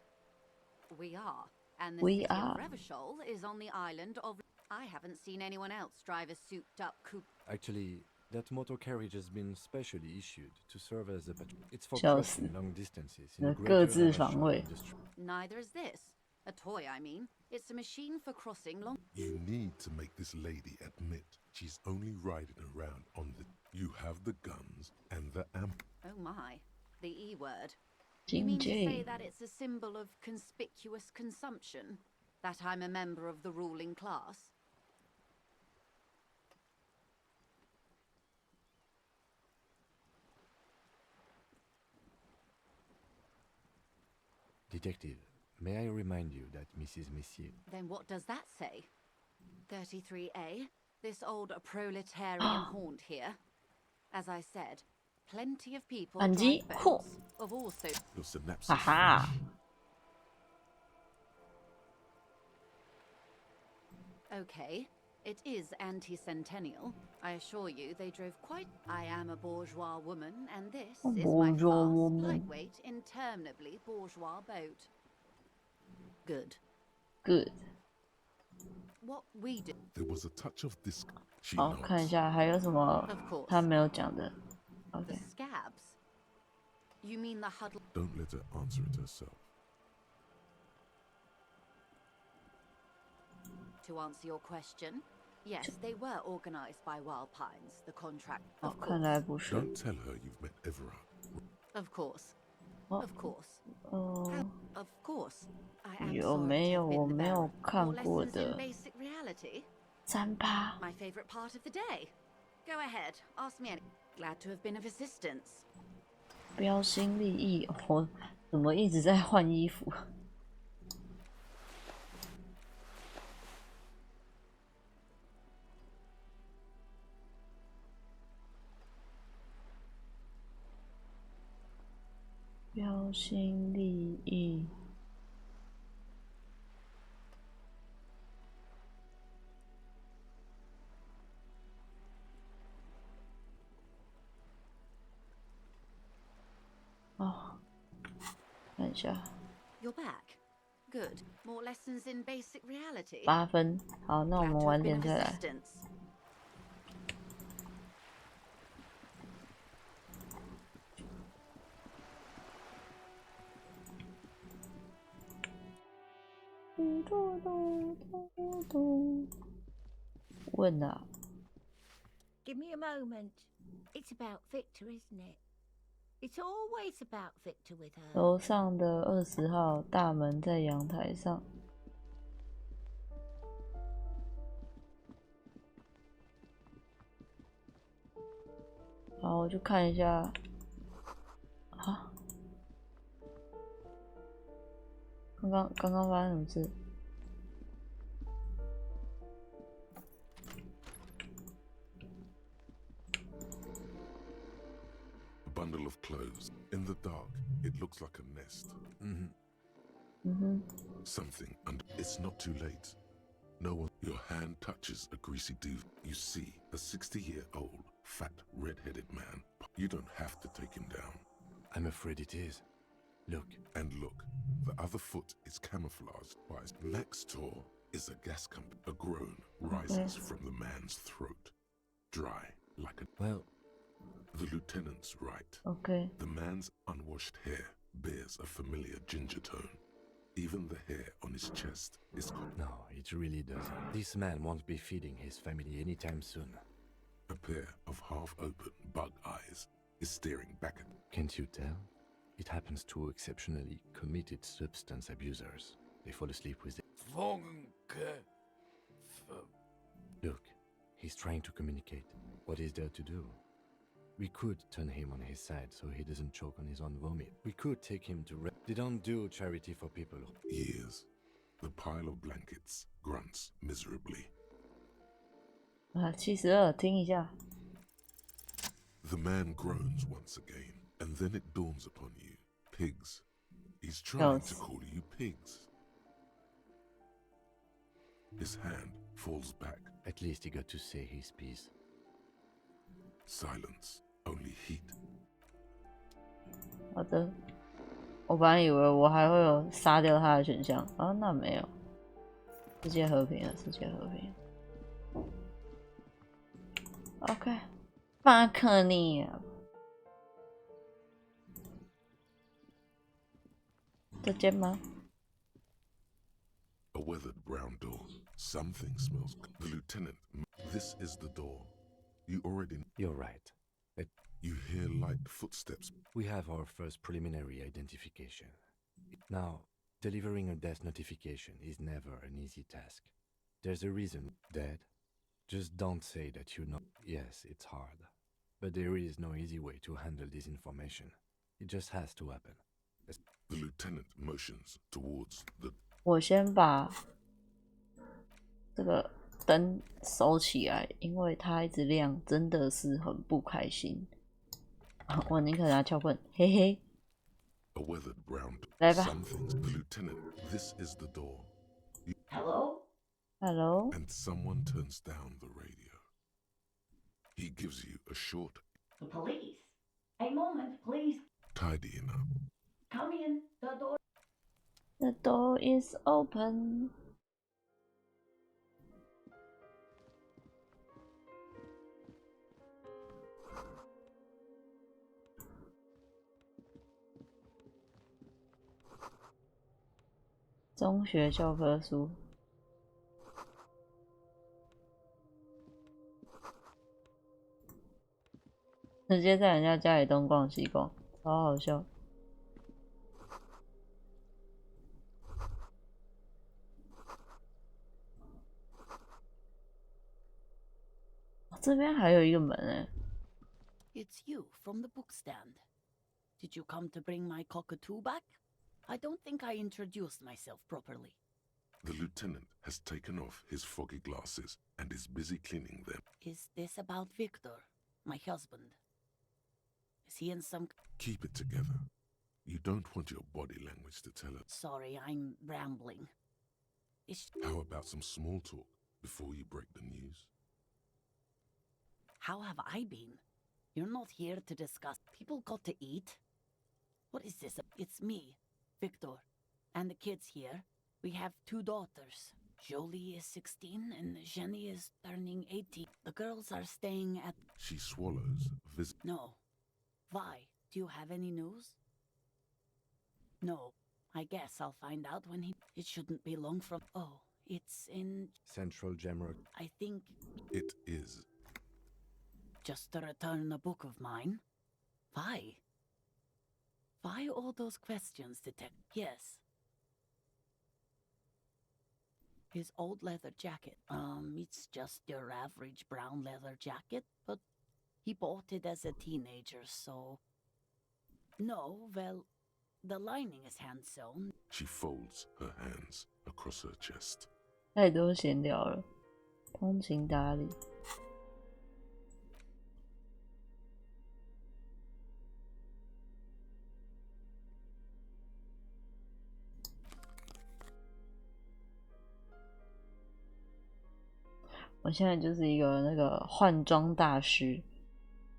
We are. And the city of Revachol is on the island of... I haven't seen anyone else drive a souped-up coupe. Actually, that motor carriage has been specially issued to serve as a patrol. It's for crossing long distances in the greater industry. Neither is this. A toy, I mean. It's a machine for crossing long... You need to make this lady admit she's only riding around on the... You have the guns and the amp... Oh my. The E word. You mean to say that it's a symbol of conspicuous consumption? That I'm a member of the ruling class? Detective, may I remind you that Mrs. Messier... Then what does that say? 33A? This old proletarian haunt here? As I said, plenty of people drive boats of all sorts. Your synapses. Aha. Okay, It is anti-centennial. I assure you, they drove quite... I am a bourgeois woman, and this is my fast, lightweight, interminably bourgeois boat. Good. Good. What we do... There was a touch of this. 好，看一下还有什么他没有讲的。The scabs? You mean the huddle... Don't let her answer it herself. To answer your question, yes, they were organized by Wild Pines, the contract. Of course. 看来不是。 Don't tell her you've met Everard. Of course. Of course. Of course. I am 有没有我没有看过 More lessons 的 in basic reality? 3趴 My favorite part of the day. Go ahead, ask me any. Glad to have been of assistance. 标新立异，我怎么一直在换衣服？标新立异。哦，看一下。You're back. Good. More lessons in basic reality. 8分，好，那我们晚点再来。问啊。Give me a moment. It's about Victor, isn't it? It's always about Victor with her. 楼上的20号大门在阳台上。好，我就看一下。啊？刚刚发生什么事？ Bundle of clothes. In the dark, it looks like a nest. Something, and it's not too late. No one. Your hand touches a greasy dude. You see a 60-year-old, fat, red-headed man. You don't have to take him down. I'm afraid it is. Look. And look, the other foot is camouflaged. Next door is a gas pump. A groan rises from the man's throat, dry like a. Well. The lieutenant's right. Okay. The man's unwashed hair bears a familiar ginger tone. Even the hair on his chest is. No, it really doesn't. This man won't be feeding his family anytime soon. A pair of half-open bug eyes is staring back at. Can't you tell? It happens to exceptionally committed substance abusers. They fall asleep with it. Look, he's trying to communicate. What is there to do? We could turn him on his side so he doesn't choke on his own vomit. We could take him to They don't do charity for people. Years. The pile of blankets grunts miserably. 72，听一下。 The man groans once again, and then it dawns upon you. Pigs. He's trying to call you pigs. His hand falls back. At least he got to say his piece. Silence. Only heat. 好的，我本来以为我还会有杀掉他的选项，啊，那没有。世界和平了，世界和平。OK， 巴克尼亚，这间吗？ A weathered brown door. Something smells. The lieutenant. This is the door. You already. You're right. You hear light footsteps. We have our first preliminary identification. Now, delivering a death notification is never an easy task. There's a reason. Dead? Just don't say that you know. Yes, it's hard. But there is no easy way to handle this information. It just has to happen. The lieutenant motions towards the. 我先把这个灯收起来，因为它一直亮，真的是很不开心。我宁可拿撬棍，嘿嘿。A weathered brown. 来吧。 Something. The lieutenant. This is the door. Hello. Hello? And someone turns down the radio. He gives you a short... The police? A moment, please. Tidying up. Come in. The door... The door is open.中学教科书。直接在人家家里东逛西逛，超好笑。这边还有一个门哎。It's you from the book stand. Did you come to bring my cockatoo back? I don't think I introduced myself properly. The lieutenant has taken off his foggy glasses and is busy cleaning them. Is this about Victor, my husband? Is he in some... Keep it together. You don't want your body language to tell us. Sorry, I'm rambling. How about some small talk before you break the news? How have I been? You're not here to discuss. People got to eat. What is this? It's me, Victor, and the kids here. We have 2 daughters. Jolie is 16 and Jenny is turning 18. The girls are staying at... She swallows. No. Vi, do you have any news? No. I guess I'll find out when he... It shouldn't be long from... Oh, it's in... Central Gemrock. I think... It is. Just to return a book of mine? Why? Why all those questions, Detective? Yes. His old leather jacket. It's just your average brown leather jacket, but he bought it as a teenager, so... No, well, the lining is hand-sewn. She folds her hands across her chest. 太多闲聊了，通情达理。我现在就是一个那个换装大师，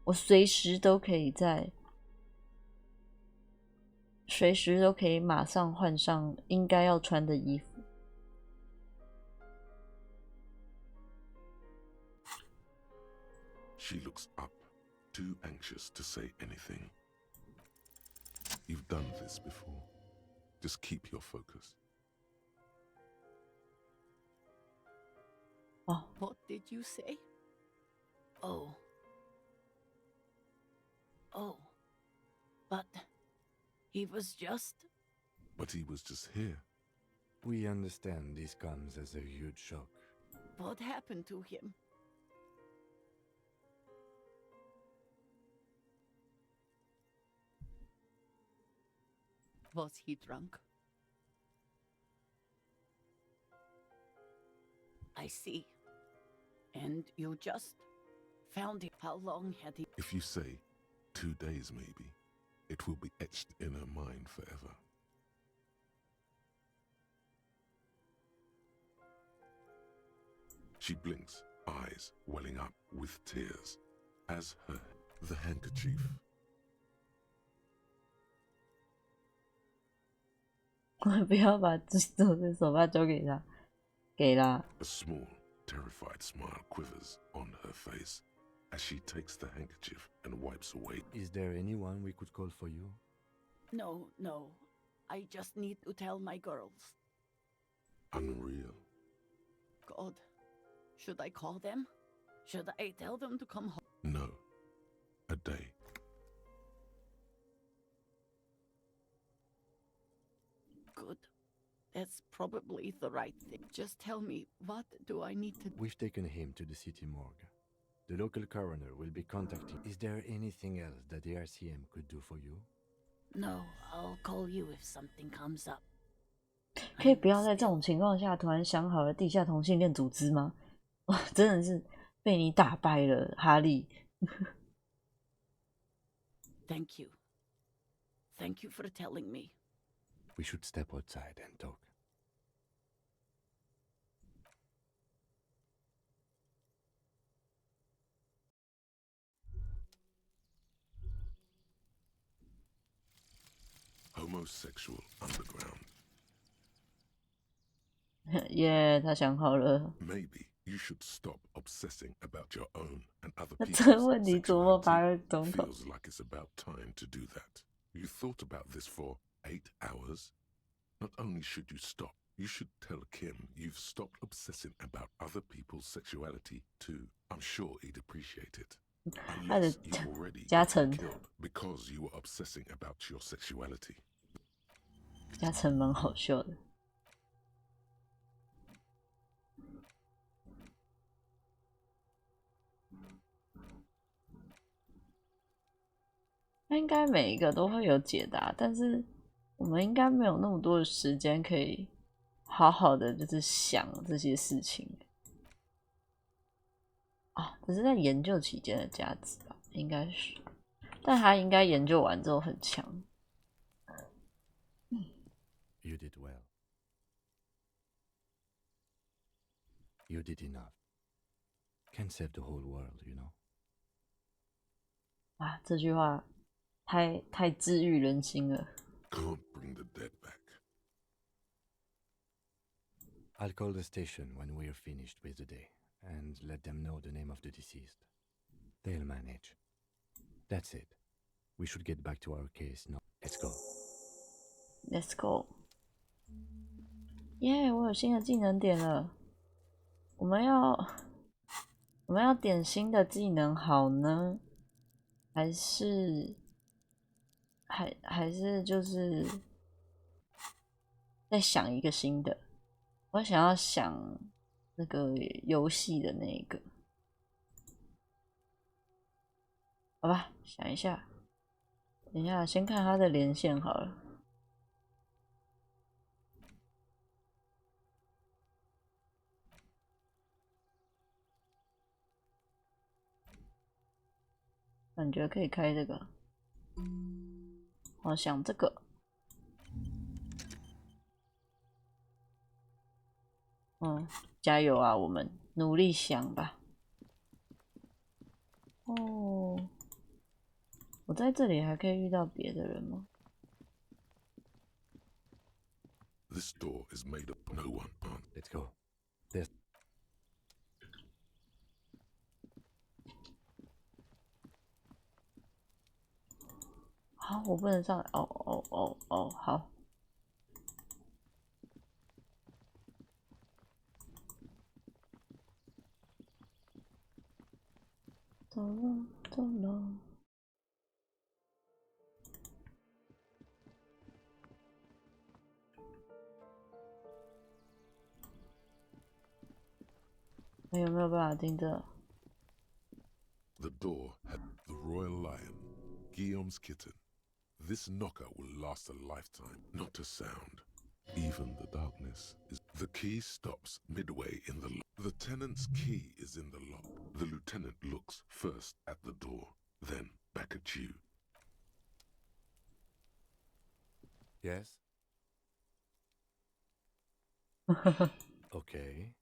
我随时都可以马上换上应该要穿的衣服。She looks up, too anxious to say anything. You've done this before. Just keep your focus. Oh. What did you say? Oh. Oh. But he was just... But he was just here. We understand this comes as a huge shock. What happened to him? Was he drunk? I see. And you just found him. How long had he... If you say 2 days maybe, it will be etched in her mind forever. She blinks, eyes welling up with tears, as the handkerchief. 不要把手帕交给他，给啦。A small, terrified smile quivers on her face as she takes the handkerchief and wipes away. Is there anyone we could call for you? No, no. I just need to tell my girls. Unreal. God. Should I call them? Should I tell them to come home? No. A day. Good. That's probably the right thing. Just tell me, what do I need to... We've taken him to the city morgue. The local coroner will be contacting. Is there anything else that the RCM could do for you? No, I'll call you if something comes up. 可以不要在这种情况下突然想好了地下同性恋组织吗？我真的是被你打败了，哈利。Thank you. Thank you for telling me. We should step outside and talk. most sexual underground. 耶，他想好了。 Maybe you should stop obsessing about your own and other 那 people's 这问题琢磨八 sexuality. 个钟头。 Feels like it's about time to do that. You thought about this for 8 hours? Not only should you stop, you should tell Kim you've stopped obsessing about other people's sexuality too. I'm sure he'd appreciate it. Unless you already got him killed because you were obsessing about your sexuality. 嘉诚蛮好笑的。他应该每一个都会有解答，但是我们应该没有那么多的时间可以好好的就是想这些事情啊，只是在研究期间的价值吧，应该是，但他应该研究完之后很强。You did well. You did enough. Can't save the whole world, you know. 啊，这句话太治愈人心了。 Can't bring the dead back. I'll call the station when we're finished with the day and let them know the name of the deceased. They'll manage. That's it. We should get back to our case now. Let's go. Let's go. 耶，我有新的技能点了。我们要点新的技能好呢，还是就是再想一个新的？我想要想那个游戏的那一个，好吧，想一下。等一下，先看他的连线好了。感觉可以开这个，我想这个，加油啊！我们努力想吧。哦，我在这里还可以遇到别的人吗？ This door is made of no one. Let's go. There's. 好，我不能上来。哦，好。走了。还有没有办法听着？ The door had the royal lion, Guillaume's kitten. This knocker will last a lifetime, not a sound. Even the darkness is. The key stops midway in the lock. The tenant's key is in the lock. The lieutenant looks first at the door, then back at you. Yes? Okay.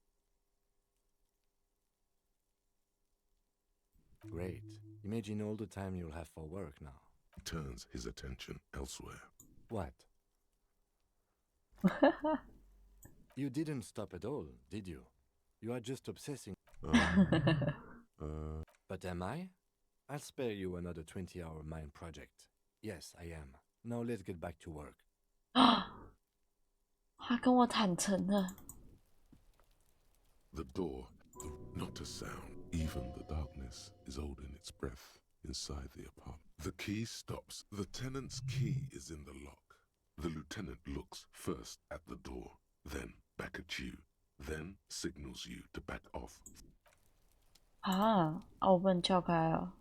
Great. Imagine all the time you'll have for work now. He turns his attention elsewhere. What? You didn't stop at all, did you? You are just obsessing. But am I? I'll spare you another 20-hour mine project. Yes, I am. Now let's get back to work. 他跟我坦诚了。 The door, not a sound. Even the darkness is holding its breath inside the apartment. The key stops. The tenant's key is in the lock. The lieutenant looks first at the door, then back at you, then signals you to back off. 我不能撬开啊！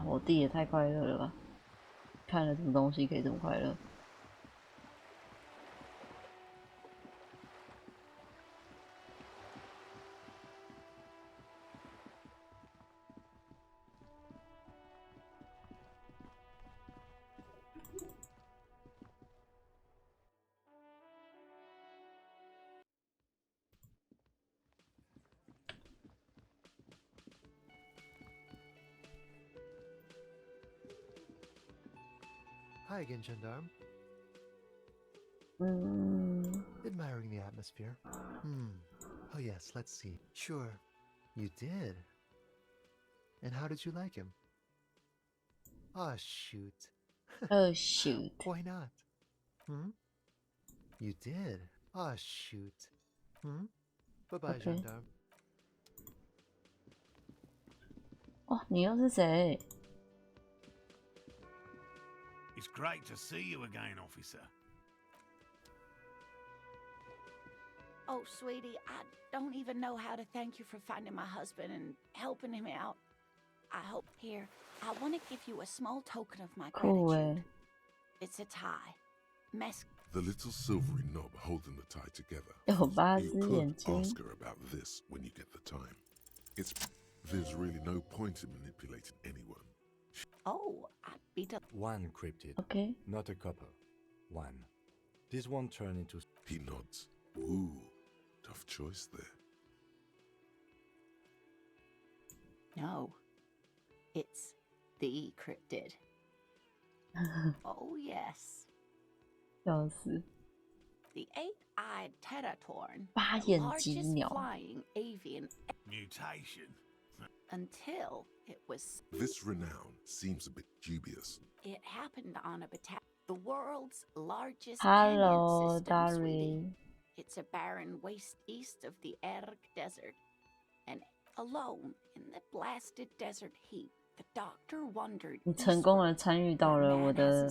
我弟也太快乐了吧！看了什么东西可以这么快乐？ Hi again, gendarme. Admiring the atmosphere. Oh yes, let's see. Sure, you did. And how did you like him? Ah, shoot. Oh, shoot. Why not? You did. Ah, shoot. Bye-bye, Okay. gendarme. 哦，你又是谁？ It's great to see you again, officer. Oh, sweetie, I don't even know how to thank you for finding my husband and helping him out. I hope here, I want to give you a small token of my Cool. gratitude. It's a tie. The little silvery knob holding the tie together. Oh, You could ask her about this when you get the time. There's really no point in manipulating anyone. Oh, I'd be one cryptid. Okay. Not a couple. One. This won't turn into... He nods. Ooh, tough choice there. No. It's the cryptid. Oh, yes. 笑死。 The eight-eyed teratorn, 八 the 眼 largest 鸡鸟。 flying avian Mutation. until it was... This renown seems a bit dubious. It happened on a the world's largest Hello, canyon system, sweetie. darling. It's a barren waste east of the Erg Desert. And alone in the blasted desert heap, the doctor wondered... 你成功的参与到了我的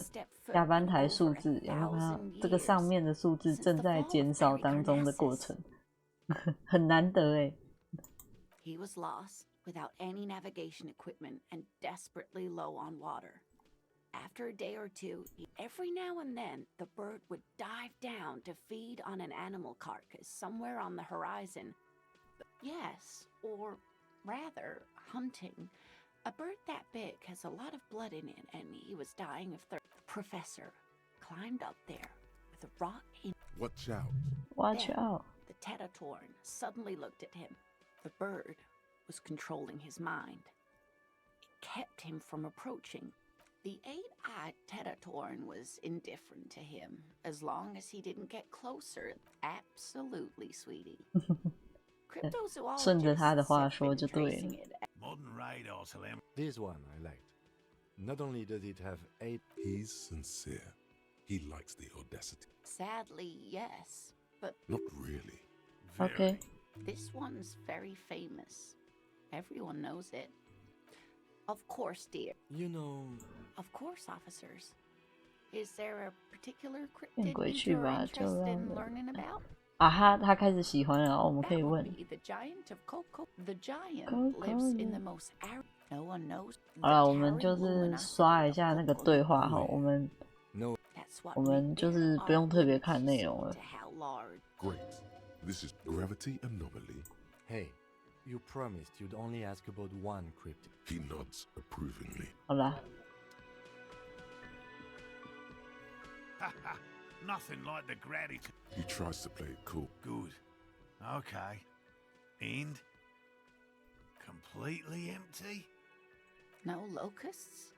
加班台数字，有没有看到这个上面的数字正在减少当中的过程？很难得哎。He was lost, without any navigation equipment, and desperately low on water. After a day or two, every now and then, the bird would dive down to feed on an animal carcass somewhere on the horizon. Yes, or rather, hunting. A bird that big has a lot of blood in it, and he was dying of thirst. The professor climbed up there with a rock in... Watch out. Watch then, out. The Tetatorn suddenly looked at him. The bird was controlling his mind. It kept him from approaching. The eight-eyed Tetatorn was indifferent to him, as long as he didn't get closer. Absolutely, sweetie. 顺着他的话说就对了。 Modern radar telemetry. This one I liked. Not only does it have 8... He's sincere. He likes the audacity. Sadly, yes, but... Not really. Okay. This one's very famous. Everyone knows it. Of course, dear. You know... Of course, officers. Is there a particular cryptid 回 you're 去吧，就 interested 让 in 人 learning about? 啊，他开始喜欢了，我们可以 That 问 would。be the giant of Coco. The giant Coco. lives in the most arid. No one knows. 好了，我们就是刷一下那个对话哈，我们 That's what 我们就是不用特别看内容了。 to how large. Great. This is gravity anomaly. Hey, you promised you'd only ask about one cryptid. He nods approvingly. 好啦， Nothing like the gratitude. He tries to play it cool. Good. Okay. And? Completely empty? No locusts?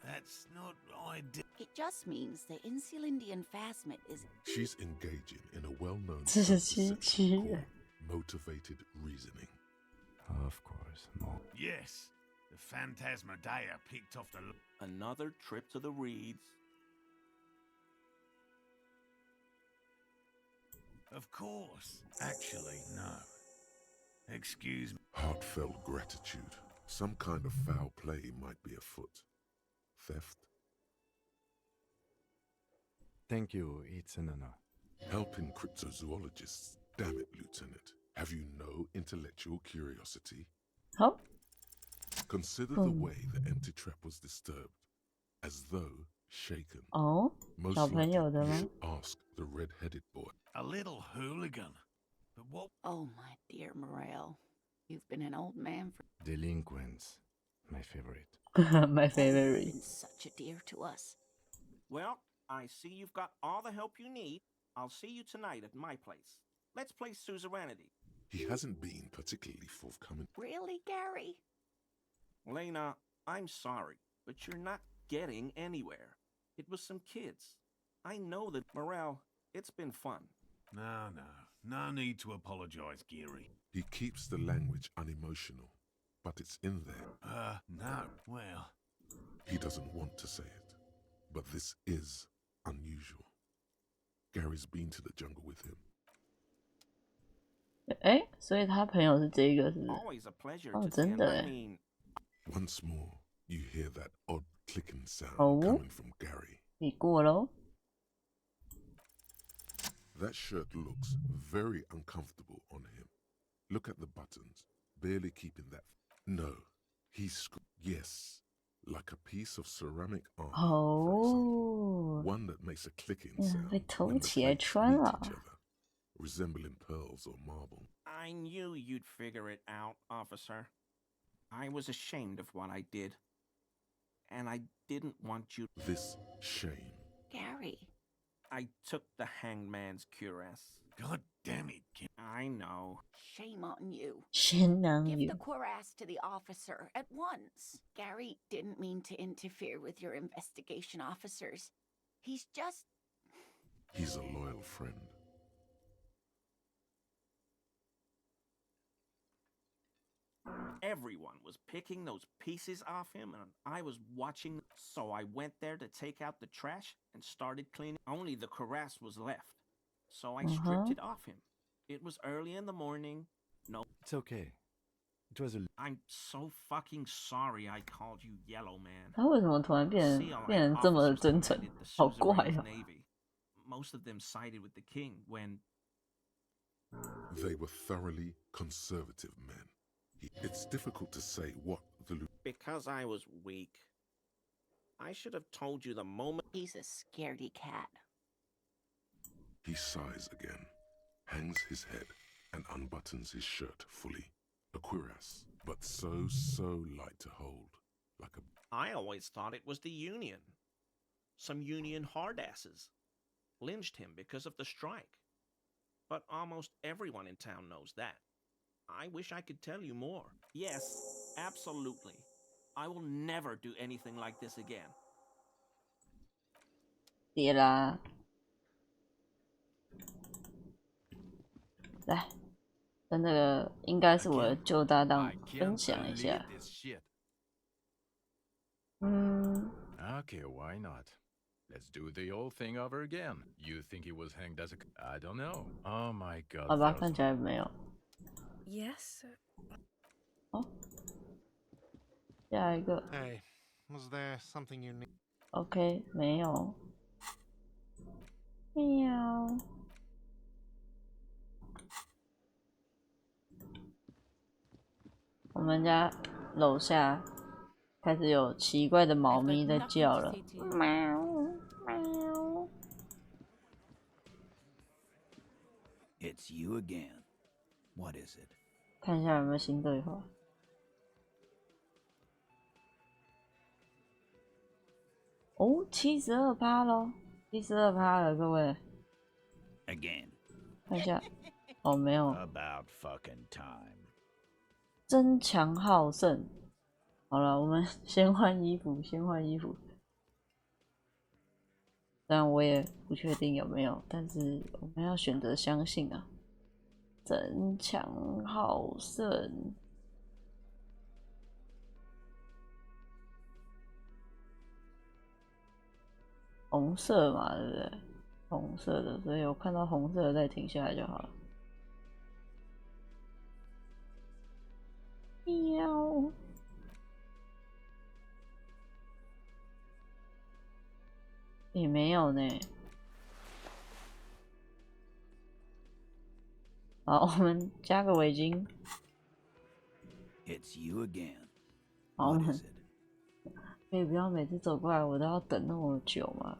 That's not ideal. It just means the Insulindian phasmid is... She's engaging in a well-known 这是七 concept 七。 called motivated reasoning. Of course, more. Yes. The Phantasmadea picked off the... Another trip to the reeds. Of course. Actually, no. Excuse me. Heartfelt gratitude. Some kind of foul play might be afoot. Theft. Thank you, it's an honor. Helping cryptozoologists. Damn it, Lieutenant. Have you no intellectual curiosity? Huh? Consider the way the empty trap was disturbed. As though shaken. 哦， Most 小朋 likely 友的 you 吗？ should ask the red-headed boy. A little hooligan. But what... Oh, my dear Morel. You've been an old man for... Delinquents. My favorite. My favorite. Been such a dear to us. Well, I see you've got all the help you need. I'll see you tonight at my place. Let's play suzerainty. He hasn't been particularly forthcoming. Really, Gary? Lena, I'm sorry, but you're not getting anywhere. It was some kids. I know that. Morale, it's been fun. No need to apologize, Geary. He keeps the language unemotional, but it's in there. No, well... He doesn't want to say it, but this is unusual. Gary's been to the jungle with him. 哎，所以他朋友是这个是不是？ Always a pleasure 哦， to 真 see 的 him. I 哎。 mean, Once more, you hear that odd clicking sound 哦， coming from Gary. 你过喽。 That shirt looks very uncomfortable on him. Look at the buttons, barely keeping that. No, he's yes, like a piece of ceramic armor, for example. One that makes a clicking sound 被偷 when the 起来 plates 穿 meet 了。 each other, resembling pearls or marble. I knew you'd figure it out, officer. I was ashamed of what I did. And I didn't want you... This shame. Gary. I took the hangman's cuirass. God damn it, Kim. I know. Shame on you. Shame on Give you. the cuirass to the officer at once. Gary didn't mean to interfere with your investigation officers. He's just... He's a loyal friend. Everyone was picking those pieces off him, and I was watching. So I went there to take out the trash and started cleaning. Only the cuirass was left. So I stripped it off him. It was early in the morning. No. It's okay. It was a... I'm so fucking sorry I called you Yellow Man. 他为什么突然变成这么真诚？好怪哦。 Most of them sided with the king when... They were thoroughly conservative men. It's difficult to say what the... Because I was weak. I should have told you the moment... He's a scaredy cat. He sighs again, hangs his head, and unbuttons his shirt fully. A cuirass, but so light to hold, like a... I always thought it was the Union. Some Union hardasses. Lynched him because of the strike. But almost everyone in town knows that. I wish I could tell you more. Yes, absolutely. I will never do anything like this again. 别啦，来，跟那个应该是我的旧搭档分享一下。Okay, why not? Let's do the old thing over again. You think he was hanged as a... I don't know. Oh my god. 好吧，看起来没有。 Yes, sir. 哦，下一个。 Hey, was there something you need? OK， 没有。喵。我们家楼下开始有奇怪的猫咪在叫了，喵喵。It's you again. What is it? 看一下有没有新对话。哦，72%咯，72%了，各位。Again. 看一下，哦，没有。 About fucking time. 争强好胜。好了，我们先换衣服，先换衣服。但我也不确定有没有，但是我们要选择相信啊。争强好胜。红色嘛，对不对？红色的，所以我看到红色的再停下来就好了。喵。也没有呢。好，我们加个围巾。It's you again. 好，我们可以不要每次走过来我都要等那么久吗？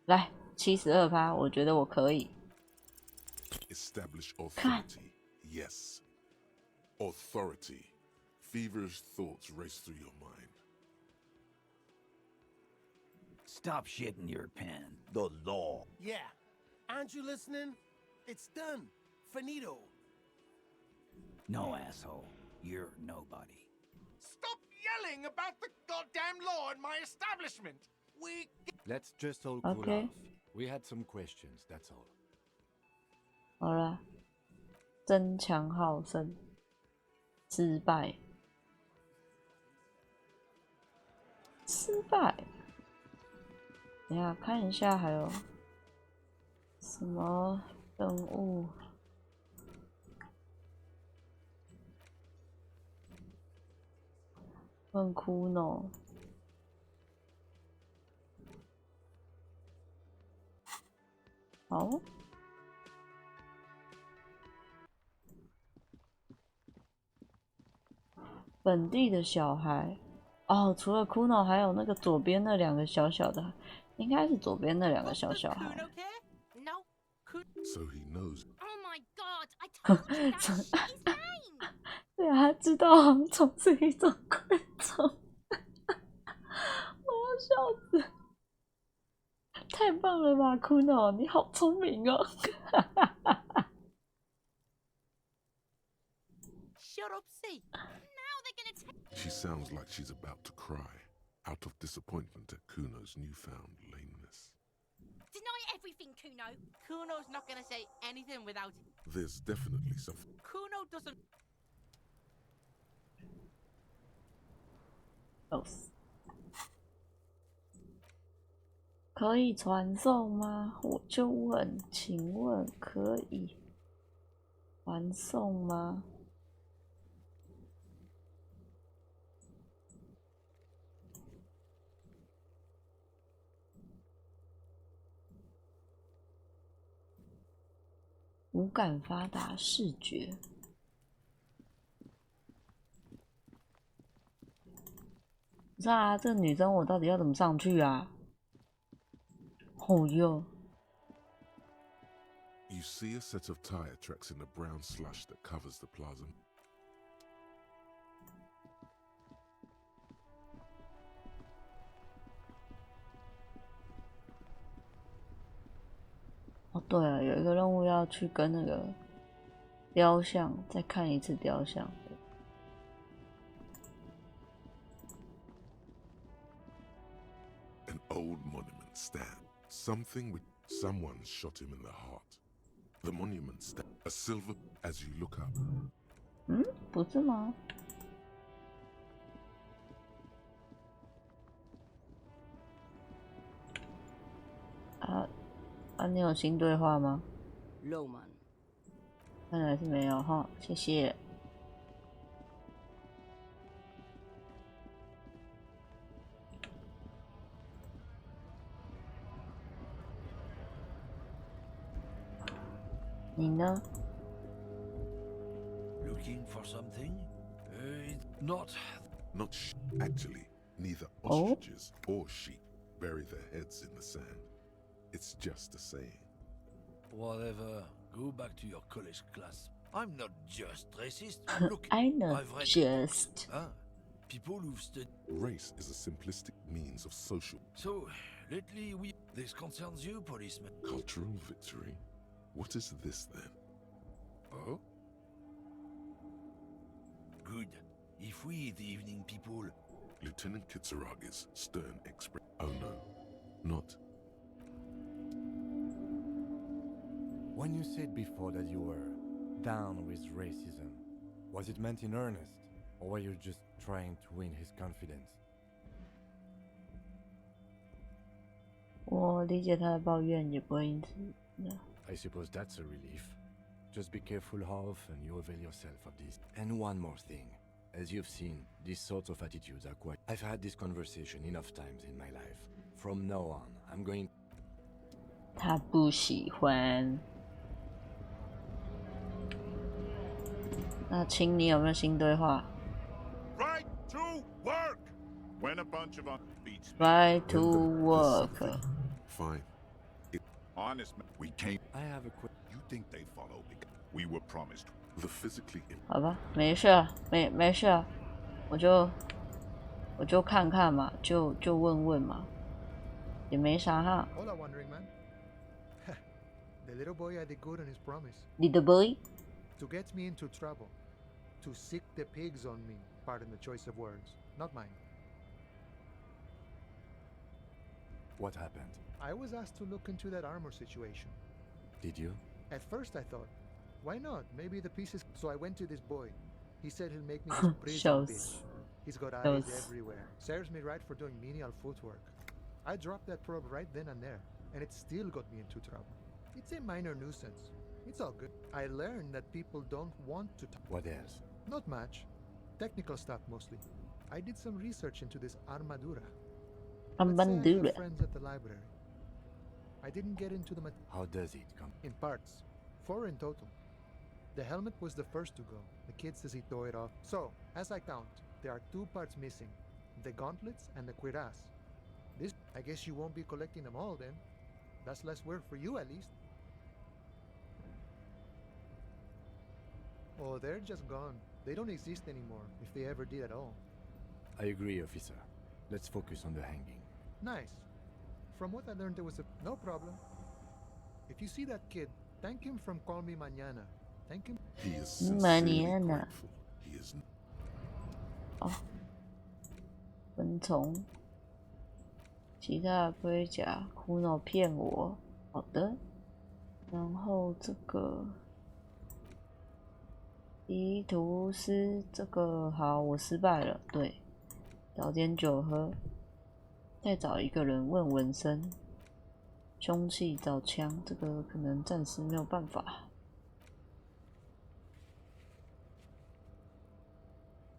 来，72%，我觉得我可以。Establish authority. Yes. Authority. Feverish thoughts race through your mind. Stop shitting your pen. The law. Yeah. Aren't you listening? It's done. Finito. No, asshole. You're nobody. Stop yelling about the goddamn law in my establishment! Let's just all cool Okay. off. We had some questions, that's all. 好了，争强好胜，失败，失败。等一下看一下还有什么任务。问骷髅。好。本地的小孩。哦，除了骷髅，还有那个左边那两个小小的，应该是左边那两个小小孩。So he knows. Oh my god, I told you that shit is lame! 对啊，他知道蝗虫是一种昆虫，我要笑死！太棒了吧，骷髅，你好聪明哦！Shut up, see. Now they're gonna take. She sounds like she's about to cry, out of disappointment at Kuno's newfound lameness. Deny everything, Kuno. Kuno's not gonna say anything without. There's definitely something. Kuno doesn't. 可以传送吗？我就问，请问可以传送吗？五感发达，视觉。不是啊，这女生我到底要怎么上去啊？哦哟。You see a set of tire tracks in the brown slush that covers the plaza. 哦，对了，有一个任务要去跟那个雕像再看一次雕像。An old monument stand. Something with someone shot him in the heart. The monument stand. A silver as you look up. 嗯，不是吗？你有新对话吗？肉man。看来是没有哈，谢谢。你呢 ？Looking for something? Not. Actually, neither ostriches or sheep bury their heads in the sand. It's just a saying. Whatever. Go back to your college class. I'm not just racist. Look, I'm not I've read just. People who've studied. Race is a simplistic means of social. So, lately this concerns you, policeman. Cultural victory? What is this then? Oh? Good. If we, the evening people... Lieutenant Kitsuraga's stern expression. Oh no, not. When you said before that you were down with racism, was it meant in earnest, or were you just trying to win his confidence? 我理解他的抱怨，也不会因此。I suppose that's a relief. Just be careful how often you avail yourself of this. And one more thing. As you've seen, these sorts of attitudes are quite... I've had this conversation enough times in my life. From now on, I'm going... 他不喜欢。那请你有没有新对话 ？Right to work. When a bunch of beats. Right to work. Fine. Honest, we came. I have a question. You think they follow because we were promised the physically. 好吧，没事啊，没事啊，我就看看嘛，就问问嘛，也没啥哈。Hola, wandering man. The little boy had it good on his promise. Little boy? To get me into trouble. To sick the pigs on me. Pardon the choice of words. Not mine. What happened? I was asked to look into that armor situation. Did you? At first I thought, why not? Maybe the pieces... So I went to this boy. He said he'll make me his prison bitch. He's got eyes everywhere. Serves me right for doing menial footwork. I dropped that probe right then and there, and it still got me into trouble. It's a minor nuisance. It's all good. I learned that people don't want to talk. What else? Not much. Technical stuff mostly. I did some research into this armadura. Let's say I have friends at the library. I didn't get into the How does it come? In parts. 4 in total. The helmet was the first to go. The kid says he tore it off. So, as I count, there are 2 parts missing. The gauntlets and the cuirass. This, I guess you won't be collecting them all then. That's less work for you at least. Oh, they're just gone. They don't exist anymore, if they ever did at all. I agree, officer. Let's focus on the hanging. Nice. From what I learned, there was a... No problem. If you see that kid, thank him from Call Me Mañana. Thank him. He is sincerely grateful. He is... 哦，蚊虫，其他的盔甲，苦恼骗我。好的，然后这个伊图斯，这个好，我失败了。对，找点酒喝，再找一个人问纹身，凶器找枪，这个可能暂时没有办法。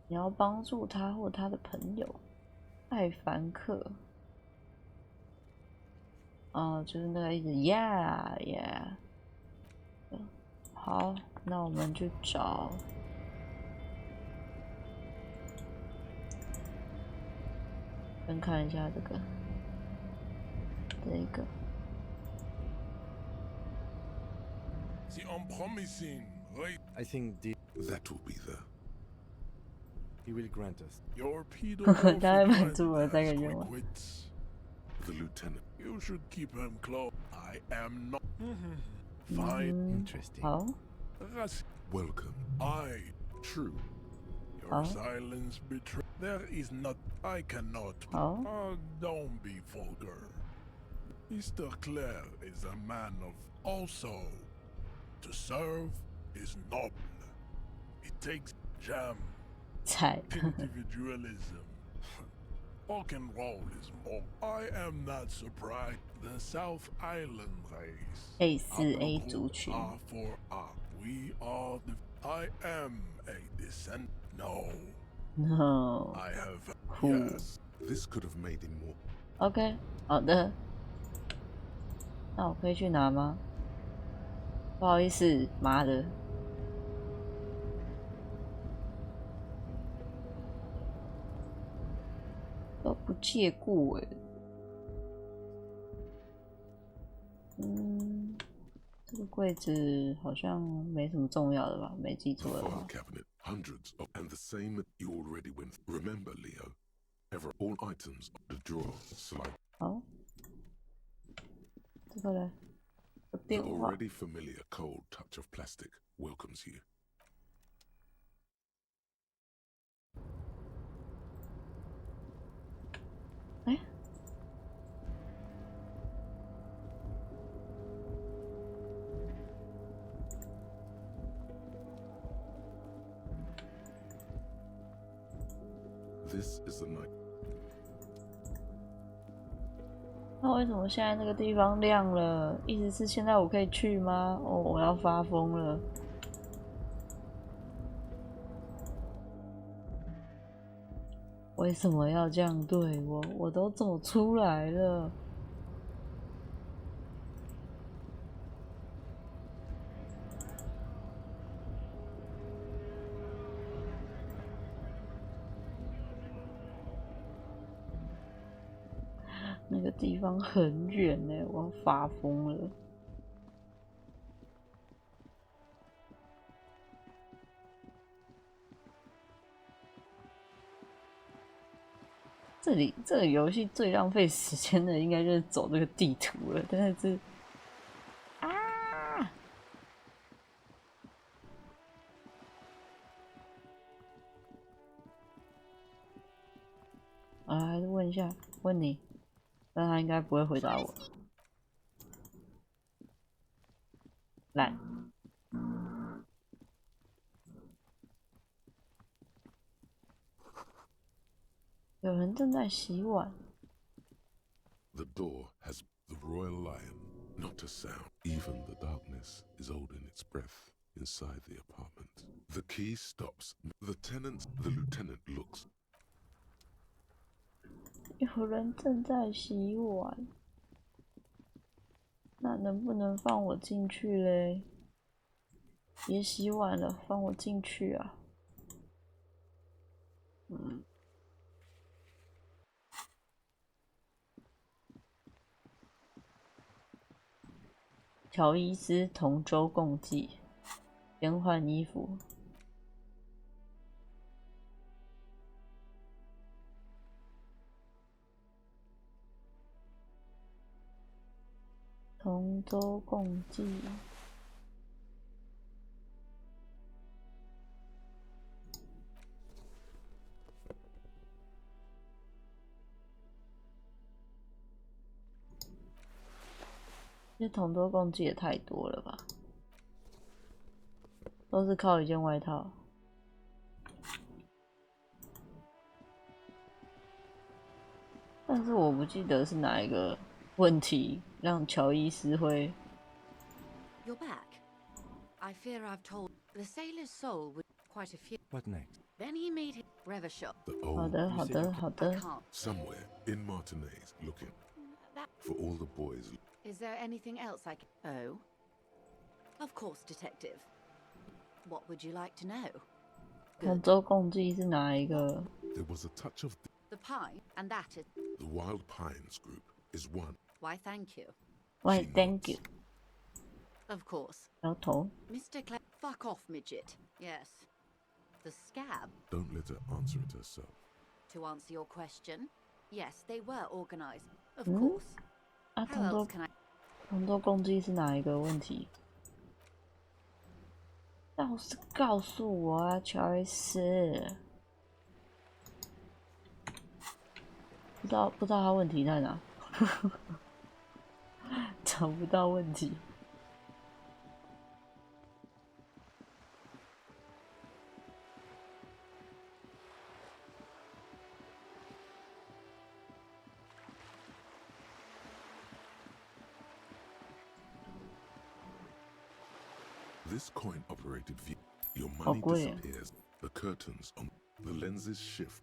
你要帮助他或他的朋友，艾凡克。就是那个一直呀呀。好，那我们去找。先看一下这个，这个。The unpromising, right? I think that will be the. He will grant us. Your pedo. 他会满足我3个愿望。 The lieutenant. You should keep him close. I am not. Fine. Interesting. 好。Welcome. True. Your silence betrays. There is not. I cannot. Don't be vulgar. Mr. Clare is a man of also. To serve is noble. It takes jam. Individualism. Rock and roll is more. I am not surprised. The South Island race. A4A 族群。We are the. I am a descendant. No. No. I have. Yes. This could have made him more. OK， 好的。那我可以去拿吗？不好意思，妈的。都不借故哎。这个柜子好像没什么重要的吧？没记错的话。 Hundreds of, and the same you already went. Remember, Leo, ever all items of the drawer slide. 好，这个呢？ The already familiar cold touch of plastic welcomes you. 哎，This is the night. 那为什么现在那个地方亮了？意思是现在我可以去吗？哦，我要发疯了！为什么要这样对我？我都走出来了。那个地方很远呢，我要发疯了。这个游戏最浪费时间的，应该就是走这个地图了。但是还是问一下，问你。但他应该不会回答我。来，有人正在洗碗。The door has the royal lion, not a sound. Even the darkness is holding its breath inside the apartment. The key stops. The lieutenant looks. 有人正在洗碗，那能不能放我进去嘞？别洗碗了，放我进去啊！乔伊斯同舟共济，先换衣服。同舟共济。这同舟共济也太多了吧？都是靠一件外套。但是我不记得是哪一个问题让乔伊斯会。You're back. I fear I've told the sailor's soul with quite a few. What next? Then he made his revisher. 好的，好的，好的。 Somewhere in Martinez, looking for all the boys. Is there anything else I can? Oh, of course, detective. What would you like to know? 同舟共济是哪一个？ There was a touch of The pine, and that is the Wild Pines group is one. why. Thank you. Why, thank you. Of course. 摇头。 Mr. Fuck off, midget. Yes. The scab. Don't let her answer it herself. To answer your question, yes, they were organized. Of course. 啊， How else can I? 同舟共济是哪一个问题？倒是告诉我啊，乔伊斯。不知道他问题在哪，找不到问题。This coin-operated view, your money disappears. The curtains on the lenses shift.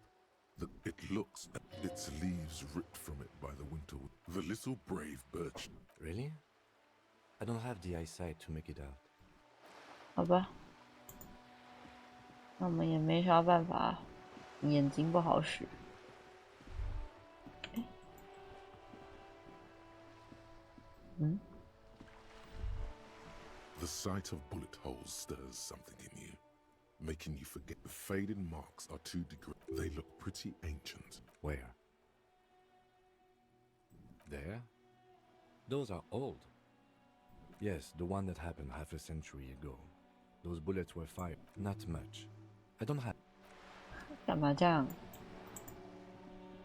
It looks at its leaves ripped from it by the winter. The little brave birch. Really? I don't have the eyesight to make it out. 好吧，那我们也没啥办法，眼睛不好使。The sight of bullet holes stirs something in you, making you forget. The faded marks are too degraded. They look pretty ancient. Where? There? Those are old. Yes, the one that happened half a century ago. Those bullets were fired. Not much. I don't have. 干嘛这样？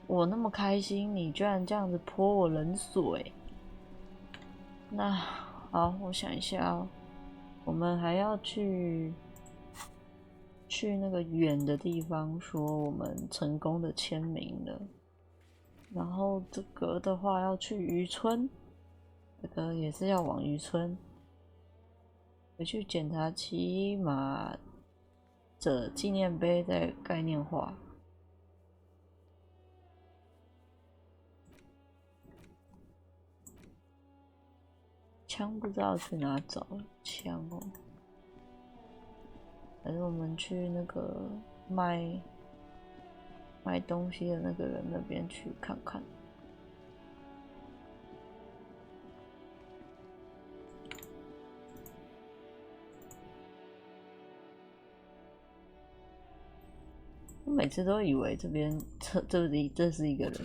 我那么开心，你居然这样子泼我冷水。那好，我想一下哦，我们还要去那个远的地方，说我们成功的签名了。然后这个的话要去渔村，这个也是要往渔村。回去检查骑马者纪念碑的概念化。枪不知道去哪找枪哦，还是我们去那个卖东西的那个人那边去看看。我每次都以为这边这是一个人。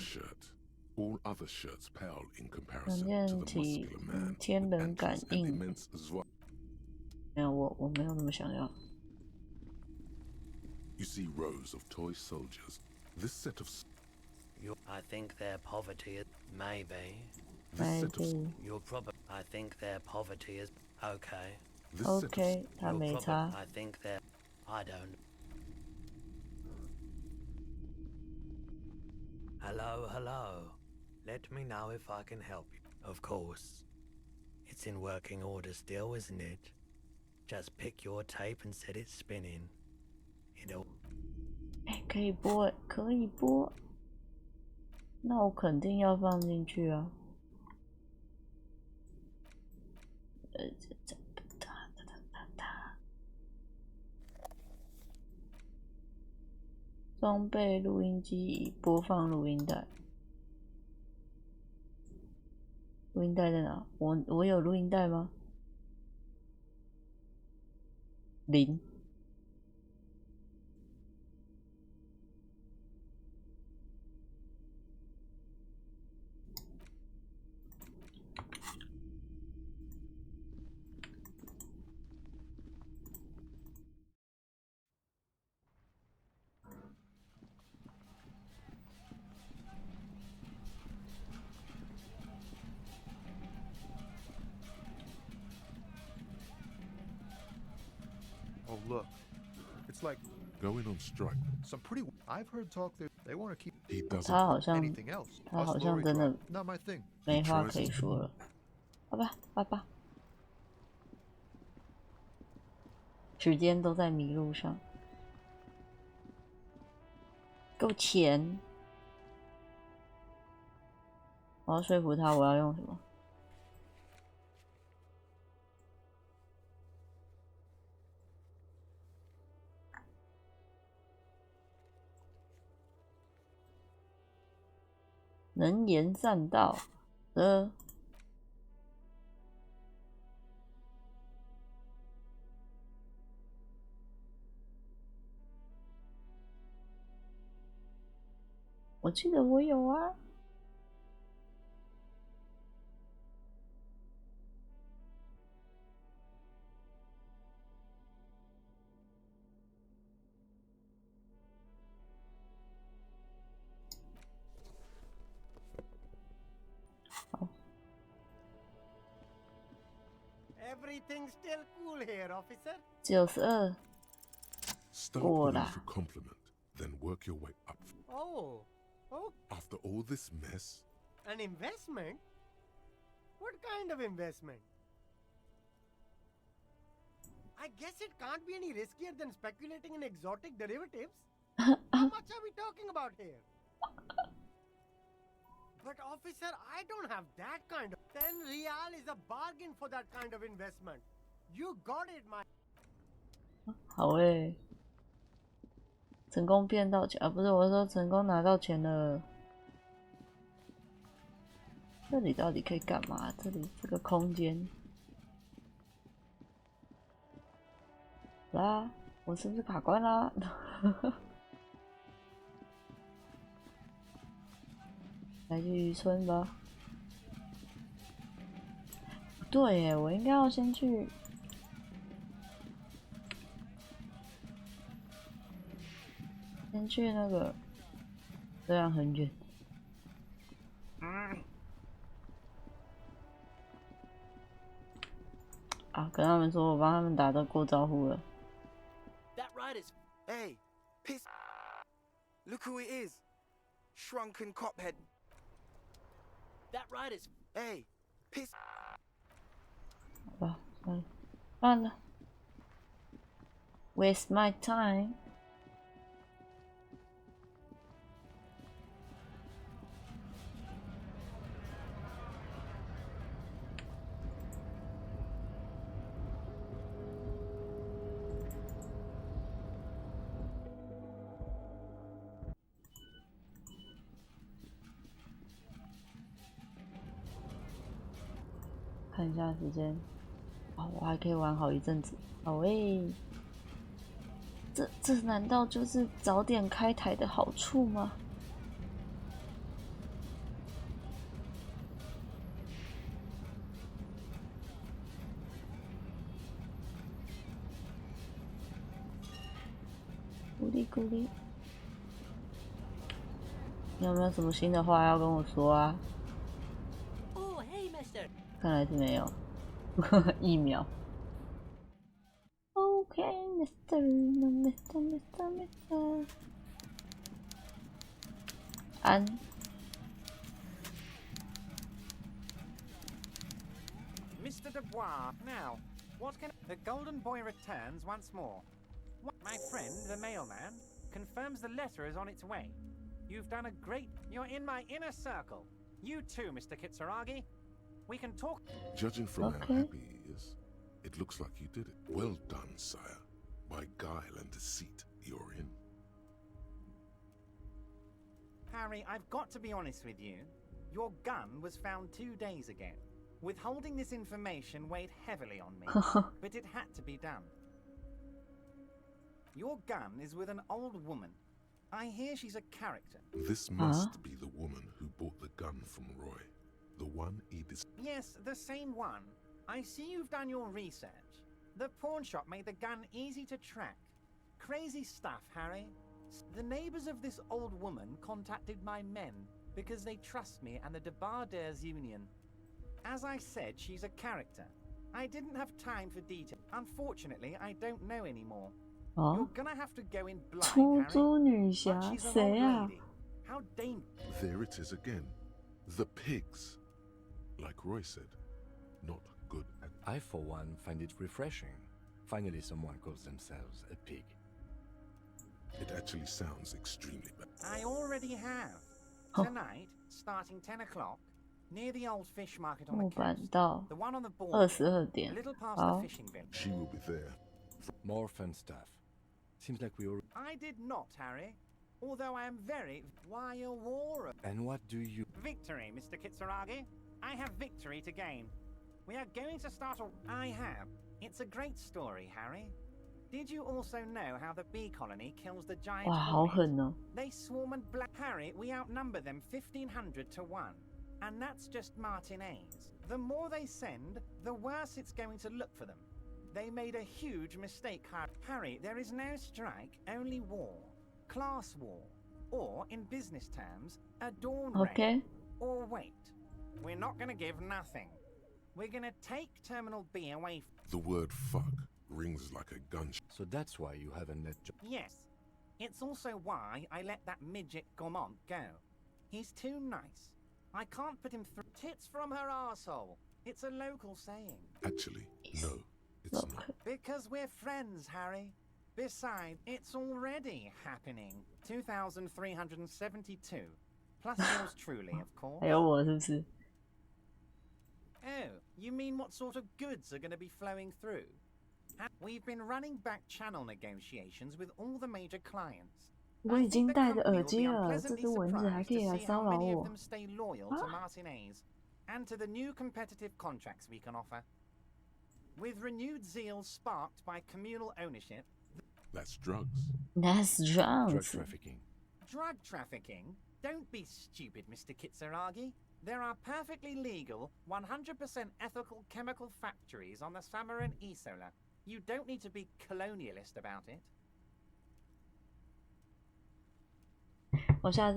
两件天人感应。没有，我没有那么想要。You see rows of toy soldiers. This set of I think their poverty is maybe. Maybe. You're probably. I think their poverty is okay. Okay, 他没差。 I think they're. I don't. Hello, hello. Let me know if I can help you. Of course. It's in working order still, isn't it? Just pick your tape and set it spinning. It'll. 可以播，可以播。那我肯定要放进去啊。装备录音机已播放录音带。录音带在哪？我有录音带吗？0。Oh, look. It's like going on strike. Some pretty. I've heard talk that they want to keep. He doesn't. 他好像 anything else. 他好 Us 像 lorry 真的 drive, not my thing. 没话可以说了。好吧，拜拜。时间都在迷路上。给我钱！我要说服他，我要用什么？能言善道的。我记得我有啊。Everything's still cool here, officer. 92。 Start with a little compliment, then work your way up. Oh. After all this mess. An investment? What kind of investment? I guess it can't be any riskier than speculating in exotic derivatives. How much are we talking about here? But officer, I don't have that kind of... 10 real is a bargain for that kind of investment. You got it, my... 好诶，成功骗到钱啊！不是，我说成功拿到钱了。这里到底可以干嘛？这里这个空间。啦，我是不是卡关啦？来去渔村吧。不对耶，我应该要先去。先去那个，虽然很远。啊，跟他们说我帮他们打的过招呼了。That rider's. Hey, piss. Look who it is. Shrunken cophead. That rider's. Hey, piss. 好吧，算了。Waste my time. 看一下时间，哦，我还可以玩好一阵子。好诶，这难道就是早点开台的好处吗？鼓励鼓励。你有没有什么新的话要跟我说啊？ Oh, hey, mister. 看来是没有。疫苗。Okay, Mr. 安。Mr. Dubois, now, what can... The golden boy returns once more. My friend, the mailman, confirms the letter is on its way. You've done a great... You're in my inner circle. You too, Mr. Kitsuragi. We can talk... Judging from how happy he is, it looks like you did it. Well done, sire. By guile and deceit, you're in. Harry, I've got to be honest with you. Your gun was found 2 days ago. Withholding this information weighed heavily on me, but it had to be done. Your gun is with an old woman. I hear she's a character. This must be the woman who bought the gun from Roy. The one Edith... Yes, the same one. I see you've done your research. The pawn shop made the gun easy to track. Crazy stuff, Harry. The neighbors of this old woman contacted my men because they trust me and the Debardeurs Union. As I said, she's a character. I didn't have time for detail. Unfortunately, I don't know anymore. You're gonna have to go in blind, Harry. But she's an old lady. How dangerous. There it is again. The pigs. Like Roy said, not good at... I, for one, find it refreshing. Finally, someone calls themselves a pig. It actually sounds extremely bad. I already have. Tonight, starting 10 o'clock, near the old fish market on the coast. The one on the border, a little past the fishing village. She will be there. More fun stuff. Seems like we all... I did not, Harry. Although I am very... Why a war? And what do you... Victory, Mr. Kitsuragi. I have victory to gain. We are going to start a... I have. It's a great story, Harry. Did you also know how the bee colony kills the giant... 哇，好狠哦！ They swarm and black... Harry, we outnumber them 1,500 to 1. And that's just Martinez. The more they send, the worse it's going to look for them. They made a huge mistake, Harry. There is no strike, only war. Class war. Or, in business terms, a dawn raid. Or wait. We're not gonna give nothing. We're gonna take Terminal B away. The word fuck rings like a gunshot. So that's why you haven't let... Yes. It's also why I let that midget Gaumont go. He's too nice. I can't put him through... Tits from her arsehole. It's a local saying. Actually, no. It's not. Because we're friends, Harry. Besides, it's already happening. 2,372. Plus yours truly, of course. 还有我是不是？ Oh, you mean what sort of goods are going to be flowing through? We've been running back channel negotiations with all the major clients. 我已经戴着耳机了，这只蚊子还可以来骚扰我。 Stay loyal to Martinez and to the new competitive contracts we can offer. With renewed zeal sparked by communal ownership. That's drugs. That's drugs. Drug trafficking. Drug trafficking? Don't be stupid, Mr. Kitsuragi. There are perfectly legal, 100% ethical chemical factories on the summer and Isola. You don't need to be colonialist about it. 我下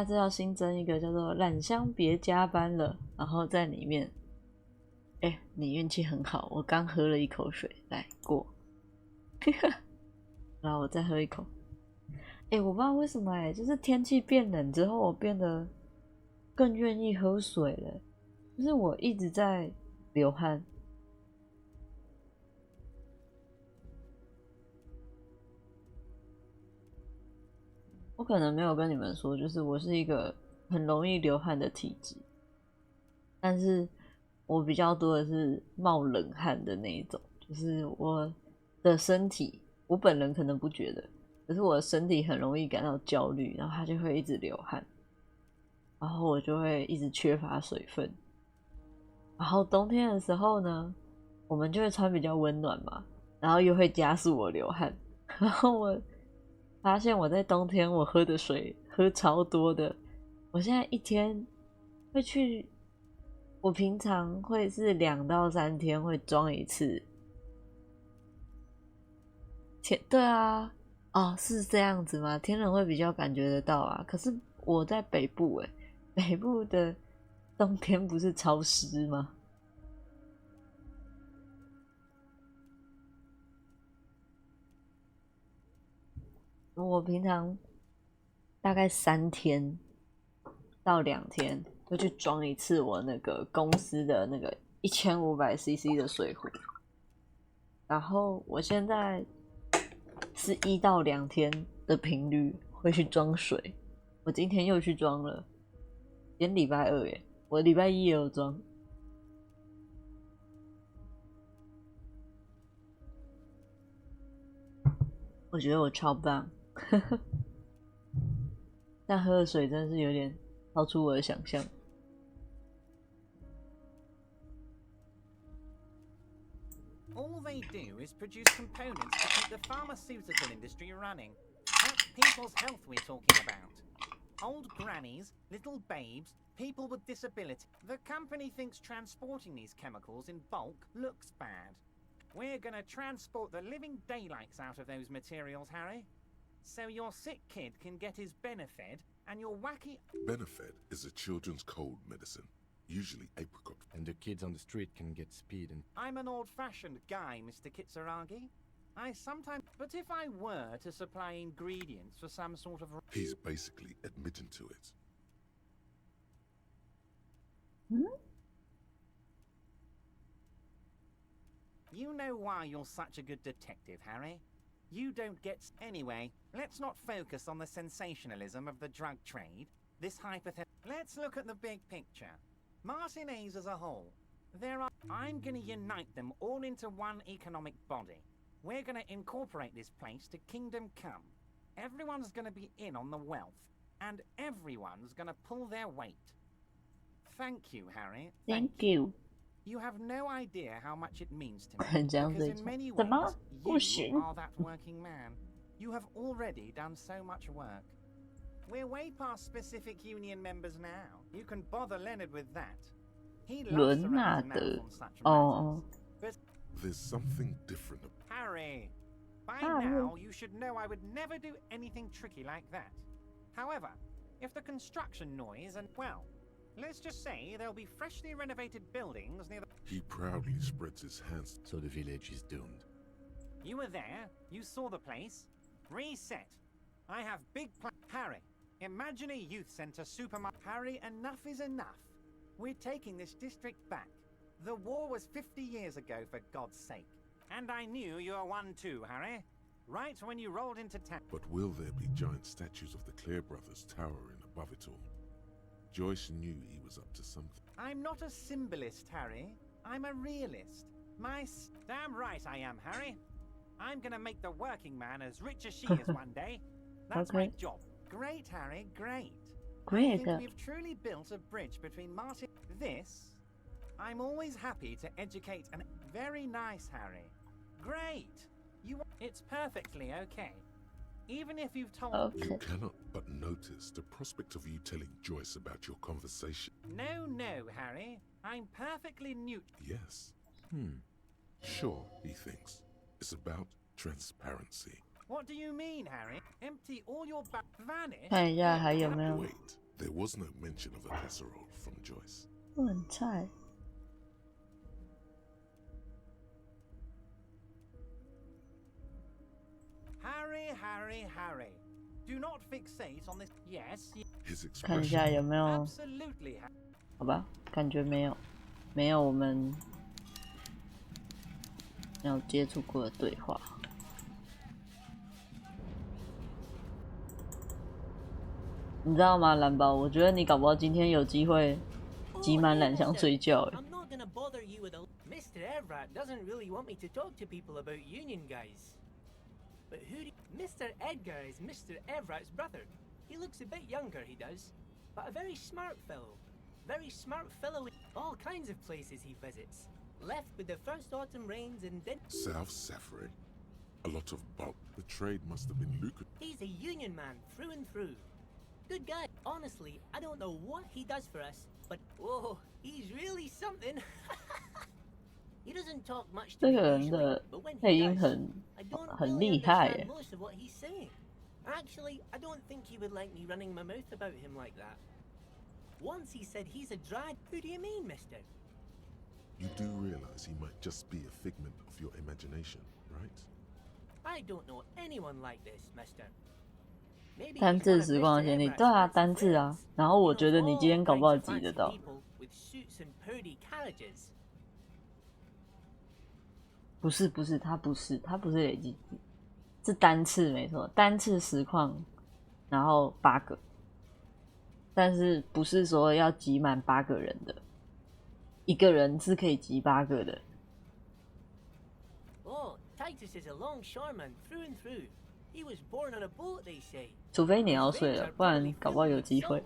次要新增一个叫做染香别加班了，然后在里面，你运气很好，我刚喝了一口水，来过，然后我再喝一口，我不知道为什么就是天气变冷之后，我变得更愿意喝水了，就是我一直在流汗。我可能没有跟你们说，就是我是一个很容易流汗的体质，但是我比较多的是冒冷汗的那一种，就是我的身体，我本人可能不觉得，可是我的身体很容易感到焦虑，然后它就会一直流汗，然后我就会一直缺乏水分，然后冬天的时候呢，我们就会穿比较温暖嘛，然后又会加速我流汗，然后我发现我在冬天我喝的水喝超多的，我现在一天会去，我平常会是2到3天会装一次。对啊，是这样子吗？天人会比较感觉得到啊，可是我在北部欸，北部的冬天不是超湿吗？我平常大概3天到2天会去装一次我那个公司的那个1500cc 的水壶，然后我现在是1到2天的频率会去装水。我今天又去装了，今天礼拜2耶，我礼拜1也有装。我觉得我超棒，但喝的水真的是有点超出我的想象。All they do is produce components to keep the pharmaceutical industry running. That's people's health we're talking about. Old grannies, little babes, people with disability. The company thinks transporting these chemicals in bulk looks bad. We're gonna transport the living daylights out of those materials, Harry. So your sick kid can get his Benefed, and your wacky... Benefed is a children's cold medicine, usually apricot. And the kids on the street can get speed and... I'm an old-fashioned guy, Mr. Kitsuragi. I sometimes... But if I were to supply ingredients for some sort of... He's basically admitting to it. You know why you're such a good detective, Harry? You don't get... Anyway, let's not focus on the sensationalism of the drug trade. This Let's look at the big picture. Martinez as a whole. I'm gonna unite them all into one economic body. We're gonna incorporate this place to Kingdom Come. Everyone's gonna be in on the wealth, and everyone's gonna pull their weight. Thank you, Harry. Thank you. You have no idea how much it means to me. 这样子 Because in many 怎么 ways, 不行 you are that working man. You have already done so much work. We're way past specific union members now. You can bother Leonard with that. He loves 伦 to 纳 run his 德 mouth on such 哦 matters. But There's something different. Harry, by Harry. now you should know I would never do anything tricky like that. However, if the construction noise and, well, let's just say there'll be freshly renovated buildings near the... He proudly spreads his hands. So the village is doomed. You were there, you saw the place. Reset. I have big plans. Harry, imagine a youth centre supermarket. Harry, enough is enough. We're taking this district back. The war was 50 years ago, for God's sake. And I knew you were one too, Harry. Right when you rolled into town. But will there be giant statues of the Clare brothers towering above it all? Joyce knew he was up to something. I'm not a symbolist, Harry. I'm a realist. Damn right I am, Harry. I'm gonna make the working man as rich as she is one day. That's my Okay. job. Great, Harry, great. I Great. think we've truly built a bridge between Martin... This... I'm always happy to educate and... Very nice, Harry. Great. It's perfectly okay. Even if you've told... You cannot but notice the prospect of you telling Joyce about your conversation. No, Harry. I'm perfectly neutral. Yes. Sure, he thinks. It's about transparency. What do you mean, Harry? Empty all your vanish? 看一下还有没有 Wait, there was no mention of a casserole from Joyce. 炖菜。 Harry. Do not fixate on this. Yes. His 看一下有没有 Absolutely. 好吧，感觉没有，没有我们有接触过的对话。你知道吗，蓝宝？我觉得你搞不好今天有机会挤满染香睡觉。 I'm not gonna bother you with a... Mr. Everett doesn't really want me to talk to people about union guys. But Mr. Edgar is Mr. Everett's brother. He looks a bit younger, he does. But a very smart fellow. Very smart fellow in all kinds of places he visits. Left with the first autumn rains and then... South Safari. A lot of bulk. The trade must have been lucrative. He's a union man through and through. Good guy. Honestly, I don't know what he does for us, but whoa, he's really something. He doesn't talk much to 这 me 个人 usually, 的 but when 配 he 音 does, 很 I don't 很 really 厉害 understand 耶。 most of what he's saying. Actually, I don't think he would like me running my mouth about him like that. Once he said he's a drag. Who do you mean, mister? You do realize he might just be a figment of your imagination, right? I don't know anyone like this, mister. 单字时光的先例，对啊，单字啊。然后我觉得你今天搞不好记得到。不是，他不是累积字，是单次没错，单次实况，然后8个，但是不是说要集满8个人的，一个人是可以集8个的。Oh, Titus is a longshoreman through and through. He was born on a boat, they say. 除非你要睡了，不然搞不好有机会。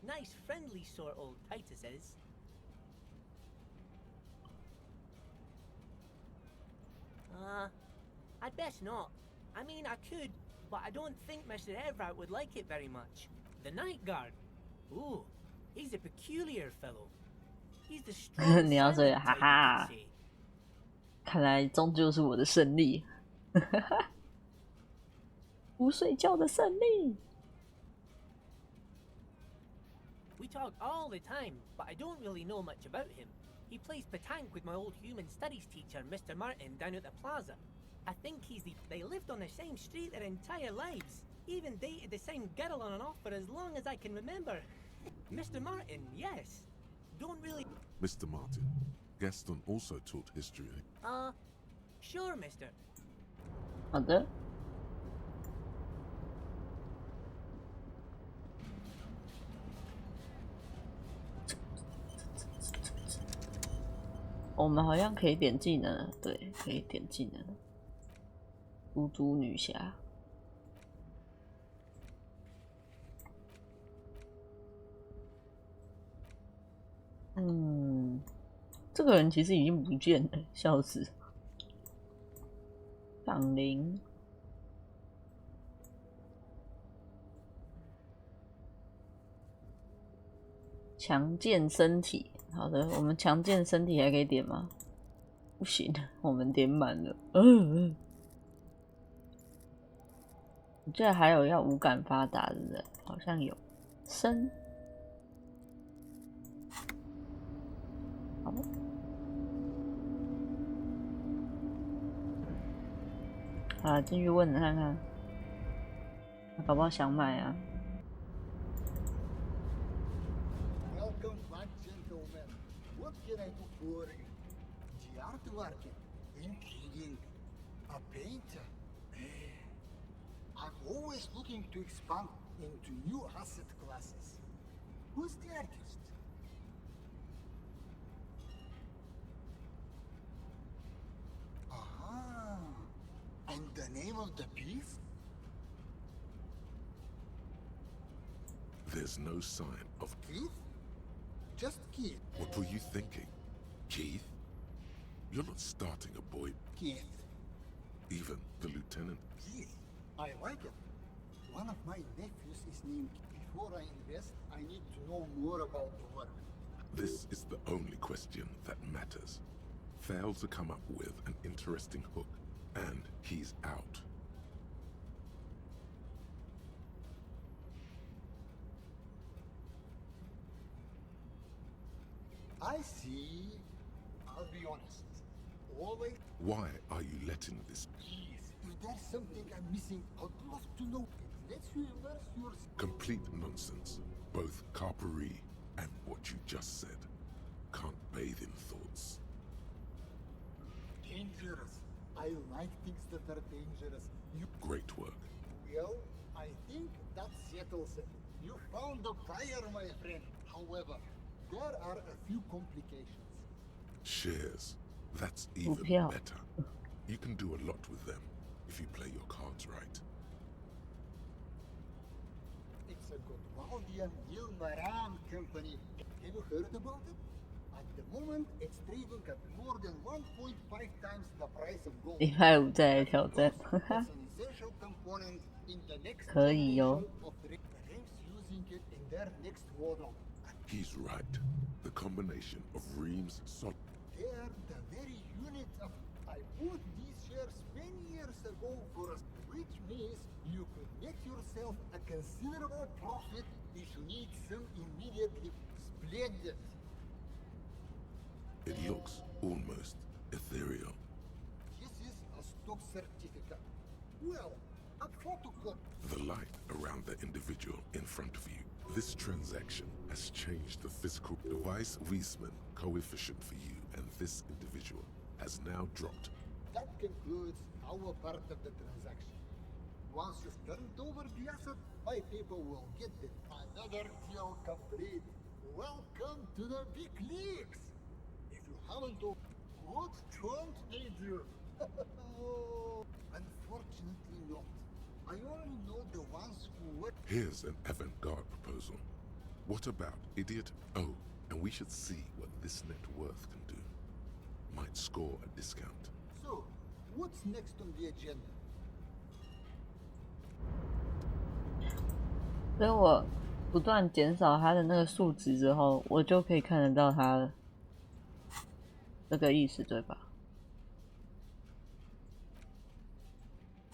Nice friendly sort, old Titus is. I'd best not. I mean, I could, but I don't think Mr. Everett would like it very much. The night guard. Ooh, he's a peculiar fellow. He's the strong 你要睡了， silent 哈 type, 哈 you could say. 看来终究是我的胜利。不睡觉的胜利。We talk all the time, but I don't really know much about him. He plays petanque with my old human studies teacher, Mr. Martin, down at the plaza. I think they lived on the same street their entire lives. Even dated the same girl on and off for as long as I can remember. Mr. Martin, yes. Don't really... Mr. Martin, Gaston also taught history. Sure, mister. 好的。我们好像可以点技能，对，可以点技能。猪猪女侠，这个人其实已经不见了，笑死。绑铃，强健身体。好的，我们强健身体还可以点吗？不行，我们点满了。我记得还有要五感发达的人，好像有。身，好。好，进去问看看，他搞不好想买啊。Welcome back, gentlemen. What can I do for you? The art market. Intriguing. A painter. I'm always looking to expand into new asset classes. Who's the artist? Ah, and the name of the piece? There's no sign of Keith? Just Keith. What were you thinking? Keith? You're not starting a boy. Keith. Even the lieutenant. Keith. I like it. One of my nephews is named. Before I invest, I need to know more about the work. This is the only question that matters. Fail to come up with an interesting hook, and he's out. I see. I'll be honest. Always. Why are you letting this? Please, if there's something I'm missing, I'd love to know. It lets you immerse yourself. Complete nonsense. Both Carpery and what you just said. Can't bathe in thoughts. Dangerous. I like things that are dangerous. Great work. Well, I think that settles it. You found the buyer, my friend. However, there are a few complications. Shares. That's even better. You can do a lot with them if you play your cards right. It's a Godwaldian Yilmaran company. Have you heard about it? At the moment, it's trading at more than 1.5 times the price of gold. 礼拜五再来挑战， It's an essential component in the next 可以哦。 generation of the Rams using it in their next model. He's right. The combination of Reams solid. They are the very unit of. I bought these shares many years ago for us, which yourself a considerable profit if you need some immediately. Splendid. It looks almost ethereal. This is a stock certificate. Well, a protocol. The light around the individual in front of you. This transaction has changed the physical device Wiesmann coefficient for you, and this individual has now dropped. That concludes our part of the transaction. Once you've turned over the asset, my people will get it. Another deal complete. Welcome to the big leagues. If you haven't, what don't they do? Unfortunately not. I only know the ones who work. Here's an avant-garde proposal. What about idiot? Oh, and we should see what this net worth can do. Might score a discount. So, what's next on the agenda? 所以我不断减少它的那个数值之后，我就可以看得到它这个意思，对吧？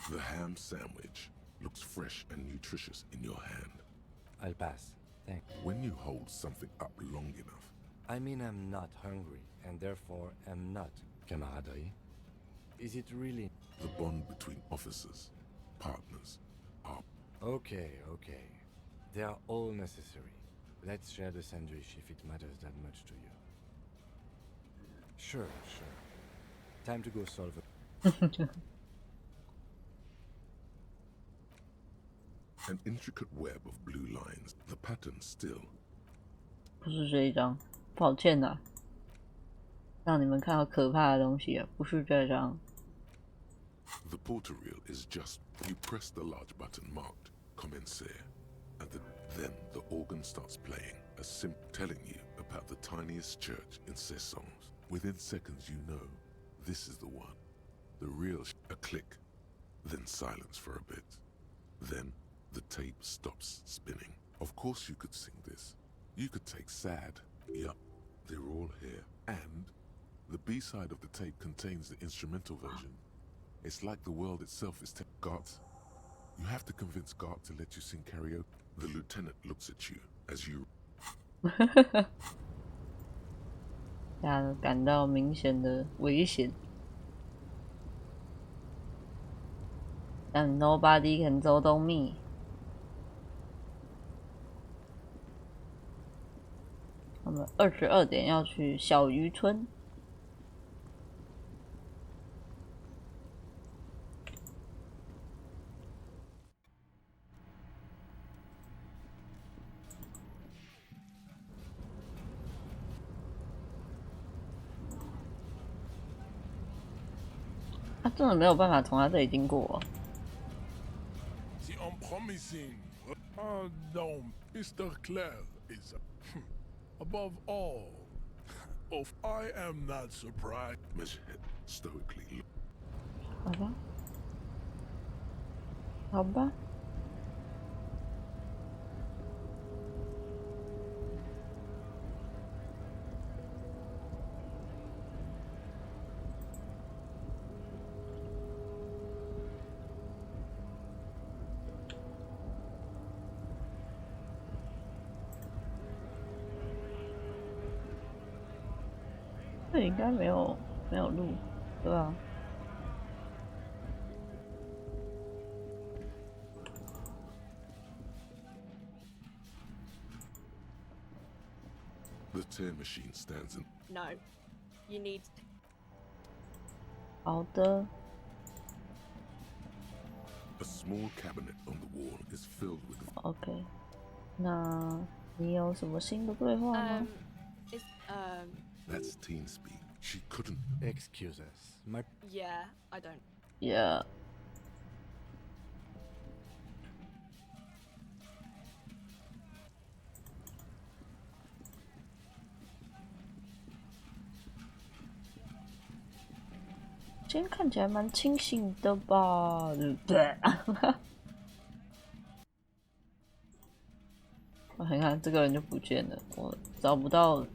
The ham sandwich looks fresh and nutritious in your hand. I'll pass. Thanks. When you hold something up long enough. I mean, I'm not hungry, and therefore am not camaraderie. Is it really? The bond between officers, partners, are... Okay. They are all necessary. Let's share the sandwich if it matters that much to you. Sure. Time to go solve it. An intricate web of blue lines. The pattern still. 不是这一张，抱歉啦，让你们看到可怕的东西啊，不是这张。The porter reel is just. You press the large button marked "Commencer," and then the organ starts playing, a simp telling you about the tiniest church in Cessons. Within seconds, you know this is the one. The real. A click, then silence for a bit, then. The tape stops spinning. Of course you could sing this. You could take Sad. Yup, they're all here. And the B-side of the tape contains the instrumental version. It's like the world itself is Gart. You have to convince Gart to let you sing karaoke. The lieutenant looks at you as you... 让人感到明显的危险。And nobody can 走动 me。我们22点要去小渔村。他真的没有办法从他这里经过哦。The unpromising. No, Mr. Clare is above all. Of I am not surprised. Miss Head stoically. 好吧，好吧。这应该没有路，对吧？ The tear machine stands in. No, you need. 好的。 A small cabinet on the wall is filled with. OK， 那你有什么新的对话吗？ That's teen speak. She couldn't. Excuse us. My. Yeah, I don't. Yeah. 今天看起来蛮清醒的吧，对不对？你看这个人就不见了，我找不到。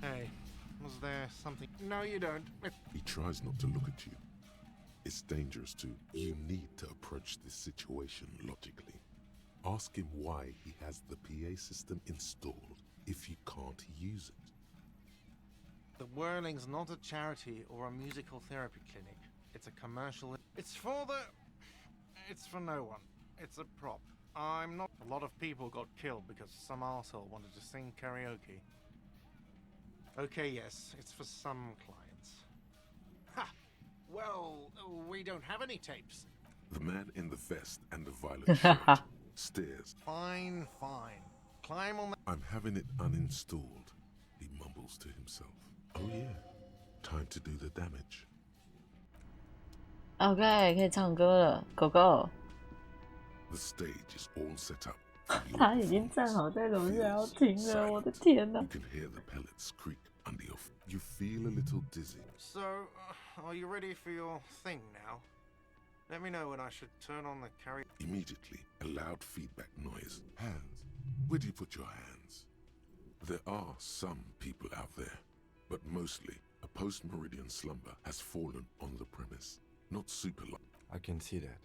Hey, was there something? No, you don't. He tries not to look at you. It's dangerous too. You need to approach this situation logically. Ask him why he has the PA system installed if you can't use it. The Whirling's not a charity or a musical therapy clinic. It's a commercial. It's for no one. It's a prop. I'm not. A lot of people got killed because some arsehole wanted to sing karaoke. Okay, yes, it's for some clients. Ha! Well, we don't have any tapes. The man in the vest and the violet shirt stares. Fine. Climb on the... I'm having it uninstalled, he mumbles to himself. Oh yeah, time to do the damage. OK， 可以唱歌了，狗狗。The stage is all set up. 他已经站好在楼下要停了，我的天哪 You can hear the pellets creak under your feet. You feel a little dizzy. So, are you ready for your thing now? Let me know when I should turn on the carry. Immediately, a loud feedback noise. Hands. Where do you put your hands? There are some people out there, but mostly a post-meridian slumber has fallen on the premise. Not super long. I can see that.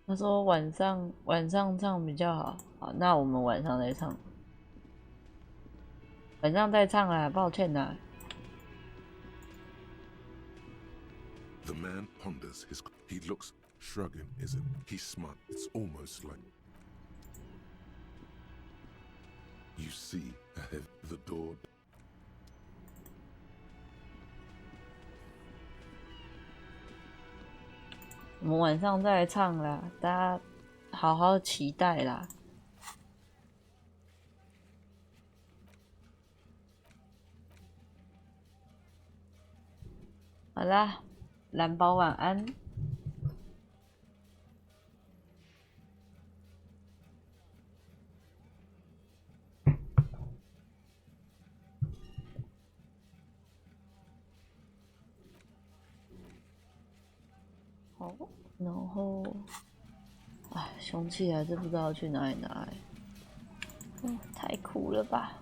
他说晚上唱比较好，好，那我们晚上再唱，晚上再唱啦，抱歉啦。The man ponders his. He looks shrugging, isn't he? Smart. It's almost like you see ahead the door. 我们晚上再来唱啦，大家好好期待啦。好啦，蓝宝晚安。好，然后，哎，凶器还是不知道去哪里拿。太苦了吧！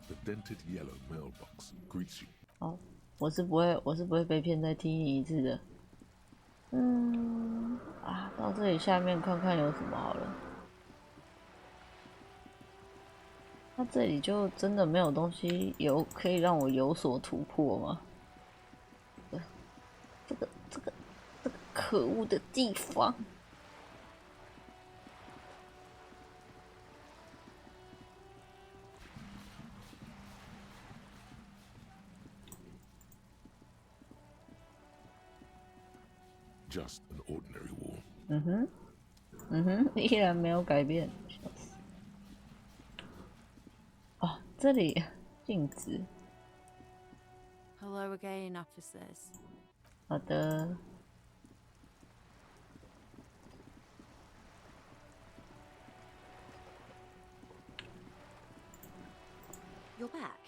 The dented yellow mailbox greets you. 哦，我是不会被骗再踢你一次的。到这里下面看看有什么好了。那这里就真的没有东西可以让我有所突破吗？这个可恶的地方！Just an ordinary wall. 依然没有改变。哦，这里镜子。Hello again, officers. 好的。You're back.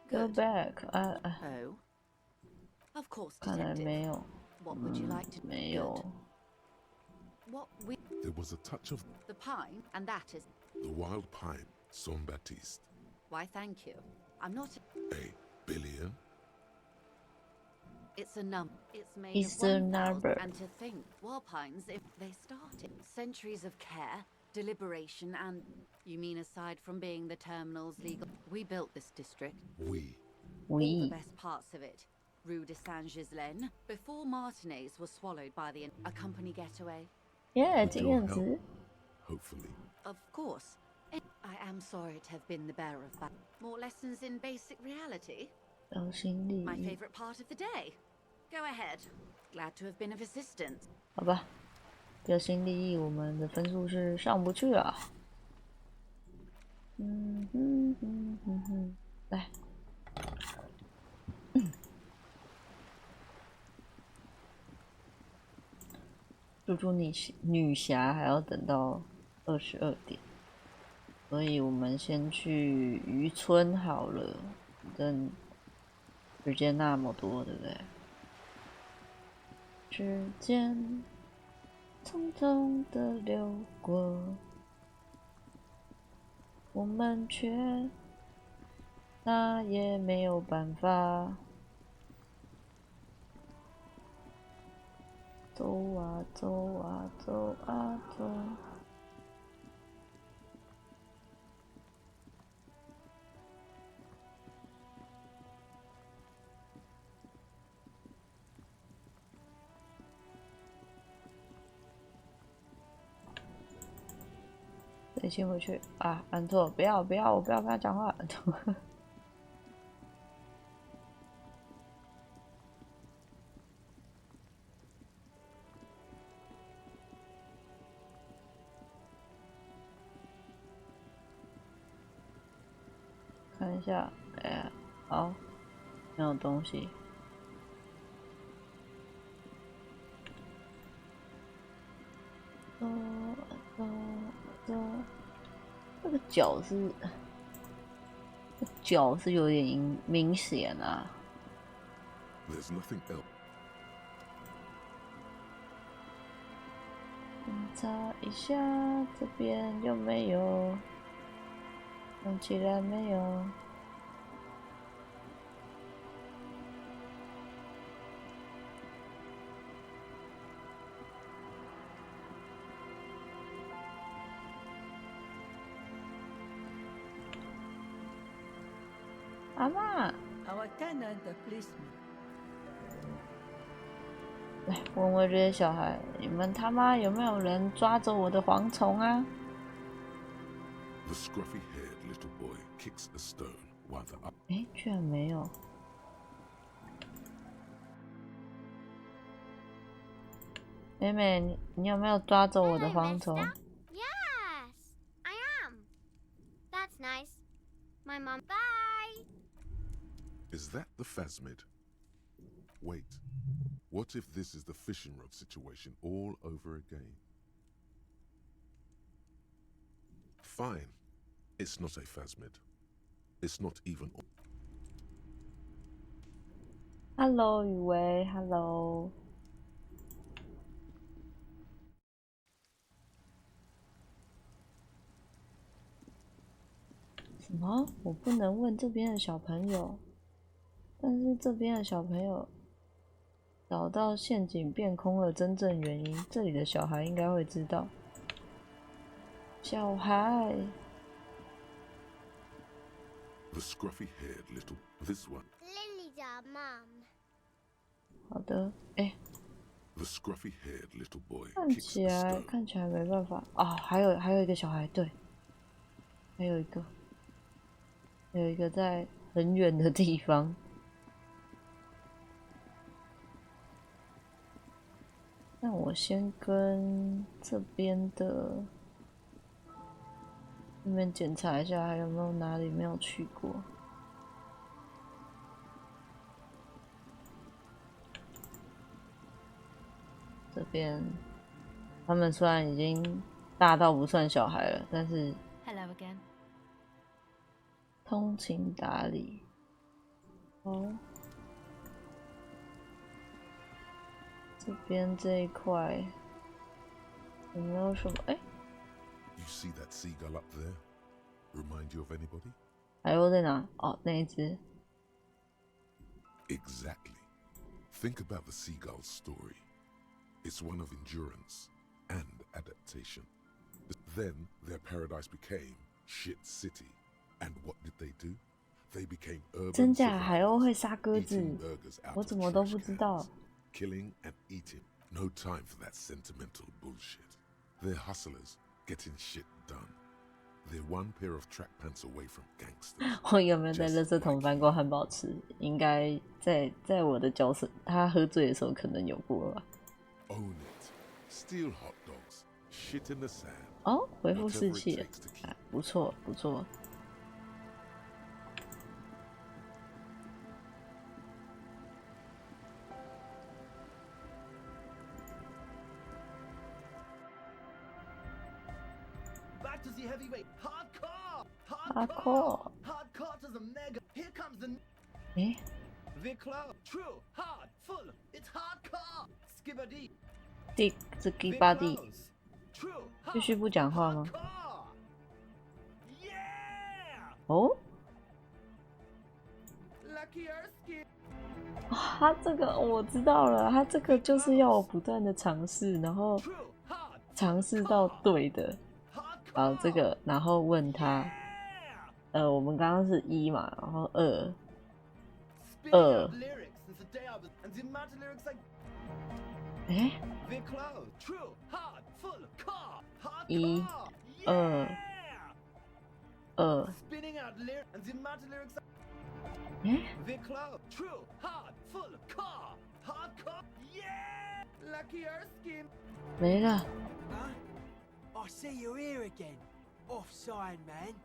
Go back. Oh. Of course, 看来 detective. 没有。 What would you like to 没有。What we There was a touch of the pine, and that is the wild pine, Saint Baptiste. why. Thank you. I'm not. A billion. It's a number. It's made It's of a 1,000. number. And to think, wild pines, if they started centuries of care, deliberation, and you mean aside from being the terminal's legal, we built this district. All the best parts of it. Rue de Saint-Ghislain, before Martinez was swallowed by a company getaway. Yeah, With your help, hopefully. Of course. I am sorry to have been the bearer of bad. More lessons in basic reality? 小心翼 My 翼。 favorite part of the day. Go ahead. Glad to have been of assistance. 好吧，标新立异，我们的分数是上不去啊。来。入住女侠还要等到22点，所以我们先去渔村好了。反正时间那么多，对不对？时间匆匆的流过，我们却那也没有办法。走啊走啊走啊走。得先回去啊！按错，不要，我不要跟他讲话。看一下，哎呀，好，没有东西。走，这个脚是有点明显啊。There's nothing else. 检查一下，这边有没有？看起来没有。阿嬷， Our tenant, please. 来问问这些小孩，你们他妈有没有人抓走我的蝗虫啊？ The scruffy-haired little boy kicks a stone while the up. 哎，居然没有。妹妹，你有没有抓走我的蝗虫？ Yes, I am. That's nice. My mom. Bye. Is that the phasmid? Wait. What if this is the fishing rod situation all over again? Fine. It's not a phasmid. It's not even. Hello, 雨薇 ，Hello。什么？我不能问这边的小朋友，但是这边的小朋友找到陷阱变空的真正原因，这里的小孩应该会知道。小孩。 The scruffy-haired little. This one. Lily's our mum. 好的，哎。The scruffy-haired little boy. 看起来没办法啊！还有一个小孩，对，还有一个在很远的地方。那我先跟这边的那边检查一下，还有没有哪里没有去过。这边他们虽然已经大到不算小孩了，但是 Hello again. 通情达理。哦，这边这一块有没有什么？哎 You see that seagull up there? Remind you of anybody? 海鸥在哪？哦，那一只。Exactly. Think about the seagull's story. It's one of endurance and adaptation. Then their paradise became Shit City. And what did they do? They became urban 真假海鸥会杀鸽子？我怎么都不知道。 Killing and eating. No time for that sentimental bullshit. They're hustlers, getting shit done. They're one pair of track pants away from gangsters. 我有没有在垃圾桶翻过汉堡吃？应该在我的角色，他喝醉的时候可能有过吧。 Own it. Steal hot dogs. Shit in the sand. 哦，恢复士气了，啊，不错不错。 Back to the heavyweight. Hardcore! Hardcore. Hardcore to the mega. Here comes the. 诶 Viclo. True. Hard. Full. It's hardcore. Skibberdy. 这个巴蒂，继续不讲话吗？哦，他这个我知道了，他这个就是要我不断的尝试，然后尝试到对的。好，这个然后问他，我们刚刚是1嘛，然后2，哎，1、2、2，哎，没了。I see you're here again, offside man.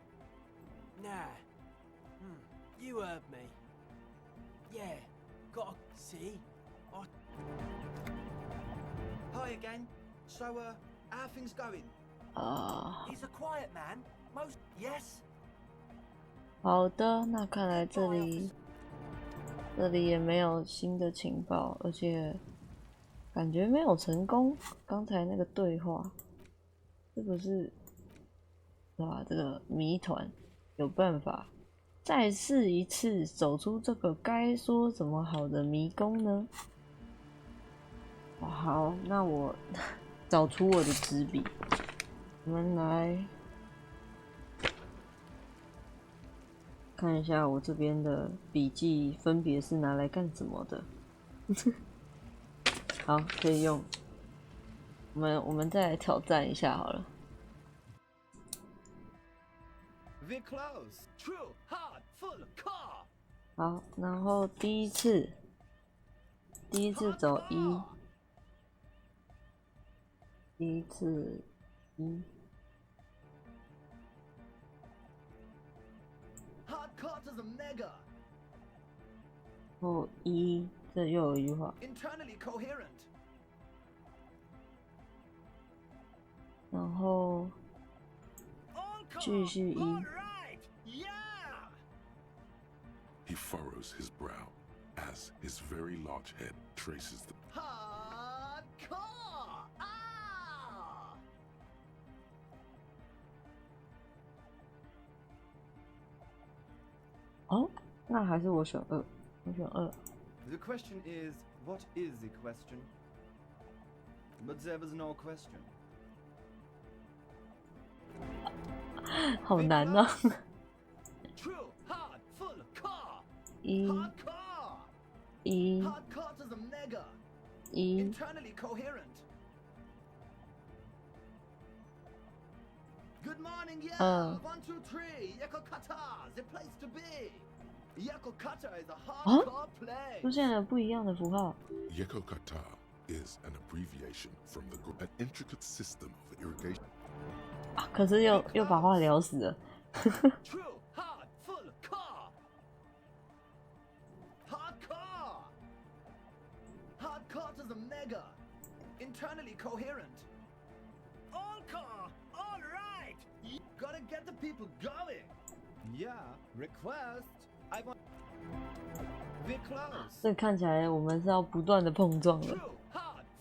Nah, you heard me. Yeah, gotta see. Hi again. So, how things going? He's a quiet man. Most yes. 好的，那看来这里也没有新的情报，而且感觉没有成功。刚才那个对话。是不是哇？这个谜团有办法再试一次，走出这个该说怎么好的迷宫呢？好，那我找出我的纸笔，我们来看一下我这边的笔记分别是拿来干什么的。好，可以用。我们再来挑战一下好了。好，然后第一次走1，第一次1。后1，这又有一句话。然后继续1。He furrows his brow as his very large head traces the. Oh, 那还是我选2，我选2。The question is, what is the question? But there was no question. 好难啊！1 Good morning, yeah. 1, 2, 3. Yakokata, the place to be. Yakokata is a hardcore play. 出现了不一样的符号。Yakokata is an abbreviation from an intricate system of irrigation. 啊，可是又把话聊死了。Hardcore is a mega, internally coherent. Encore, all right. You gotta get the people going. Yeah, request. I want. Be close. 这看起来我们是要不断的碰撞了。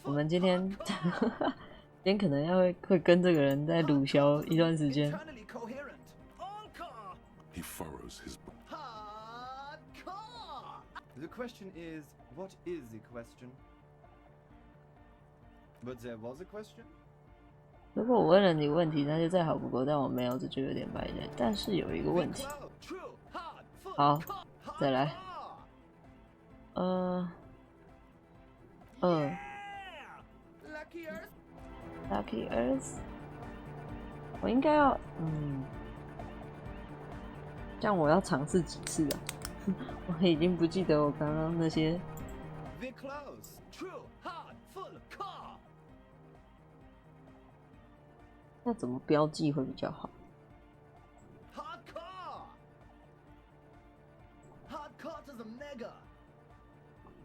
我们今天可能会跟这个人在鲁小一段时间。He furrows his. The question is, what is the question? But there was a question. 如果我问了你问题，那就再好不过。但我没有，这就有点白人。但是有一个问题。好，再来。Lucky Earth， 我应该要这样我要尝试几次啊？我已经不记得我刚刚那些。那怎么标记会比较好？ Hardcore is a mega,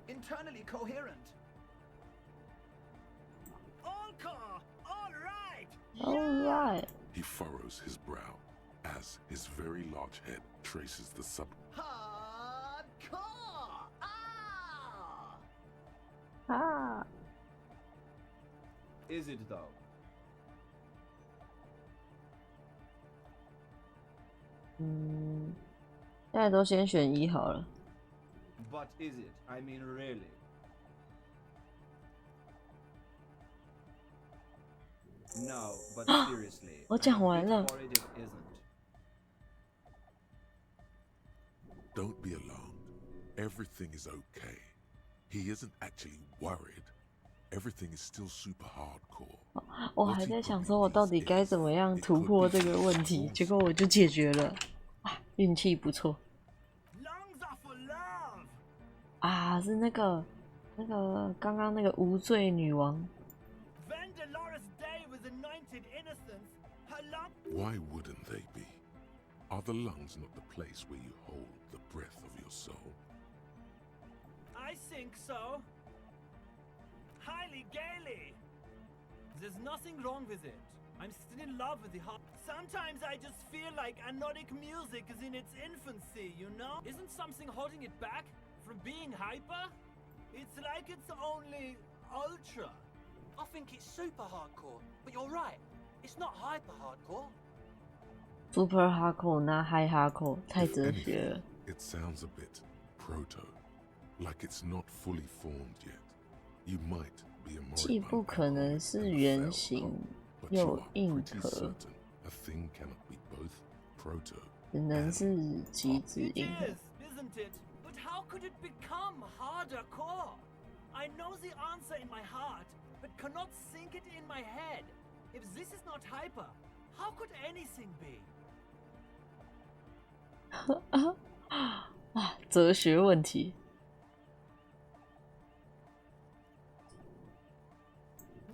internally coherent. Encore, all right. All right. He furrows his brow as his very large head traces the sub. Hardcore. Ah. Is it though? 现在都先选1好了。What is it? I mean, really? No, but seriously. 我讲完了。 Worried it isn't. Don't be alarmed. Everything is okay. He isn't actually worried. Everything is still super hardcore. 我还在想说，我到底该怎么样突破这个问题，结果我就解决了，运气不错。啊，是那个刚刚那个无罪女王。 Why wouldn't they be? Are the lungs not the place where you hold the breath of your soul? I think so. Highly gaily. There's nothing wrong with it. I'm still in love with the heart. Sometimes I just feel like anodic music is in its infancy, you know? Isn't something holding it back from being hyper? It's like it's only ultra. I think it's super hardcore, but you're right. It's not hyper hardcore. Super hardcore 那 high hardcore 太哲学了。 It sounds a bit proto, like it's not fully formed yet. You might be a 既不可能是圆形又硬壳， a thing cannot be both proto. 只能是极致硬核。 Isn't it? But how could it become harder core? I know the answer in my heart, but cannot think it in my head. If this is not hyper, how could anything be? 啊，哲学问题。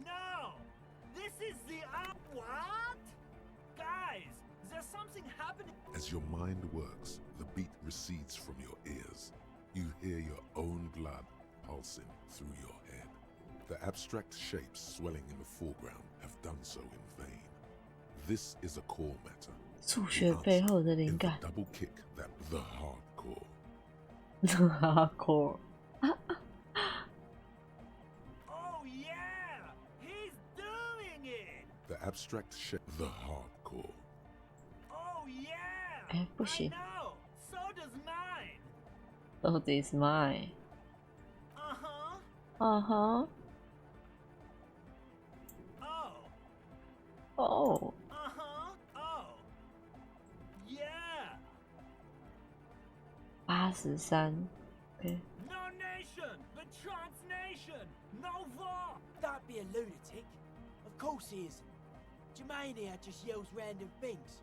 No, this is the what? Guys, there's something happening. As your mind works, the beat recedes from your ears. You hear your own blood pulsing through your head. The abstract shapes swelling in the foreground have done so in vain. This is a core matter. 数学背后的灵感。 Double kick that the hardcore. The hardcore. Oh yeah, he's doing it. The abstract shape. The hardcore. Oh yeah. 哎，不行。 No, so does mine. So does mine. Oh. Oh. Oh. Yeah. 83. Okay. No nation, but transnation. No war. Don't be a lunatic. Of course he isn't. Jermaine here just yells random things.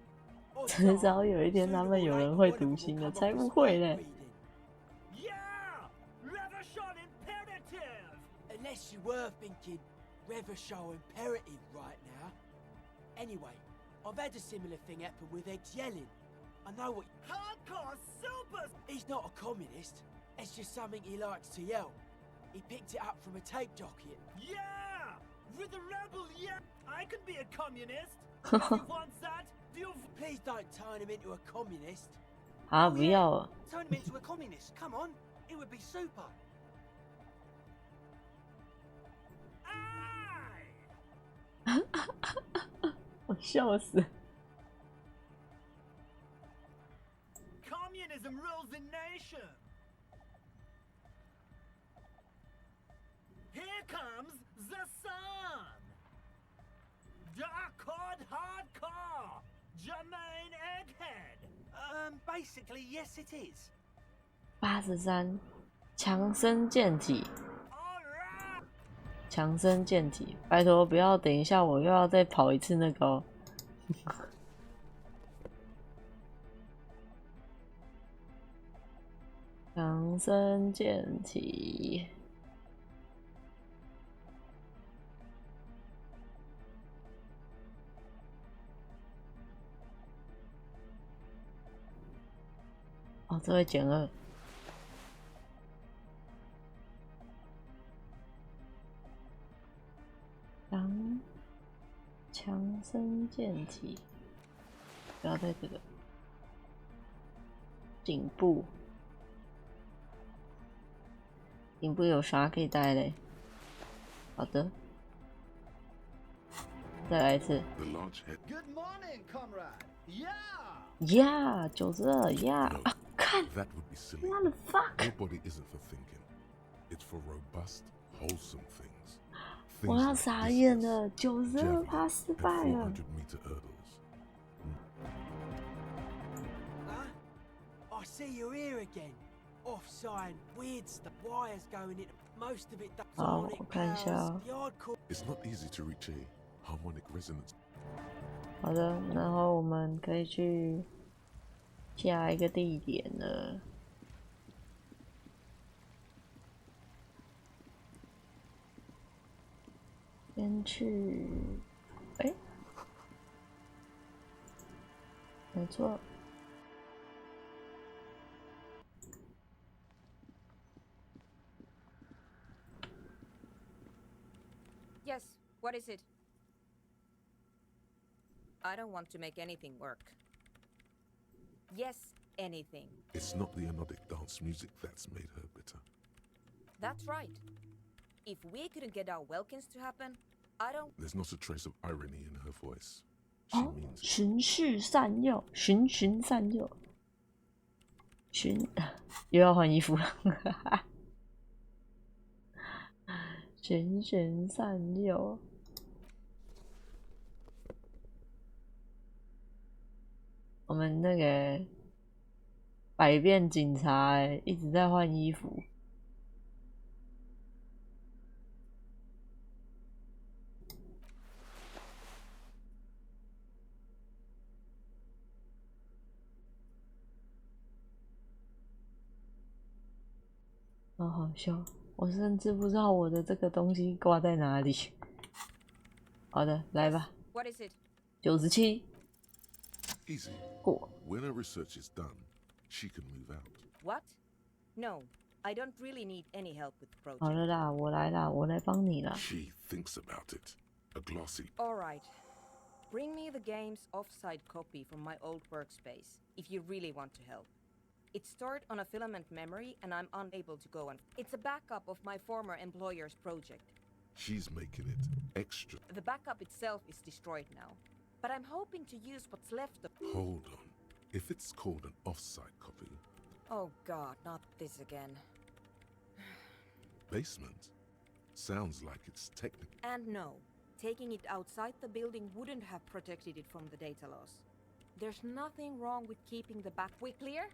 迟早有一天他们有人会读心的，才不会嘞。 Yeah, Revershon imperative. Unless you were thinking Revershon imperative right now. Anyway, I've had a similar thing happen with X yelling. I know what. Hardcore super. He's not a communist. It's just something he likes to yell. He picked it up from a tape docket. Yeah, with a rebel. Yeah, I can be a communist. If you want that, please don't turn him into a communist. 啊，不要啊！ Turn him into a communist. Come on, it would be super. 我笑死。 Communism rules the nation. Here comes the sun. Dark hardcore. Jermaine Egghead. Basically, yes, it is. 83，强身健体。强身健体，拜托不要等一下我又要再跑一次那个哦。强身健体。哦，这会减2。强身健体，不要在这个颈部。颈部有啥可以带嘞？好的，再来一次。 Good morning, comrade. Yeah. Yeah，92 Yeah。That would be silly. What the fuck? Your body isn't for thinking. It's for robust, wholesome things. 我要傻眼了，92%失败了。400-meter hurdles. I see you're here again. Offside, weird stuff. Wires going into most of it. 好，我看一下哦。 It's not easy to reach a harmonic resonance. 好的，然后我们可以去下一个地点了。先去，哎，没错。 Yes, what is it? I don't want to make anything work. Yes, anything. It's not the anodic dance music that's made her bitter. That's right. If we couldn't get our Welkins to happen, I don't... There's not a trace of irony in her voice. 哦，循序善诱，循循善诱，又要换衣服了。循循善诱。我们那个百变警察一直在换衣服。好好笑。 我甚至不知道我的这个东西挂在哪里。好的，来吧。What is it? 97。Easy. 过。When her research is done, she can move out. What? No, I don't really need any help with the project. 好了啦，我来啦，我来帮你啦。 She thinks about it. A glossy. All right. Bring me the game's offsite copy from my old workspace, if you really want to help. It's stored on a filament memory, and I'm unable to go on. It's a backup of my former employer's project. She's making it extra. The backup itself is destroyed now, but I'm hoping to use what's left of... Hold on. If it's called an offsite copy... Oh god, not this again. Basement? Sounds like it's technical. And no, taking it outside the building wouldn't have protected it from the data loss. There's nothing wrong with keeping the back... We clear?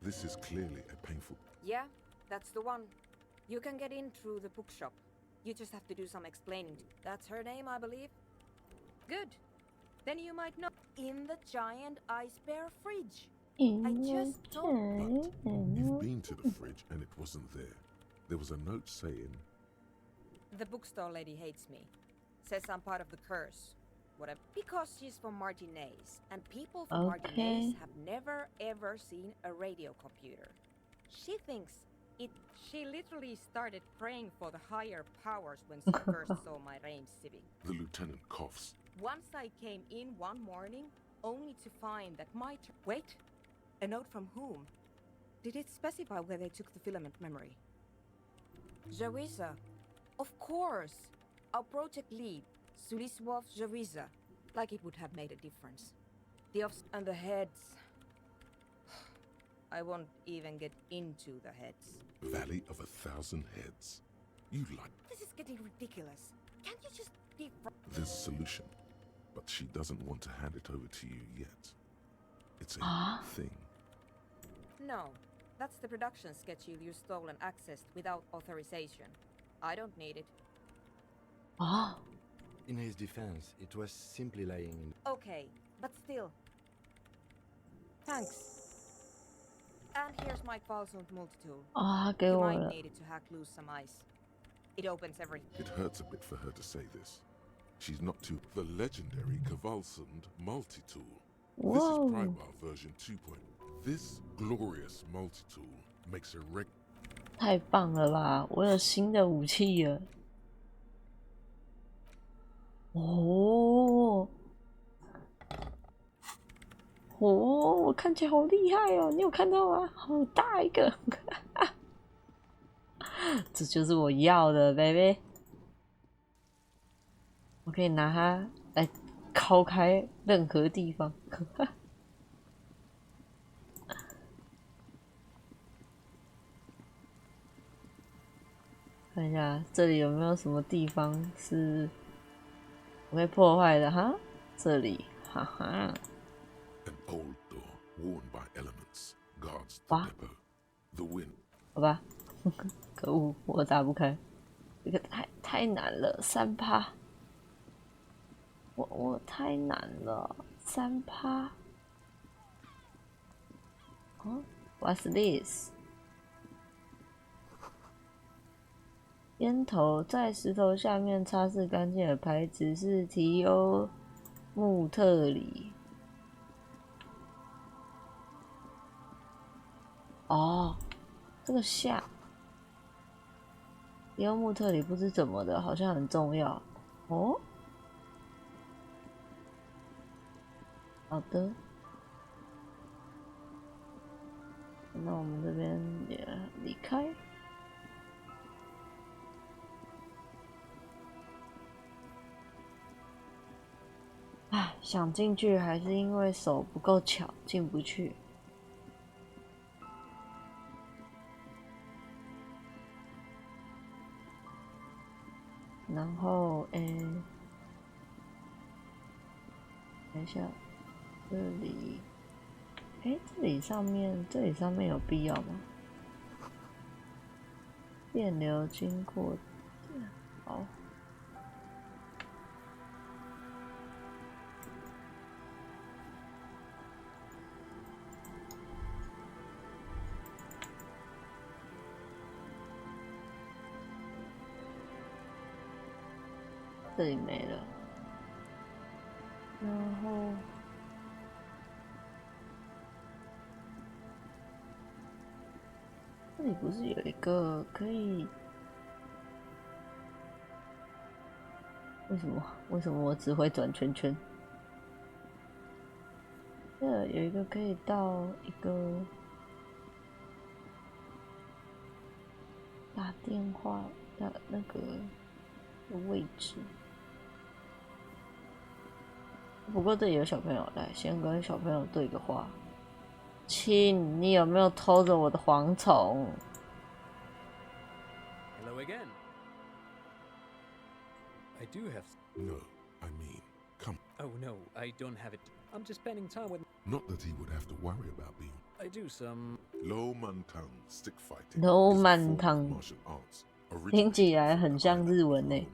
This is clearly a painful... Yeah, that's the one. You can get in through the bookshop. You just have to do some explaining. That's her name, I believe. Good. Then you might know. In the giant ice bear fridge. I just don't... You've been to the fridge and it wasn't there. There was a note saying... The bookstore lady hates me. Says I'm part of the curse. Whatever. Because she's from Martinez, and people from Martinez have never ever seen a radio computer. She thinks it. She literally started praying for the higher powers when she first saw my Reims Civic. The lieutenant coughs. Once I came in one morning, only to find that my... Wait! A note from whom? Did it specify where they took the filament memory? Jawiza. Of course! Our project lead. Suliswov Jawiza, like it would have made a difference. The offs and the heads. I won't even get into the heads. Valley of 1,000 heads. You like... This is getting ridiculous. Can't you just be... There's a solution, but she doesn't want to hand it over to you yet. It's a thing. No, that's the production schedule you stole and accessed without authorization. I don't need it. In his defense, it was simply lying in... Okay, but still. Thanks. And here's my Qualsund multitool. You might need it to hack loose some ice. It opens everything. It hurts a bit for her to say this. She's not too... The legendary Qualsund multi-tool. Whoa. This is Pribar version 2.0. This glorious multi-tool makes a reg... 太棒了吧！我有新的武器了。哦，我看起来好厉害哦！你有看到吗？好大一个，这就是我要的 ，baby。我可以拿它来敲开任何地方。看一下这里有没有什么地方是我会破坏的哈？这里，哈哈。An old door worn by elements guards the depot. The wind. 好吧，可恶，我打不开，这个太难了，3%。我太难了，3%。哦 ，What's this？ 烟头在石头下面擦拭干净的牌子是提欧穆特里。哦，这个下提欧穆特里不知怎么的，好像很重要哦。好的，那我们这边也离开。唉，想进去还是因为手不够巧，进不去。然后，等一下，这里，这里上面有必要吗？电流经过，好。这里没了，然后这里不是有一个可以？为什么我只会转圈圈？这有一个可以到一个打电话的那个位置。不过这里有小朋友，来先跟小朋友对个话。亲，你有没有偷着我的蝗虫 ？Hello again. I do have. No, I mean, come. Oh no, I don't have it. I'm just spending time with. Not that he would have to worry about being. I do some. Low Mantang stick fighting. Low Mantang.听起来很像日文呢。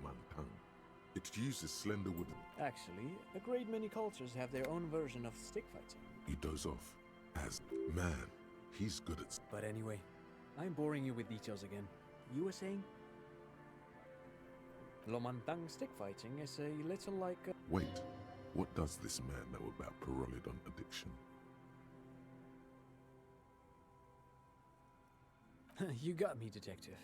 It uses slender wood. Actually, a great many cultures have their own version of stick fighting. You doze off. As man, he's good at. But anyway, I'm boring you with details again. You were saying? Lomantang stick fighting is a little like. Wait, what does this man know about Pyrrolidon addiction? You got me, detective.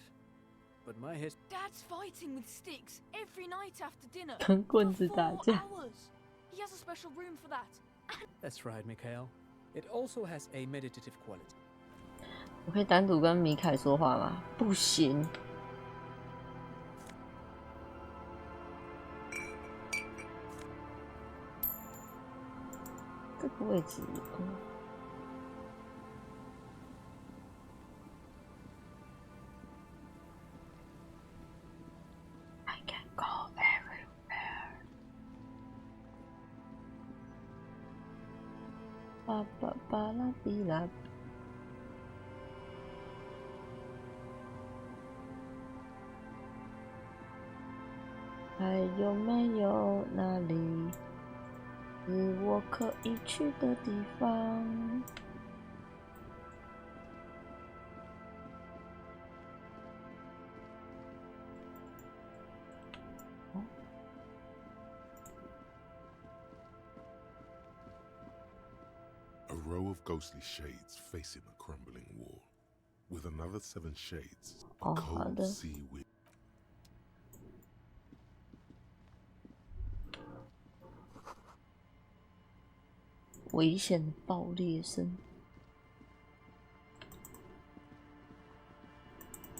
But my Dad's fighting with sticks every night after dinner. 跟棍子打架。 He has a special room for that. That's right, Mikhail. It also has a meditative quality. 我可以单独跟米凯说话吗？不行。这个位置，I can go everywhere. 巴巴巴拉比拉。还有没有哪里是我可以去的地方？A row of ghostly shades facing a crumbling wall, with another 7 shades, a cold sea wind. 危险的爆裂声，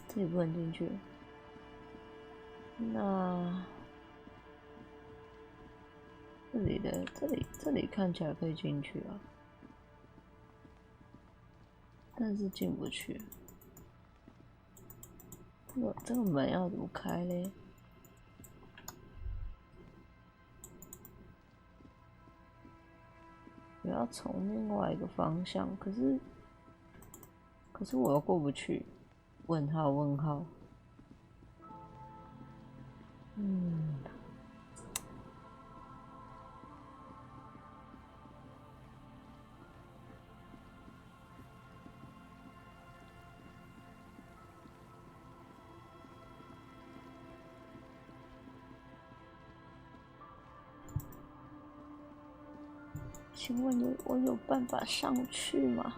这里不能进去。那这里的这里看起来可以进去啊，但是进不去。这个门要怎么开嘞？我要从另外一个方向，可是我又过不去。问号问号。请问我有办法上去吗？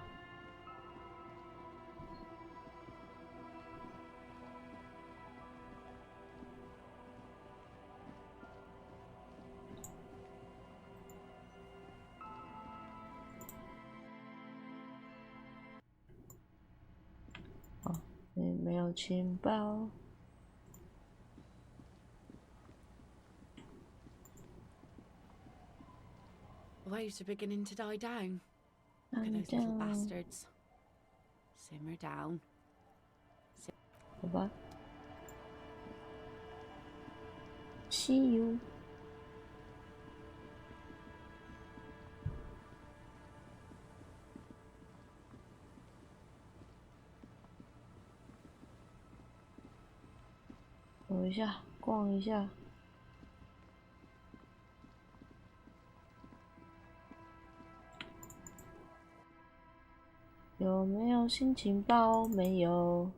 哦，没有情报。Waves are beginning to die down. Look at those little bastards. Simmer down. 好吧。See you. 走一下，逛一下。有没有新情报？没有。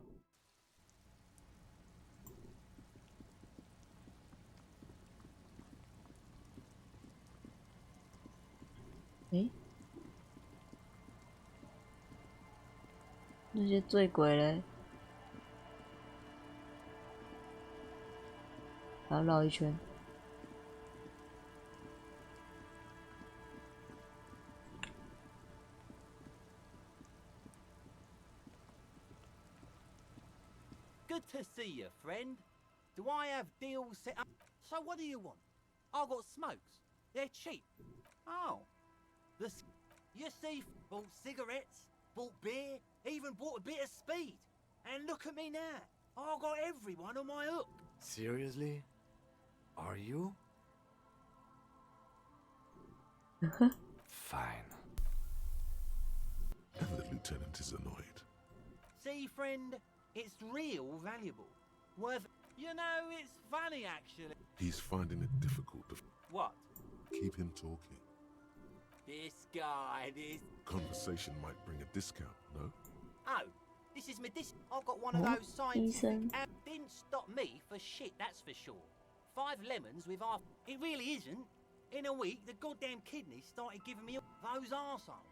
诶，那些醉鬼嘞？还要绕一圈。Good to see you, friend. Do I have deals set up? So what do you want? I got smokes. They're cheap. Oh. You see, bought cigarettes, bought beer, even bought a bit of speed. And look at me now. I got everyone on my hook. Seriously? Are you? Fine. And the lieutenant is annoyed. See, friend, it's real valuable. Worth... You know, it's funny, actually. He's finding it difficult to... What? Keep him talking. This guy, this... Conversation might bring a discount, no? Oh, this is medicinal. I've got one of those scientific... Didn't stop me for shit, that's for sure. 5 lemons with half... It really isn't. In a week, the goddamn kidneys started giving me... Those arseholes.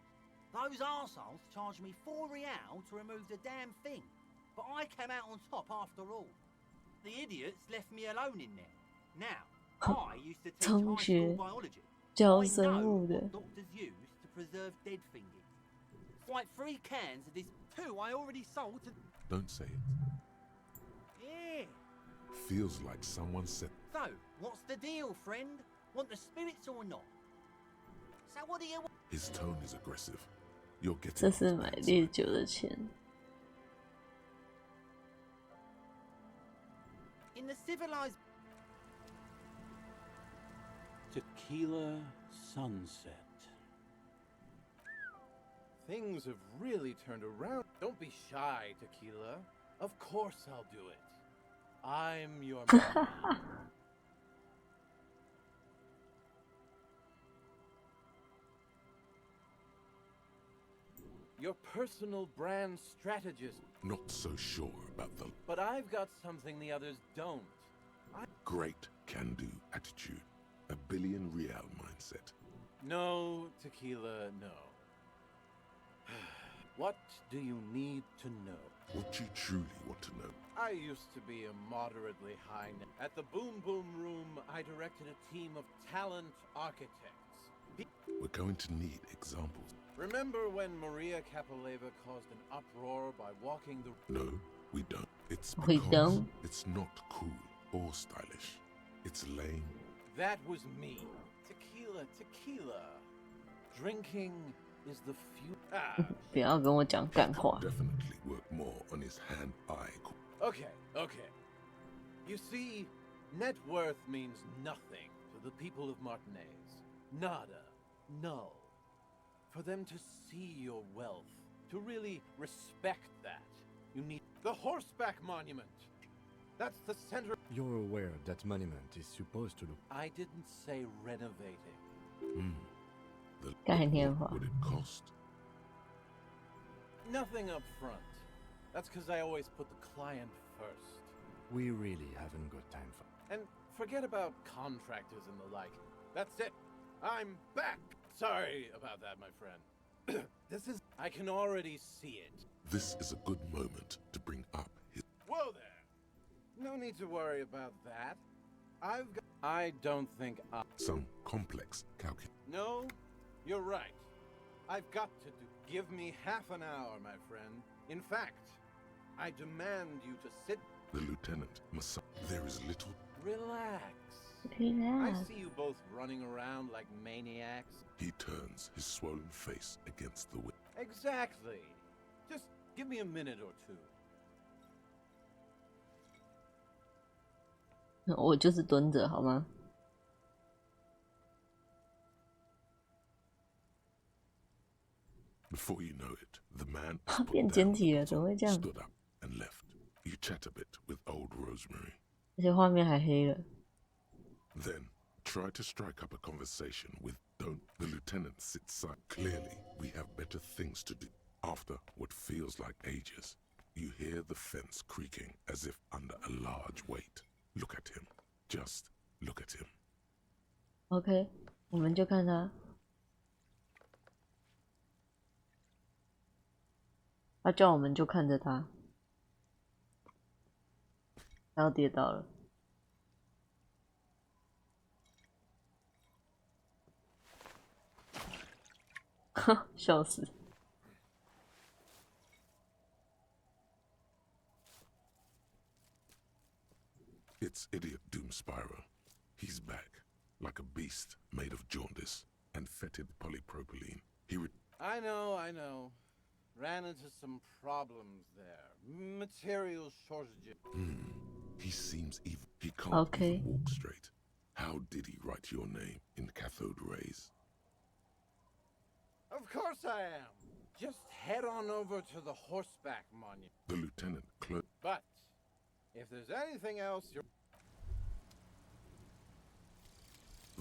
Those arseholes charged me £4 to remove the damn thing. But I came out on top after all. The idiots left me alone in there. Now, I used to teach high school biology. I know what doctors use to preserve dead things. Like 3 cans of this... 2 I already sold to... Don't say it. Yeah. Feels like someone said... So, what's the deal, friend? Want the spirits or not? So what do you want? His tone is aggressive. You're getting... 这是买烈酒的钱。In the civilized... Tequila sunset. Things have really turned around. Don't be shy, Tequila. Of course I'll do it. I'm your man. Your personal brand strategist. Not so sure about them. But I've got something the others don't. Great can-do attitude. A billion real mindset. No, Tequila, no. What do you need to know? What you truly want to know. I used to be a moderately high... At the Boom Boom Room, I directed a team of talent architects. We're going to need examples. Remember when Maria Capoleva caused an uproar by walking the... No, we don't. It's because it's not cool or stylish. It's lame. That was me. Tequila, tequila. Drinking is the few... 不要跟我讲干话。Definitely work more on his hand-eye. Okay, okay. You see, net worth means nothing to the people of Martinez. Nada. Null. For them to see your wealth, to really respect that, you need the Horseback Monument. That's the center. You're aware that monument is supposed to look... I didn't say renovating. What would it cost? Nothing up front. That's because I always put the client first. We really haven't got time for... And forget about contractors and the like. That's it. I'm back. Sorry about that, my friend. This is... I can already see it. This is a good moment to bring up his... Whoa there. No need to worry about that. I've got... I don't think I... Some complex calculation. No, you're right. I've got to do... Give me half an hour, my friend. In fact, I demand you to sit... The lieutenant must... There is little... Relax. Relax. I see you both running around like maniacs. He turns his swollen face against the wind. Exactly. Just give me a minute or two. 我就是蹲着，好吗？ Before you know it, the man 变简体了，怎么会这样？ stood up and left. You chat a bit with old Rosemary. 而且画面还黑了。 Then try to strike up a conversation with don't. The lieutenant sits silent. Clearly, we have better things to do. After what feels like ages, you hear the fence creaking as if under a large weight. Look at him. Just look at him. OK， 我们就看他。他叫我们就看着他，然后跌倒了。哈，笑死！ It's idiot Doom Spyro. He's back, like a beast made of jaundice and fetid polypropylene. I know. Ran into some problems there. Material shortages. He seems evil. He can't even walk straight. How did he write your name in cathode rays? Of course I am. Just head on over to the Horseback Monument. The lieutenant clerk. But if there's anything else, you're...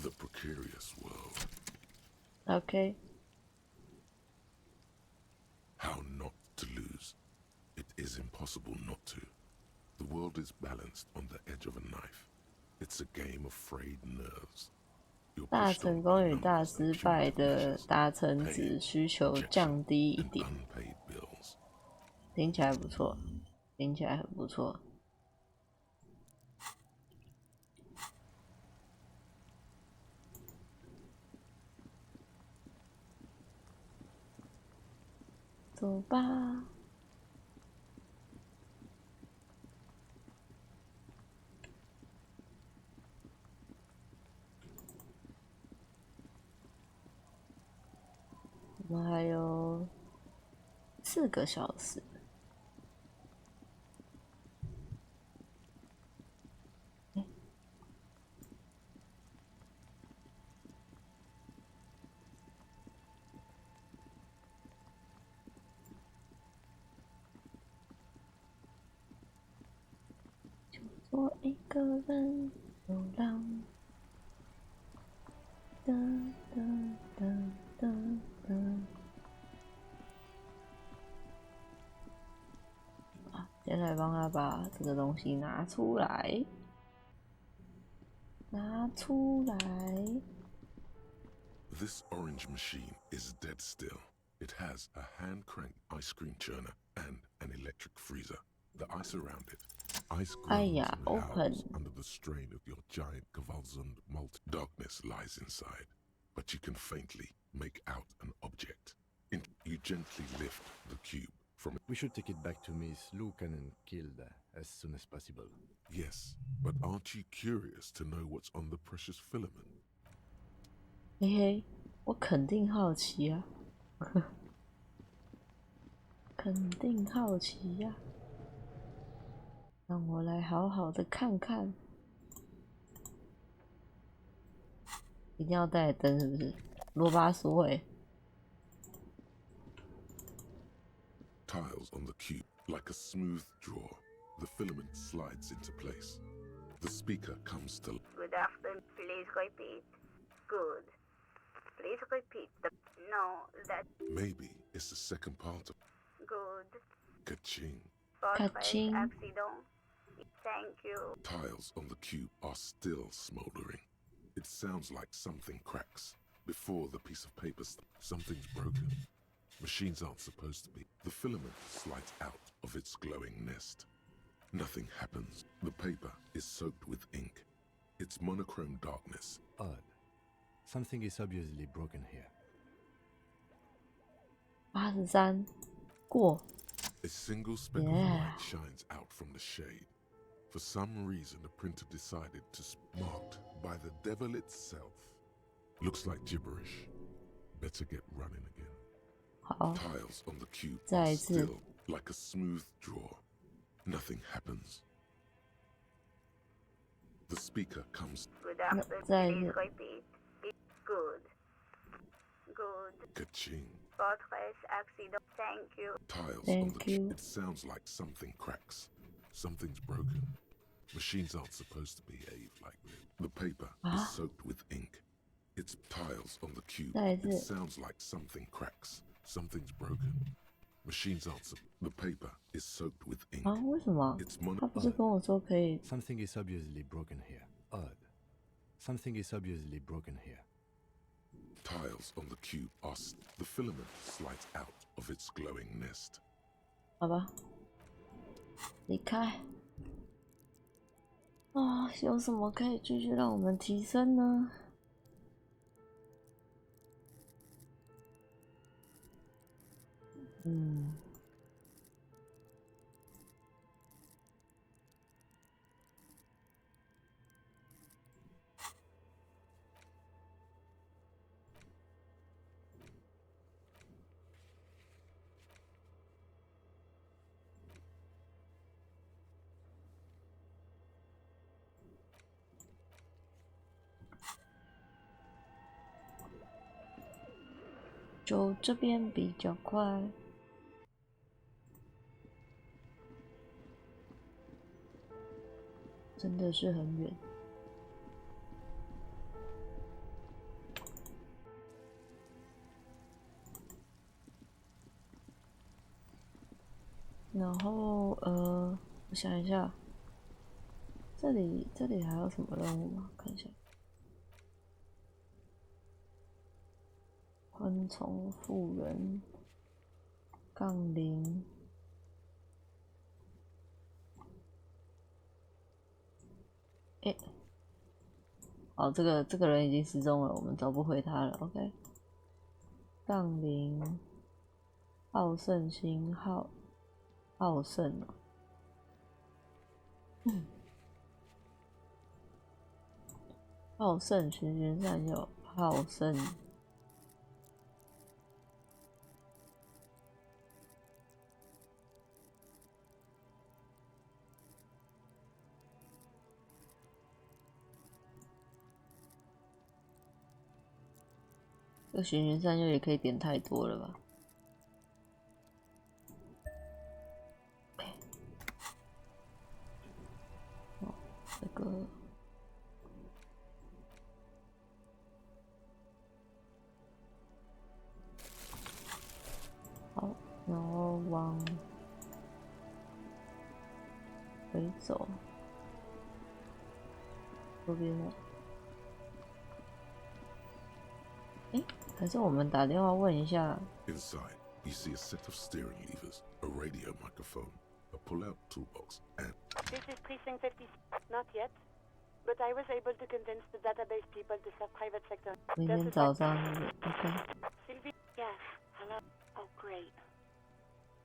The precarious world. Okay. How not to lose. It is impossible not to. The world is balanced on the edge of a knife. It's a game of frayed nerves. 大成功与大失败的达成只需求降低一点。听起来不错，听起来很不错。走吧。我们还有4个小时。就做一个人流浪。哒哒哒哒哒。啊，接下来帮他把这个东西拿出来，拿出来。This orange machine is dead still. It has a hand-cranked ice cream churner and an electric freezer. The ice around it, ice grows and howls under the strain of your giant Kvalsund malt. Darkness lies inside, but you can faintly make out an object. You gently lift the cube from it. We should take it back to Miss Lukanen killed as soon as possible. Yes, but aren't you curious to know what's on the precious filament? 嘿嘿，我肯定好奇啊，肯定好奇呀。让我来好好的看看。一定要带灯是不是？罗巴索欸。Tiles on the cube, like a smooth draw. The filament slides into place. The speaker comes to. Good afternoon. Please repeat. Good. Please repeat. No, that. Maybe it's the second part of. Good. Ka-ching. Ka-ching. Accident. Thank you. Tiles on the cube are still smoldering. It sounds like something cracks. Before the piece of paper, something's broken. Machines aren't supposed to be. The filament slides out of its glowing nest. Nothing happens. The paper is soaked with ink. It's monochrome darkness. Odd. Something is obviously broken here. 83过。A single speck of light shines out from the shade. For some reason, the printer decided to marked by the devil itself. Looks like gibberish. Better get running again. 好。 Tiles on the cube 再 are 一次。 still like a smooth draw. Nothing happens. The speaker comes. Good afternoon. Please repeat. Good. Good. Ka-ching. Fortress accident. Thank you. Tiles on the cube. It sounds like something cracks. Something's broken. Machines aren't supposed to behave like this. The paper is soaked with ink. It's tiles on the cube. It sounds like something cracks. Something's broken. Machines aren't. The paper is soaked with ink. 为什么？ It's 他不是跟我说可以 Something is obviously broken here. Odd. Something is obviously broken here. Tiles on the cube are. The filament slides out of its glowing nest. 好吧，离开。啊，有什么可以继续让我们提升呢？就这边比较快。真的是很远。然后我想一下，这里还有什么任务吗？看一下。昆虫复原，杠铃。哦，这个人已经失踪了，我们找不回他了。OK， 杠铃，好胜星好胜哦。好胜巡原站有好胜。这个巡原山就也可以点太多了吧？哦，这个好，然后往回走，左边了。还是我们打电话问一下。Inside, you see a set of steering levers, a radio microphone, a pull-out toolbox, and. This is Precinct 50. Not yet, but I was able to convince the database people to serve private sector. 明天早上，OK。Sylvie, yes. Hello. Oh, great.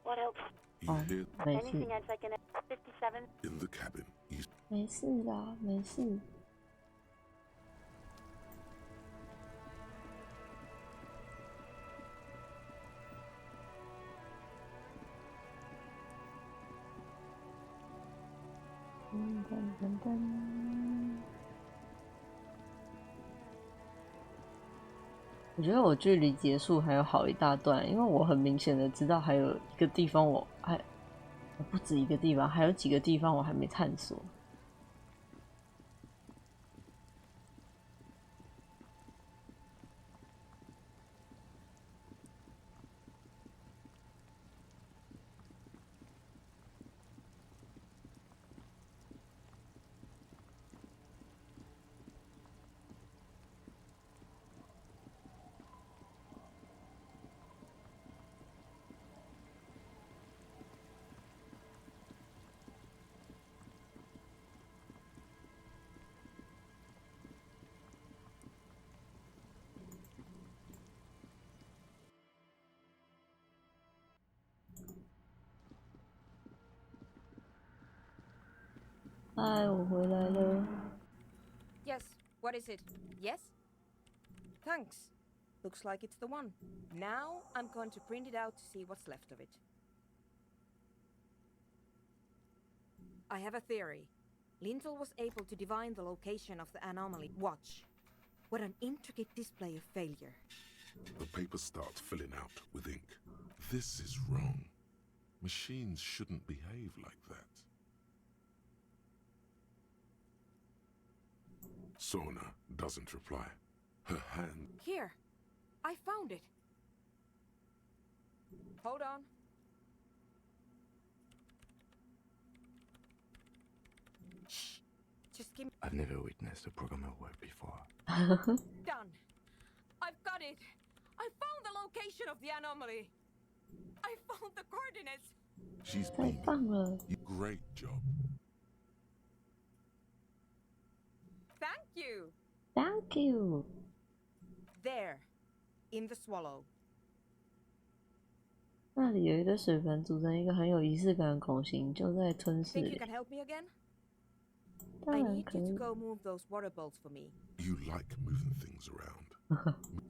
What else? You hear Anything else I can? 57. In the cabin, you. 没事啦，没事。我觉得我距离结束还有好一大段，因为我很明显的知道还有一个地方我不止一个地方，还有几个地方我还没探索。嗨，我回来了。 Yes, what is it? Yes? Thanks. Looks like it's the one. Now I'm going to print it out to see what's left of it. I have a theory. Lintel was able to divine the location of the anomaly. Watch. What an intricate display of failure. The paper starts filling out with ink. This is wrong. Machines shouldn't behave like that. Sona doesn't reply. Her hand... Here. I found it. Hold on. Shh. Just give me... I've never witnessed a programmer work before. Done. I've got it. I found the location of the anomaly. I found the coordinates. She's beaming. Great job. Thank you. Thank you. There. In the swallow. 那里有一堆水盆组成一个很有仪式感的拱形，就在吞噬 Think you 里。 can help me again? 当 I 然 need 可 you 以 to。go move those water bolts for me. You like moving things around.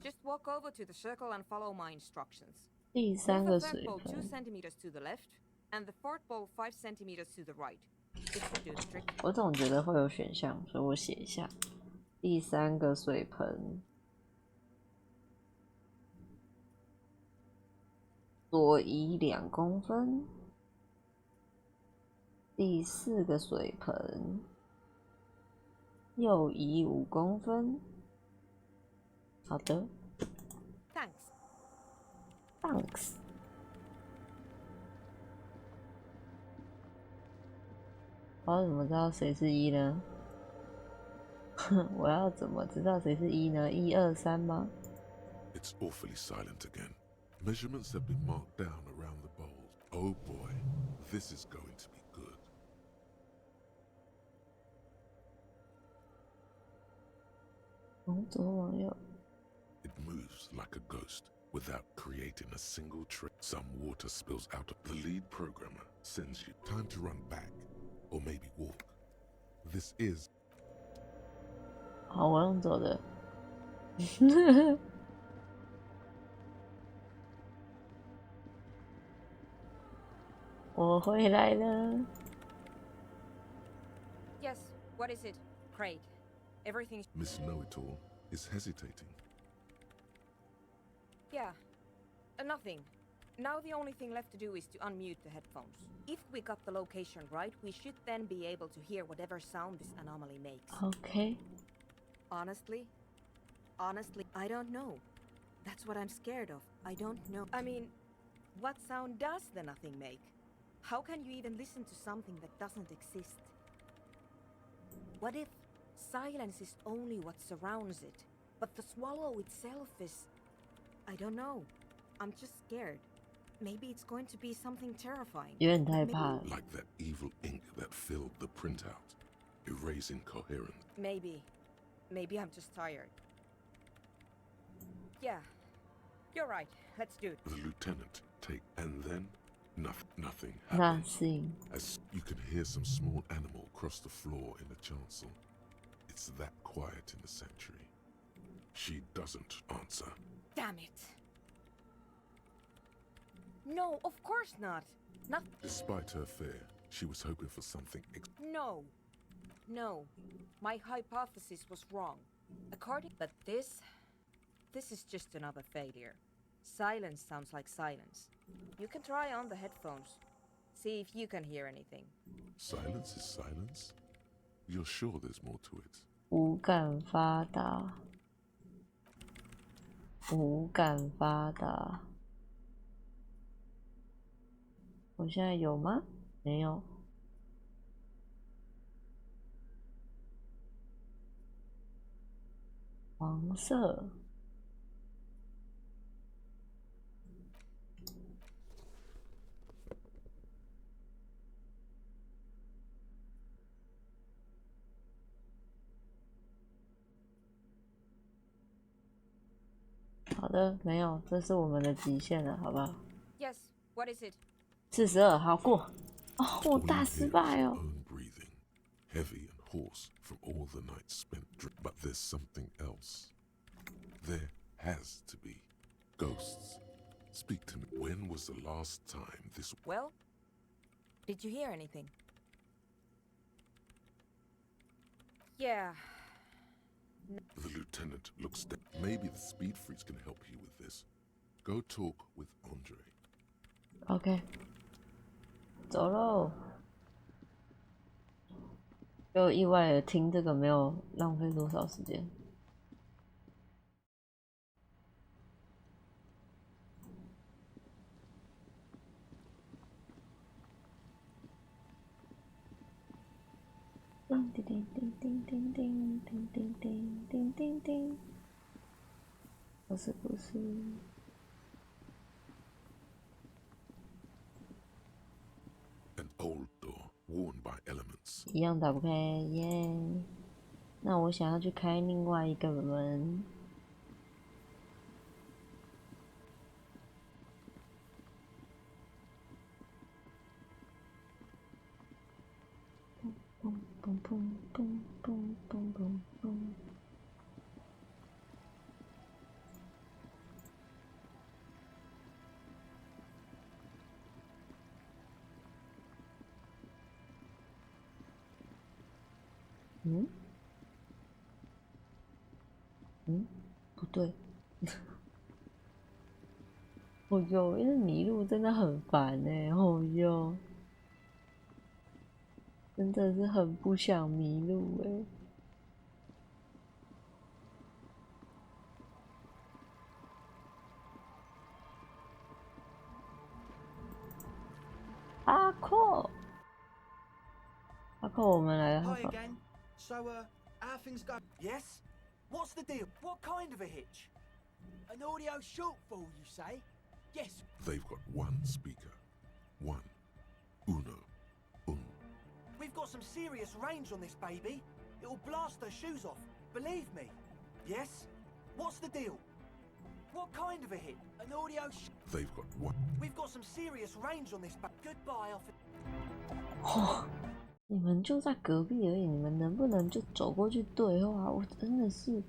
Just walk over to the circle and follow my instructions. 第 Move 三 the 个 third 水 bolt 2 盆， centimeters to the left, and the fourth bolt 5 centimeters to the right. This should do the trick. 我总觉得会有选项，所以我写一下。第三个水盆，左移2公分。第4个水盆，右移5公分。好的 Thanks. ，Thanks。我要怎么知道谁是1呢？我要怎么知道谁是1呢？1、2、3吗？ It's awfully silent again. Measurements have been marked down around the bowls. Oh boy, this is going to be good. 从左往右。 It moves like a ghost without creating a single trick. Some water spills out of the lead programmer sends you time to run back or maybe walk. This is 好，我用走的。我回来了。 Yes, what is it? Craig. Everything's... Miss Know-It-All is hesitating. Yeah. Nothing. Now the only thing left to do is to unmute the headphones. If we got the location right, we should then be able to hear whatever sound this anomaly makes. Okay. Honestly, I don't know. That's what I'm scared of. I don't know. I mean, what sound does the nothing make? How can you even listen to something that doesn't exist? What if silence is only what surrounds it, but the swallow itself is... I don't know. I'm just scared. Maybe it's going to be something terrifying. 有点害怕。 Like that evil ink that filled the printout, erasing coherence. Maybe. Maybe I'm just tired. Yeah. You're right. Let's do it. The lieutenant and then nothing happens. Nothing. As you can hear some small animal cross the floor in the chancel. It's that quiet in the sanctuary. She doesn't answer. Damn it. No, of course not. Not... Despite her fear, she was hoping for something. No. No, my hypothesis was wrong. But this is just another failure. Silence sounds like silence. You can try on the headphones. See if you can hear anything. Silence is silence? You're sure there's more to it? 无感发达，无感发达。我现在有吗？没有。黄色。好的，没有，这是我们的极限了，好不好 Yes, what is it? ？42，好过。哦，我大失败哦。Heavy and hoarse from all the nights spent but there's something else. There has to be. Ghosts. Speak to me. When was the last time this... Well, did you hear anything? Yeah. The lieutenant looks dead. Maybe the speed freaks can help you with this. Go talk with Andre. OK， 走喽。就意外的听这个没有浪费多少时间。叮叮叮叮叮叮叮叮叮叮叮叮，不是不是。An old door worn by elements. 一样打不开耶。那我想要去开另外一个门。砰砰砰砰砰砰砰砰。嗯？嗯？不对。哦哟，因为迷路真的很烦哎，哦哟。真的是很不想迷路哎。阿阔，阿阔，我们来了。 Hi again. So, how things go? Yes? What's the deal? What kind of a hitch? An audio shortfall, you say? Yes. They've got one speaker. One. Uno. We've got some serious range on this baby. It'll blast her shoes off. Believe me. Yes? What's the deal? What kind of a hit? An audio They've got one. We've got some serious range on this Goodbye, officer. 哦，你们就在隔壁而已，你们能不能就走过去对话？我真的是，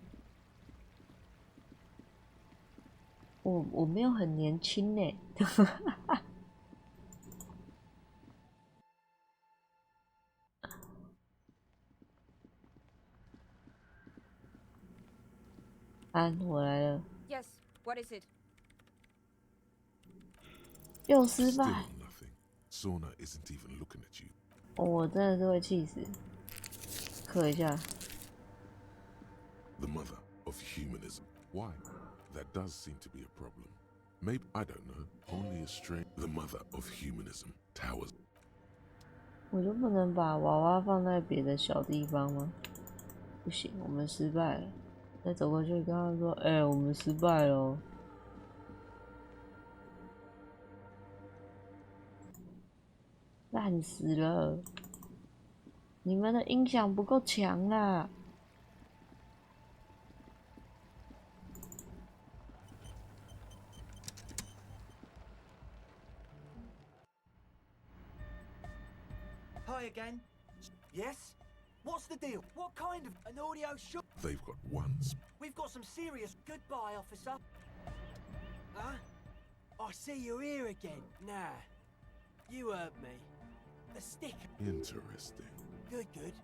我没有很年轻呢。安，我来了。Yes, what is it? 又失败。Sona isn't even looking at you. 我真的是会气死。刻一下。The mother of humanism. Why? That does seem to be a problem. Maybe I don't know. Only a strange. The mother of humanism. Towers. 我就不能把娃娃放在别的小地方吗？不行，我们失败了。再走过去跟他说：“哎，我们失败了。”烂死了！你们的音响不够强啦。Hi again. Yes? What's the deal? What kind of an audio short? They've got one. We've got some serious goodbye, officer. Huh? I see you're here again. Nah. You heard me. A stick. Interesting. Good, good.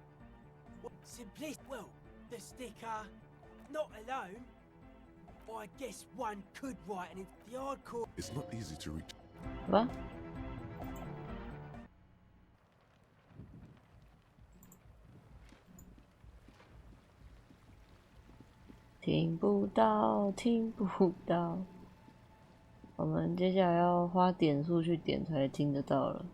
Simplicity. Well, the sticker, not alone. I guess one could write an the hardcore. It's not easy to reach. 好吧。听不到，听不到。我们接下来要花点数去点才听得到了。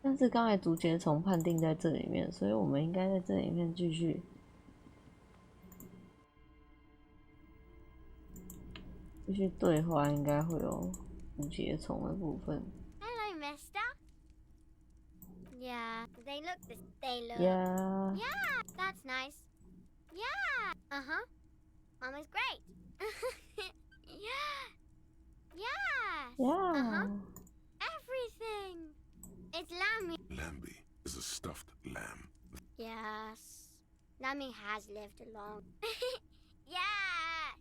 但是刚才竹节虫判定在这里面，所以我们应该在这里面继续对话，应该会有竹节虫的部分。Hello, Mister. Yeah, they look. Yeah. Yeah, that's nice. Yeah. Uh-huh. Mama's great. Yeah. Yes. Yeah. Uh-huh. Everything. It's Lammy. Lambie is a stuffed lamb. Yes. Lammy has lived long. Yes.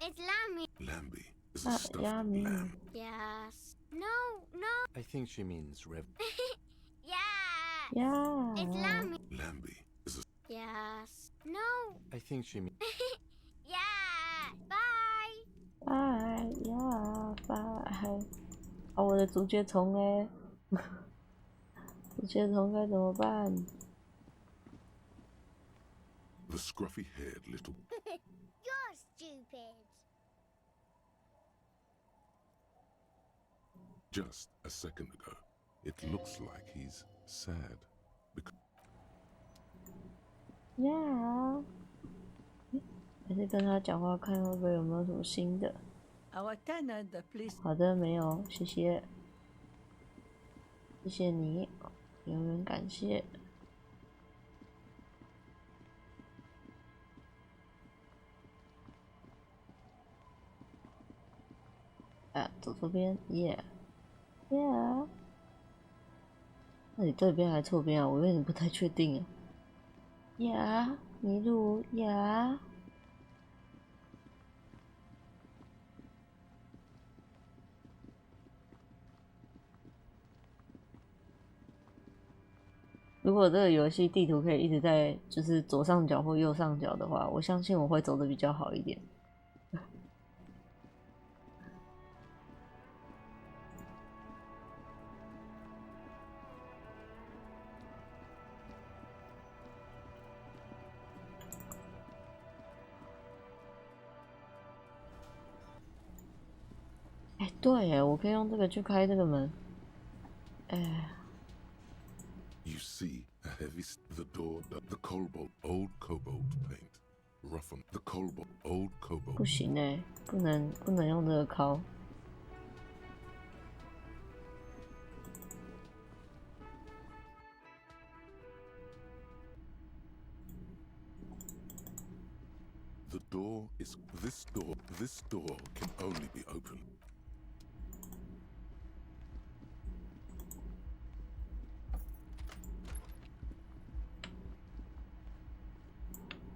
It's Lammy. Lambie is a stuffed lamb. Yes. No. I think she means Rev. Yes. Yeah. It's Lammy. Lambie is a. Yes. No. I think she means. Yeah. Bye. Bye. Yeah. Bye. 哦，我的竹节虫嘞，竹节虫该怎么办 The scruffy-haired little. You're stupid. Just a second ago, it looks like he's sad. Because. Yeah. 还是跟他讲话，看会不会有没有什么新的。Our tenant, please. 好的，没有，谢谢，谢谢你，有人感谢。啊，走左边 ，Yeah， 那你这边还是错边啊？我有点不太确定啊。Yeah， 迷路 ，Yeah。如果这个游戏地图可以一直在就是左上角或右上角的话，我相信我会走得比较好一点。哎，对耶，我可以用这个去开这个门。哎。You see a the door, the cobalt, old cobalt paint, rough on the cobalt, old cobalt. 不行哎，不能用这个敲。The door is this door. This door can only be opened.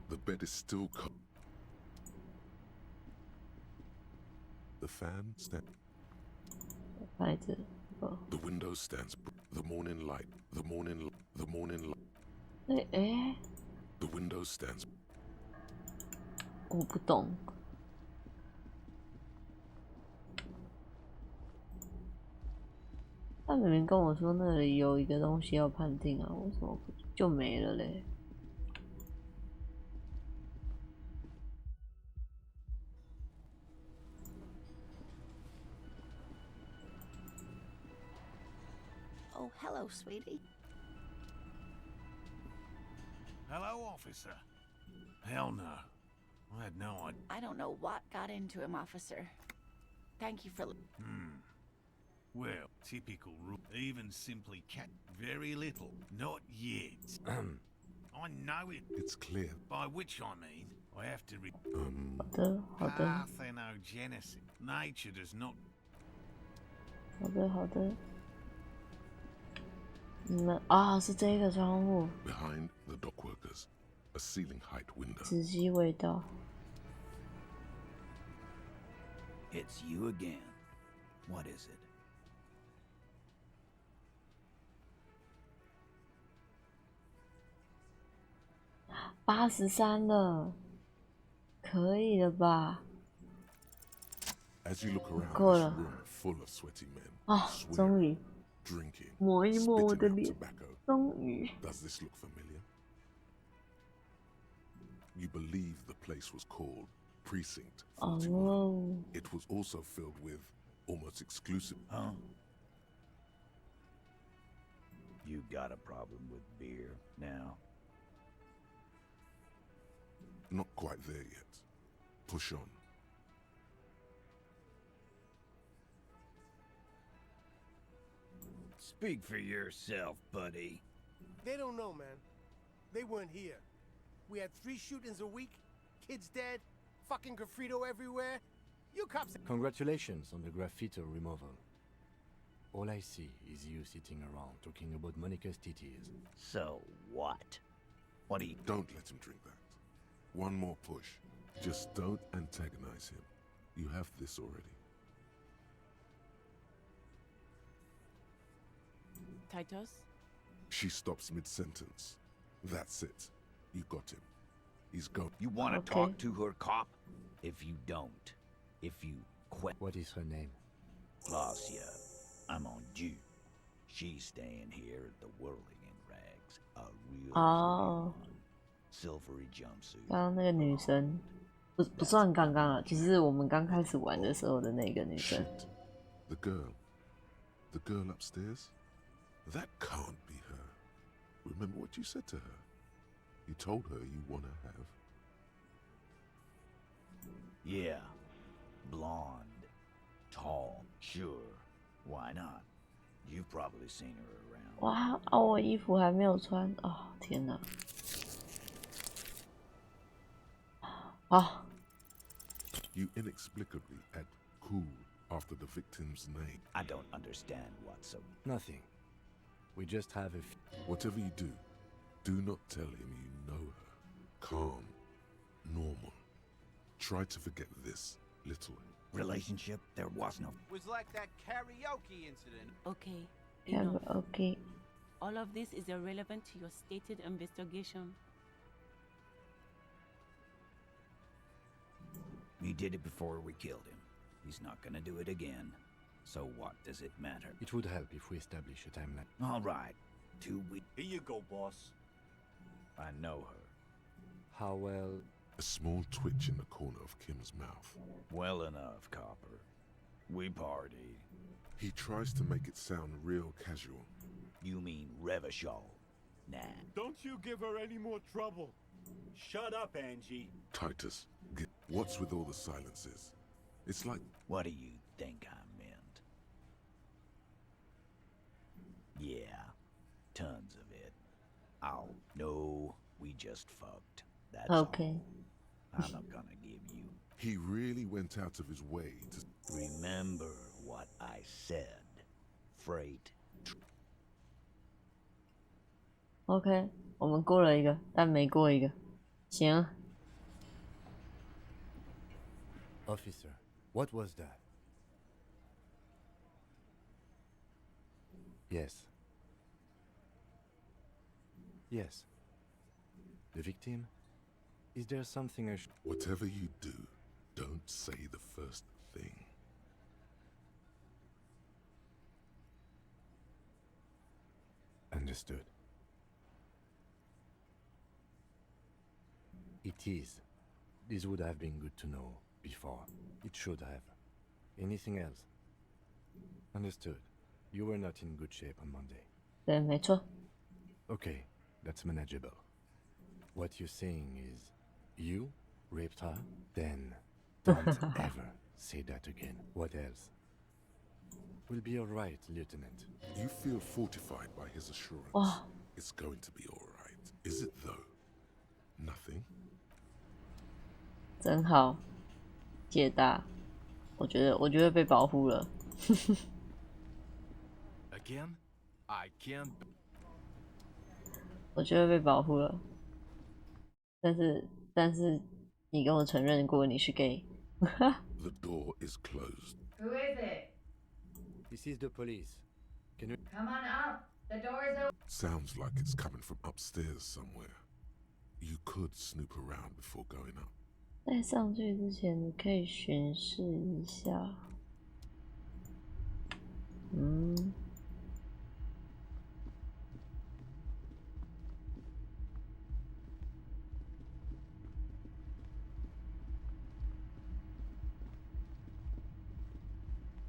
The bed is still cold. The fan stands. The window stands. The morning light. The morning light. The window stands. 我不懂。他明明跟我说那里有一个东西要判定啊，为什么就没了嘞？ Oh, hello, sweetie. Hello, officer. Hell no. I had no idea. I don't know what got into him, officer. Thank you for... Well, typical rule. Even simply cat. Very little. Not yet. I know it. It's clear. By which I mean, I have to parthenogenesis. Nature does not... 好的。你们啊，是这个窗户。Behind the dock workers, a ceiling height window. 仔细味道。 It's you again. What is it? 83了，可以了吧？ As you look around 够 this 了 room full of sweaty men, 啊！终于 drinking, 抹一抹我的 spitting 脸 out，tobacco. 终于。 Does this look familiar? You believe the place was called Precinct 41. Oh. It was also filled with almost exclusive. Huh? You got a problem with beer now? Not quite there yet. Push on. Speak for yourself, buddy. They don't know, man. They weren't here. We had 3 shootings a week, kids dead, fucking graffito everywhere. You cops... Congratulations on the graffito removal. All I see is you sitting around talking about Monica's titties. So what? What do you... Don't let him drink that. One more push. Just don't antagonize him. You have this already. Titus? She stops mid-sentence. That's it. You got him. He's gone. You want to talk to her, cop? If you don't, if you quit... What is her name? Glacia. I'm on due. She's staying here at the Whirling in Rags. A real哦， silvery jumpsuit. 刚刚那个女生不算刚刚啊，其实是我们刚开始玩的时候的那个女生。 The girl upstairs? That can't be her. Remember what you said to her? You told her you want to have. Yeah. Blonde. Tall. Sure. Why not? You've probably seen her around. 哇哦，我衣服还没有穿哦，天哪！啊！ You inexplicably add cool after the victim's name. I don't understand what's so... Nothing. We just have a... Whatever you do, do not tell him you know her. Calm. Normal. Try to forget this little... Relationship? There was no... It was like that karaoke incident. Okay. Yeah, Enough. okay. All of this is irrelevant to your stated investigation. He did it before we killed him. He's not gonna do it again. So what does it matter? It would help if we establish a timeline. All right. 2 weeks. Here you go, boss. I know her. How well... A small twitch in the corner of Kim's mouth. Well enough, Copper. We party. He tries to make it sound real casual. You mean Revachol? Nah. Don't you give her any more trouble. Shut up, Angie. Titus, what's with all the silences? It's like... What do you think I meant? Yeah, tons of it. Oh, no, we just fucked. That's okay. All. I'm not gonna give you... He really went out of his way to... Remember what I said. Freight. OK， 我们过了一个，但没过一个。行。 Officer, what was that? Yes. Yes. The victim? Is there something I should... Whatever you do, don't say the first thing. Understood. It is. This would have been good to know before. It should have. Anything else? Understood. You were not in good shape on Monday. 对，没错。 Okay, that's manageable. What you're saying is, you raped her? Then don't ever say that again. What else? We'll be alright, Lieutenant. You feel fortified by his assurance. Oh. It's going to be alright. Is it though? Nothing? 真好，解答。我觉得被保护了。Again? I can't. 我觉得被保护了。但是你跟我承认过你是 gay。 The door is closed. Who is it? This is the police. Can you... Come on up. The door is open. Sounds like it's coming from upstairs somewhere. You could snoop around before going up. 在上去之前，你可以巡视一下。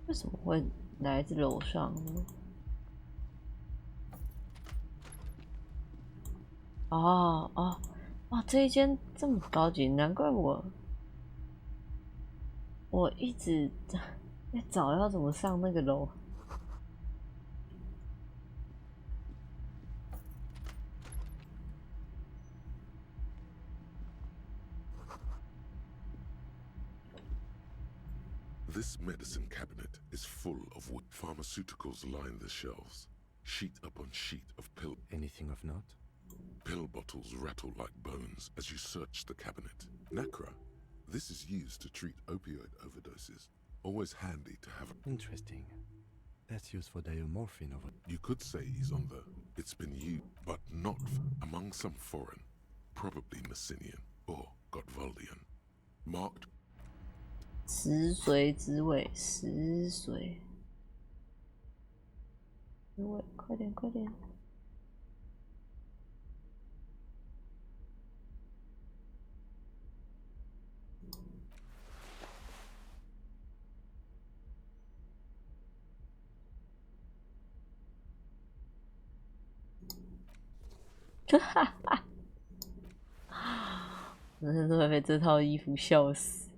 为什么会来自楼上呢？这一间这么高级，难怪我一直在找要怎么上那个楼。This medicine cabinet is full of wood. Pharmaceuticals line the shelves, sheet upon sheet of pill. Anything of note? Pill bottles rattle like bones as you search the cabinet. Nacra. This is used to treat opioid overdoses. Always handy to have. Interesting. That's used for diamorphine over. You could say he's on the. It's been used, but not among some foreign, probably Messinian or Gotvaldian. Marked. 食髓知味，食髓，知味，快点，快点！哈哈哈！人生都会被这套衣服笑死。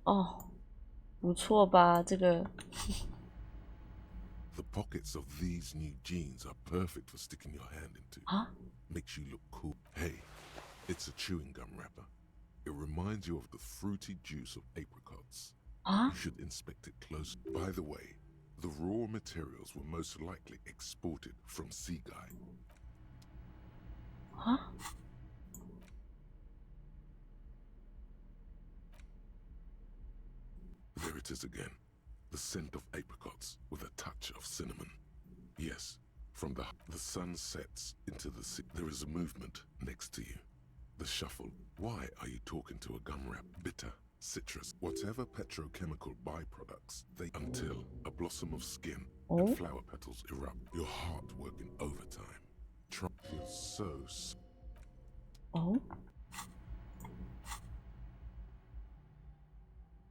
哦，不错吧？这个。The pockets of these new jeans are perfect for sticking your hand into. Huh? Makes you look cool. Hey, it's a chewing gum wrapper. It reminds you of the fruity juice of apricots. Huh? You should inspect it close. By the way, the raw materials were most likely exported from Seaguy. Huh? There it is again. The scent of apricots with a touch of cinnamon. Yes, from the sun sets into the sea. There is a movement next to you. The shuffle. Why are you talking to a gum wrap? Bitter, citrus, whatever petrochemical byproducts until a blossom of skin and flower petals erupt. Your heart working overtime. Trump feels so. Oh.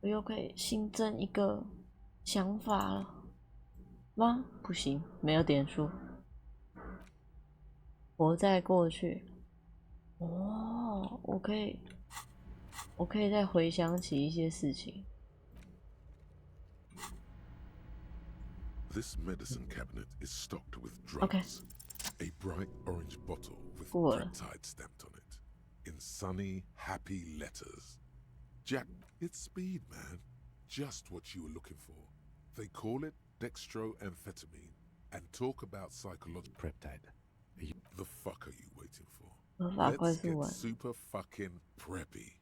我又可以新增一个想法了吗？不行，没有点数。活在过去。哦，我可以再回想起一些事情。This medicine cabinet is stocked with drugs. Okay. A bright orange bottle with peptide stamped on it, in sunny, happy letters. Jack, it's speed, man. Just what you were looking for. They call it dextroamphetamine and talk about psychological peptide. The fuck are you waiting for? Let's get super fucking preppy.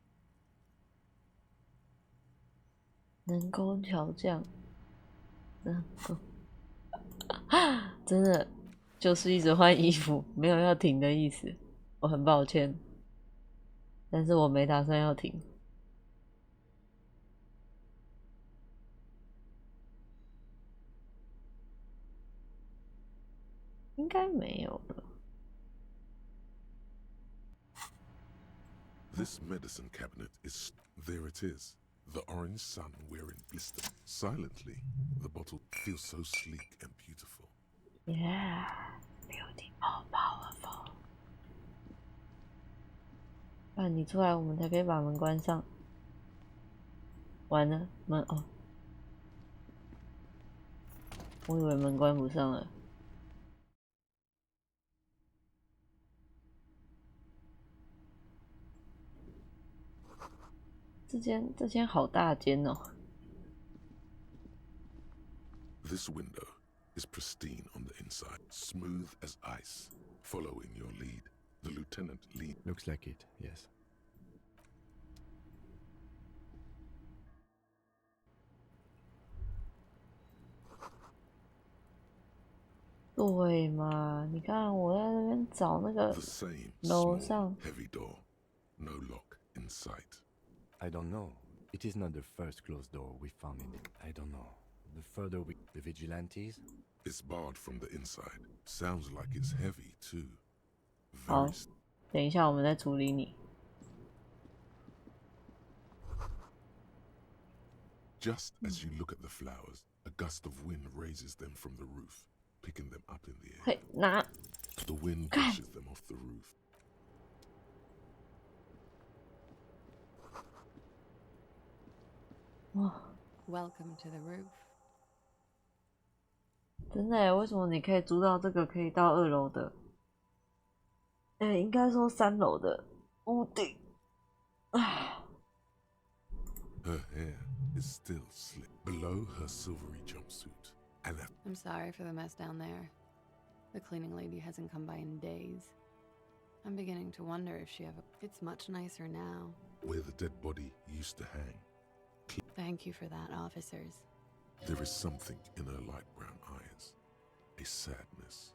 人工调降，真的就是一直换衣服，没有要停的意思。我很抱歉，但是我没打算要停。应该没有了。This medicine cabinet is. There it is. The orange sun wearing blister. Silently, the bottle feels so sleek and beautiful. Yeah, beautiful, powerful. 那你出来，我们才可以把门关上。完了，门哦，我以为门关不上了。这间好大间哦。This window is pristine on the inside, smooth as ice. Following your lead, the lieutenant lead. Looks like it, yes. 对嘛？你看我在那边找那个 The same 楼 small, 上， heavy door. No lock in sight. I don't know. It is not the first closed door we found in it. I don't know. The further we... The vigilantes? It's barred from the inside. Sounds like it's heavy too. 好 Very. 等一下我们再处理你。 Just as you look at the flowers, a gust of wind raises them from the roof, picking them up in the air. 嘿，拿 The wind pushes them off the roof. Welcome to the roof. 真的耶？为什么你可以租到这个可以到2楼的？应该说3楼的屋顶。唉。 Her hair is still slick below her silvery jumpsuit, and I'm sorry for the mess down there. The cleaning lady hasn't come by in days. I'm beginning to wonder if she ever... It's much nicer now. where the dead body used to hang. Thank you for that, officers. There is something in her light brown eyes, a sadness,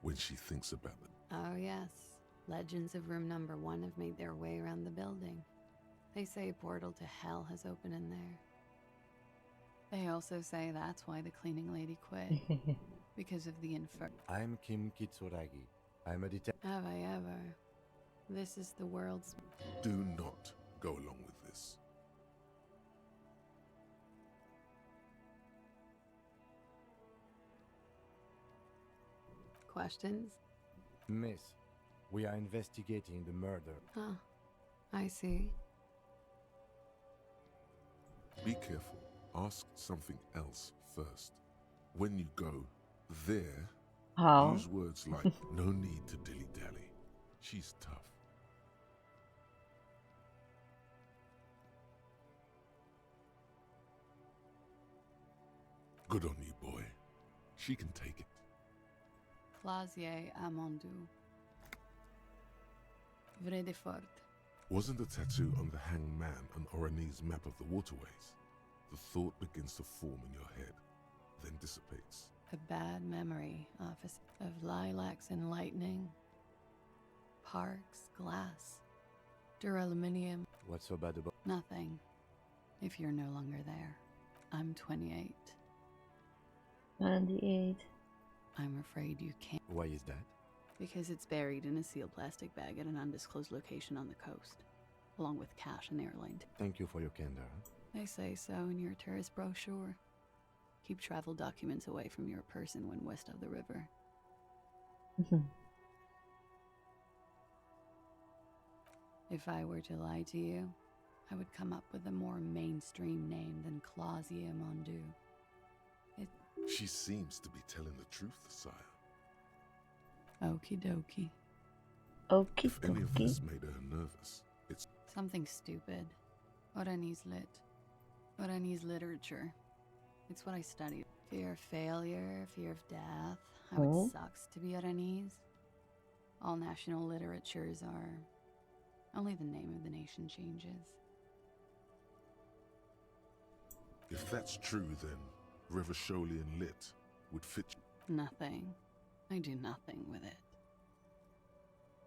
when she thinks about it. Oh, yes. Legends of room number 1 have made their way around the building. They say a portal to hell has opened in there. They also say that's why the cleaning lady quit. Because of the infer... I'm Kim Kitsuragi. I'm a detective. Have I ever? This is the world's... Do not go along with this. Questions? Miss, we are investigating the murder. Huh. I see. Be careful. Ask something else first. When you go there, How? use words like no need to dilly-dally. She's tough. Good on you, boy. She can take it. Clasier Amandou. Vrai de fort. Wasn't the tattoo on the hanged man an Oranese map of the waterways? The thought begins to form in your head, then dissipates. A bad memory, office, of lilacs and lightning. Parks, glass, duraluminum. What's so bad about... Nothing. If you're no longer there. I'm 28. 98. I'm afraid you can't. Why is that? Because it's buried in a sealed plastic bag at an undisclosed location on the coast, along with cash and airline. Thank you for your candor. They say so in your tourist brochure. Keep travel documents away from your person when west of the river. If I were to lie to you, I would come up with a more mainstream name than Clausia Mondu. She seems to be telling the truth, sire. Okie dokie. Okie If any of this dokie. made her nervous, it's Something stupid. Oranese lit. Oranese literature. It's what I studied. Fear of failure, fear of death, how Oh. it sucks to be Oranese. All national literatures are... Only the name of the nation changes. if that's true, then Revacholian lit would fit. Nothing. I do nothing with it.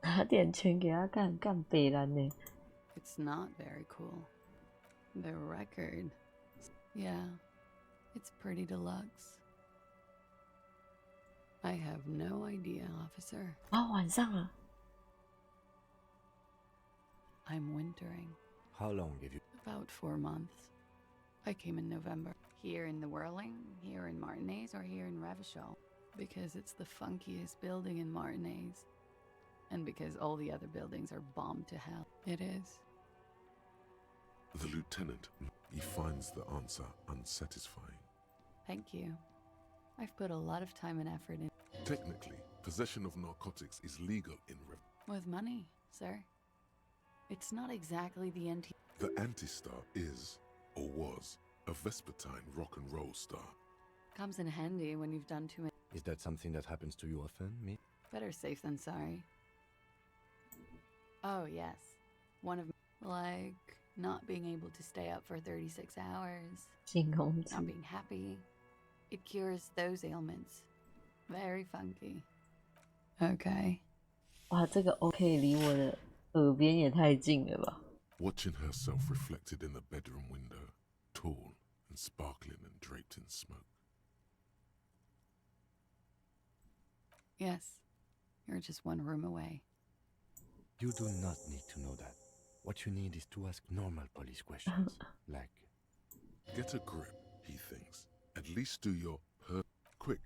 拿点钱给他干，干北兰呢？ It's not very cool. The record. Yeah, it's pretty deluxe. I have no idea, officer. 啊，晚上了。 I'm wintering. How long have you... About 4 months. I came in November. Here in the Whirling, here in Martinez, or here in Revachol. Because it's the funkiest building in Martinez. And because all the other buildings are bombed to hell. It is. The lieutenant, he finds the answer unsatisfying. Thank you. I've put a lot of time and effort in. Technically, possession of narcotics is legal in With money, sir. It's not exactly the NT. The anti-star is, or was, a Vespertine rock and roll star. Comes in handy when you've done too many. Is that something that happens to you often, me? Better safe than sorry. Oh, yes. One of... Like, not being able to stay up for 36 hours. Not Not being happy. It cures those ailments. Very funky. Okay. 哇，这个 OK 离我的耳边也太近了吧 Watching herself reflected in the bedroom window, tall and sparkling and draped in smoke. Yes, you're just one room away. You do not need to know that. What you need is to ask normal police questions, like... Get a grip, he thinks. At least do your quick,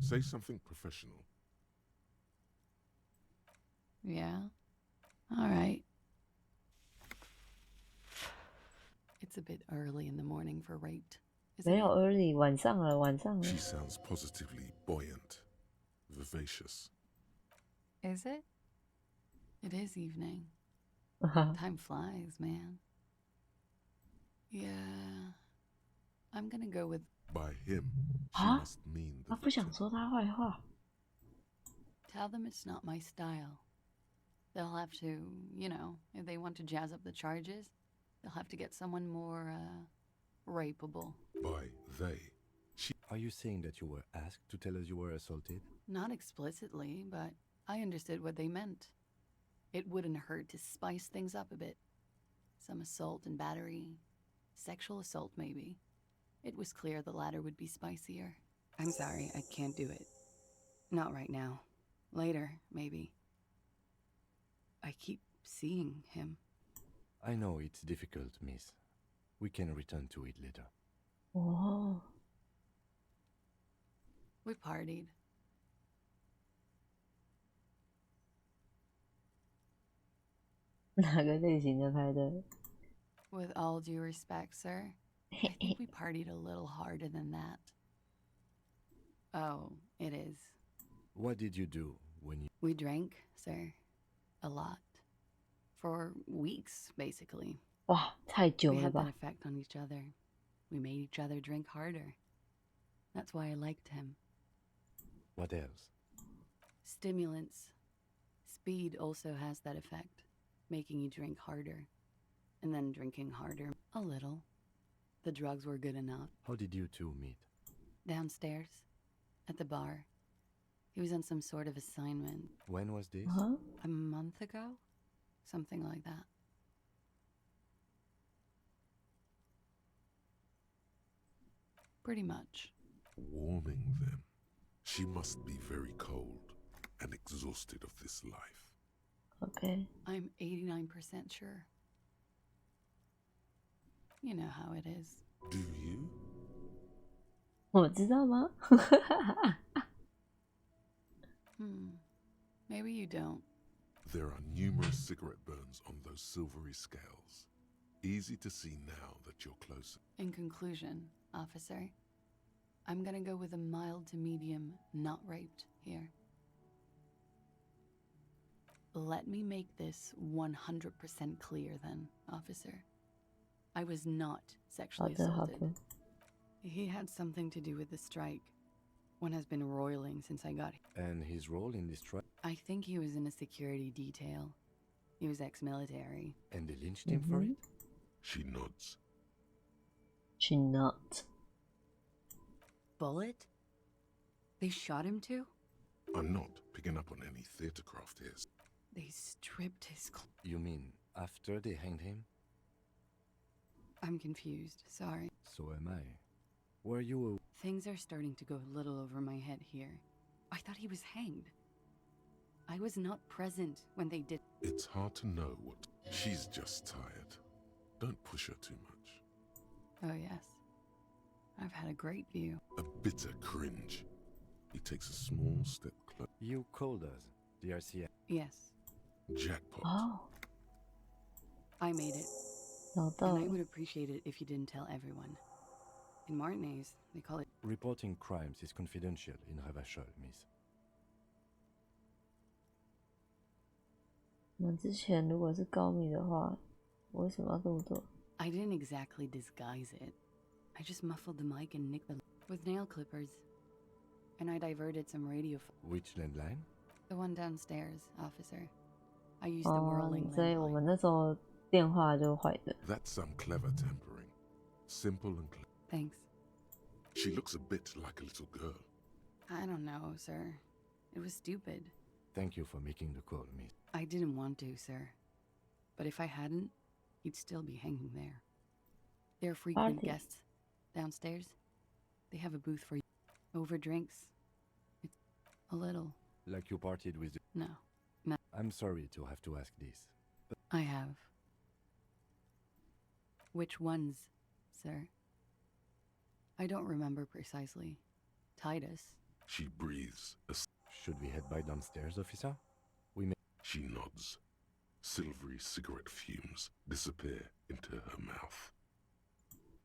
say something professional. Yeah? Alright. It's a bit early in the morning for rape. 没有 early， 晚上了，晚上了。 She sounds positively buoyant, vivacious. Is it? It is evening. Time flies, man. Yeah. I'm gonna go with... By him, she must mean the 他不想说他坏话。 Tell them it's not my style. They'll have to, you know, if they want to jazz up the charges, they'll have to get someone more, rapeable. By they. Are you saying that you were asked to tell us you were assaulted? Not explicitly, but I understood what they meant. It wouldn't hurt to spice things up a bit. Some assault and battery. Sexual assault, maybe. It was clear the latter would be spicier. I'm sorry, I can't do it. Not right now. Later, maybe. I keep seeing him. I know it's difficult, miss. We can return to it later. Oh. We partied. With all due respect, sir, I think we partied a little harder than that. Oh, it is. What did you do when you... We drank, sir. A lot. For weeks, basically. 哇，太久 We 了 had 吧 that effect on each other. We made each other drink harder. That's why I liked him. What else? Stimulants. Speed also has that effect, making you drink harder. And then drinking harder. A little. The drugs were good enough. How did you two meet? Downstairs. At the bar. He was on some sort of assignment. When was this? A month ago? Something like that. Pretty much. Warming then. She must be very cold and exhausted of this life. Okay. I'm 89% sure. You know how it is. Do you? 我知道吗 Maybe you don't. There are numerous cigarette burns on those silvery scales. Easy to see now that you're closer. In conclusion, officer, I'm gonna go with a mild to medium not raped here. Let me make this 100% clear then, officer. I was not sexually assaulted. He had something to do with the strike. One has been roiling since I got here. And his role in this strike? I think he was in a security detail. He was ex-military. And they lynched him for it? She nods. She nods. Bullet? They shot him too? I'm not picking up on any theater craft here. They stripped his clothes. You mean after they hanged him? I'm confused, sorry. So am I. Were you Things are starting to go a little over my head here. I thought he was hanged. I was not present when they did. It's hard to know what... She's just tired. Don't push her too much. Oh, yes. I've had a great view. A bitter cringe. He takes a small step closer. You called us, the RCA. Yes. Jackpot. Oh. I made it. And I would appreciate it if you didn't tell everyone. In Martinez, they call it... Reporting crimes is confidential in Revachol, miss. 我们之前如果是告密的话，我为什么要这么做 I didn't exactly disguise it. I just muffled the mic and nicked the... with nail clippers. And I diverted some radio... Which landline? The one downstairs, officer. I used the whirling 所以我们那时候电话就坏的 That's some clever tempering. Simple and clear. Thanks. She looks a bit like a little girl. I don't know, sir. It was stupid. Thank you for making the call, miss. I didn't want to, sir. But if I hadn't, he'd still be hanging there. There are frequent guests downstairs. They have a booth for you. Over drinks. It's a little. Like you partied with the... No. I'm sorry to have to ask this. But I have. Which ones, sir? I don't remember precisely. Titus. She breathes. Should we head by downstairs, officer? We may... She nods. Silvery cigarette fumes disappear into her mouth.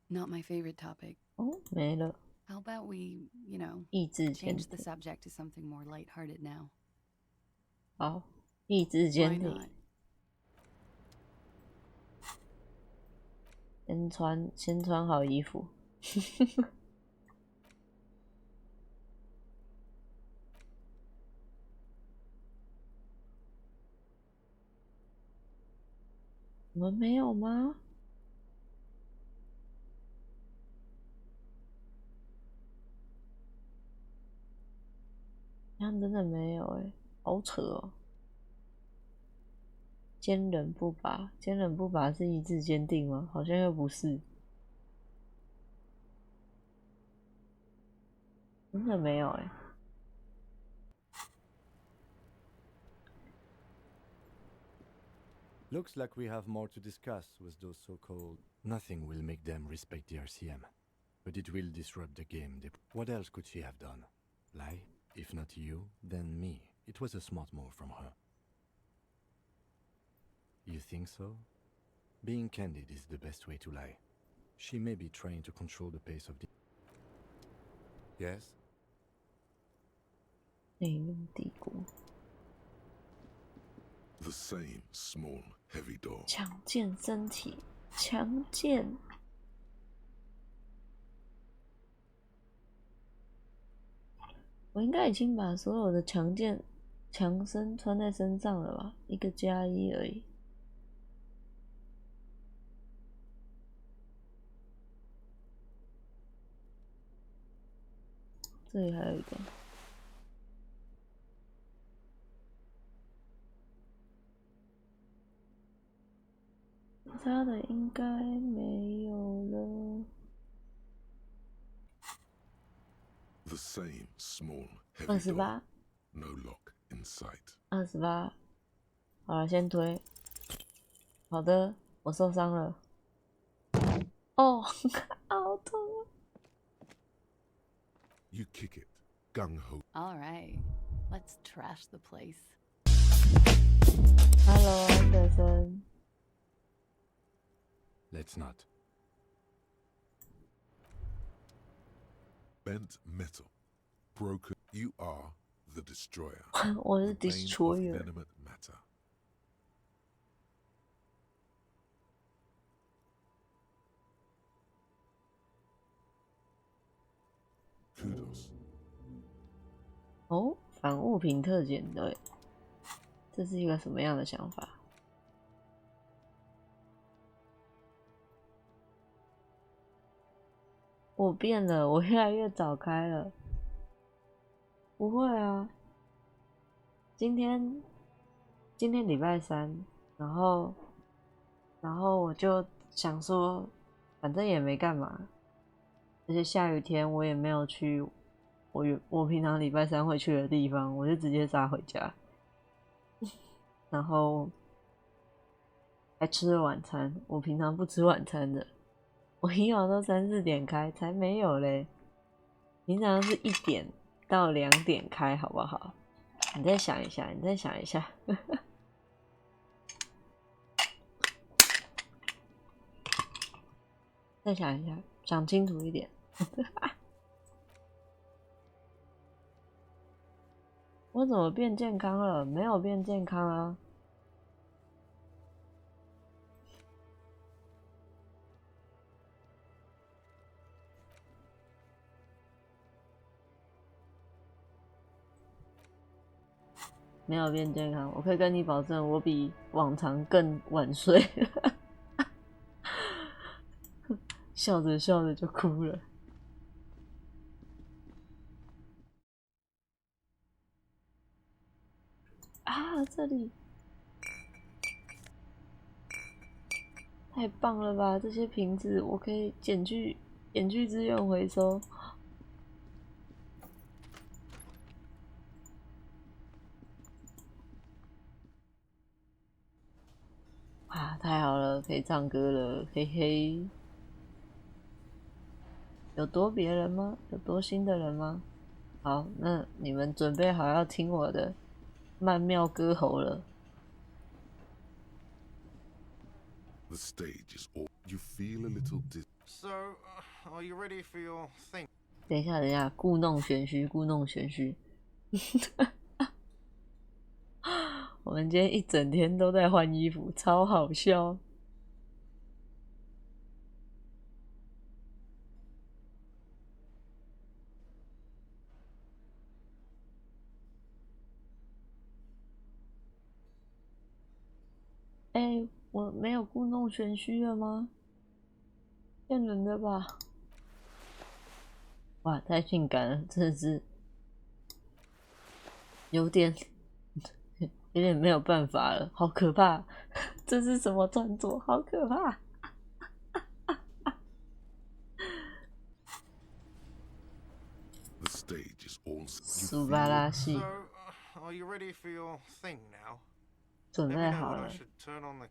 Not my favorite topic. Oh, 没了。 How about we, you know, 意志坚 change the 定。 subject to something more lighthearted now? 好，意志 Why 坚 not? 定。先穿好衣服。我们没有吗？好像真的没有欸，好扯哦。坚韧不拔，坚韧不拔是意志坚定吗？好像又不是，真的没有欸。 Looks like we have more to discuss with those so-called... Nothing will make them respect the RCM. But it will disrupt the game. What else could she have done? Lie? If not you, then me. It was a smart move from her. You think so? Being candid is the best way to lie. She may be trying to control the pace of the... Yes? 内陆帝国。 The same small, heavy door. 强健身体，强健。我应该已经把所有的强身穿在身上了吧？一个加一而已。这里还有一个。 其他的应该没有了。 The same small, heavy 28 door. No lock in sight. 28，好了，先推。好的，我受伤了。哦，好痛啊！ You kick it, gung ho. All right, let's trash the place. Hello， 安德森。 Let's not. Bent metal, broken. You are the destroyer. 我是 the bane of destroyer。 inanimate matter. Kudos. 哦，反物品特检对，这是一个什么样的想法？ 我变了，我越来越早开了。不会啊，今天礼拜三，然后我就想说，反正也没干嘛，而且下雨天我也没有去我平常礼拜三会去的地方，我就直接杀回家，然后还吃了晚餐。我平常不吃晚餐的。 我以往都3、4点开，才没有嘞。平常是1点到2点开，好不好？你再想一下，你再想一下。再想一下，想清楚一点。我怎么变健康了？没有变健康啊。 没有变健康，我可以跟你保证，我比往常更晚睡。笑着笑着就哭了。啊，这里太棒了吧！这些瓶子我可以捡去资源回收。啊，太好了，可以唱歌了，嘿嘿。有多别人吗？有多新的人吗？好，那你们准备好要听我的曼妙歌喉了。The stage is all. You feel a little So, are you ready for your thing? 等一下，故弄玄虚。我们今天一整天都在换衣服，超好笑。我没有故弄玄虚了吗？骗人的吧！哇，太性感了，真的是有点没有办法了，好可怕！这是什么穿着？好可怕！苏巴拉西。准备好了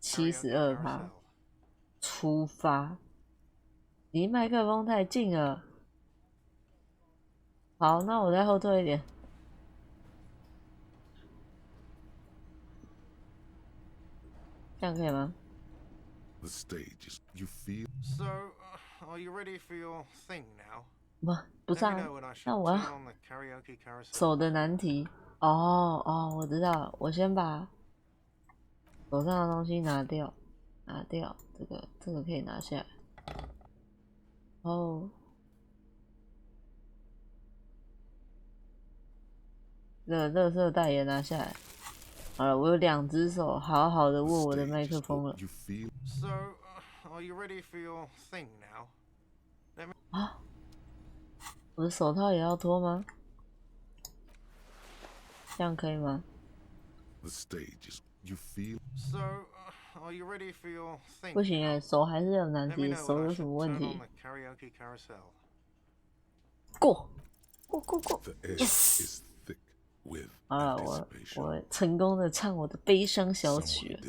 ，72%，出发。离麦克风太近了。好，那我再后退一点。这样可以吗？ The stage is. You feel. So, are you ready for your thing now? 不是啊，那我要手的难题。哦，我知道，我先把手上的东西拿掉，这个可以拿下来。哦，这个垃圾袋也拿下来。好了，我有2只手，好好的握我的麦克风了。So, are you ready for your thing now? 啊，我的手套也要脱吗？这样可以吗？ The stage is. You feel. So, are you ready for your thing? 不行耶，手还是有难题，手有什么问题？过 ，yes！ 好了，我成功的唱我的悲伤小曲了。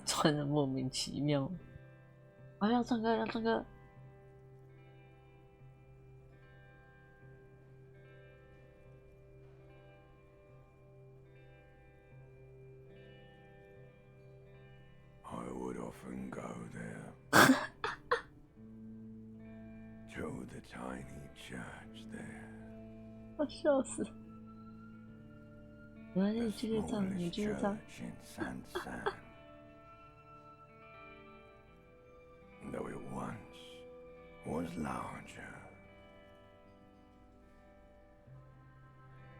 穿的莫名其妙。啊，要唱歌，要唱歌。I would often go there to the tiny church there. 我笑死。没关系，继续唱，你继续唱。Though it once was larger,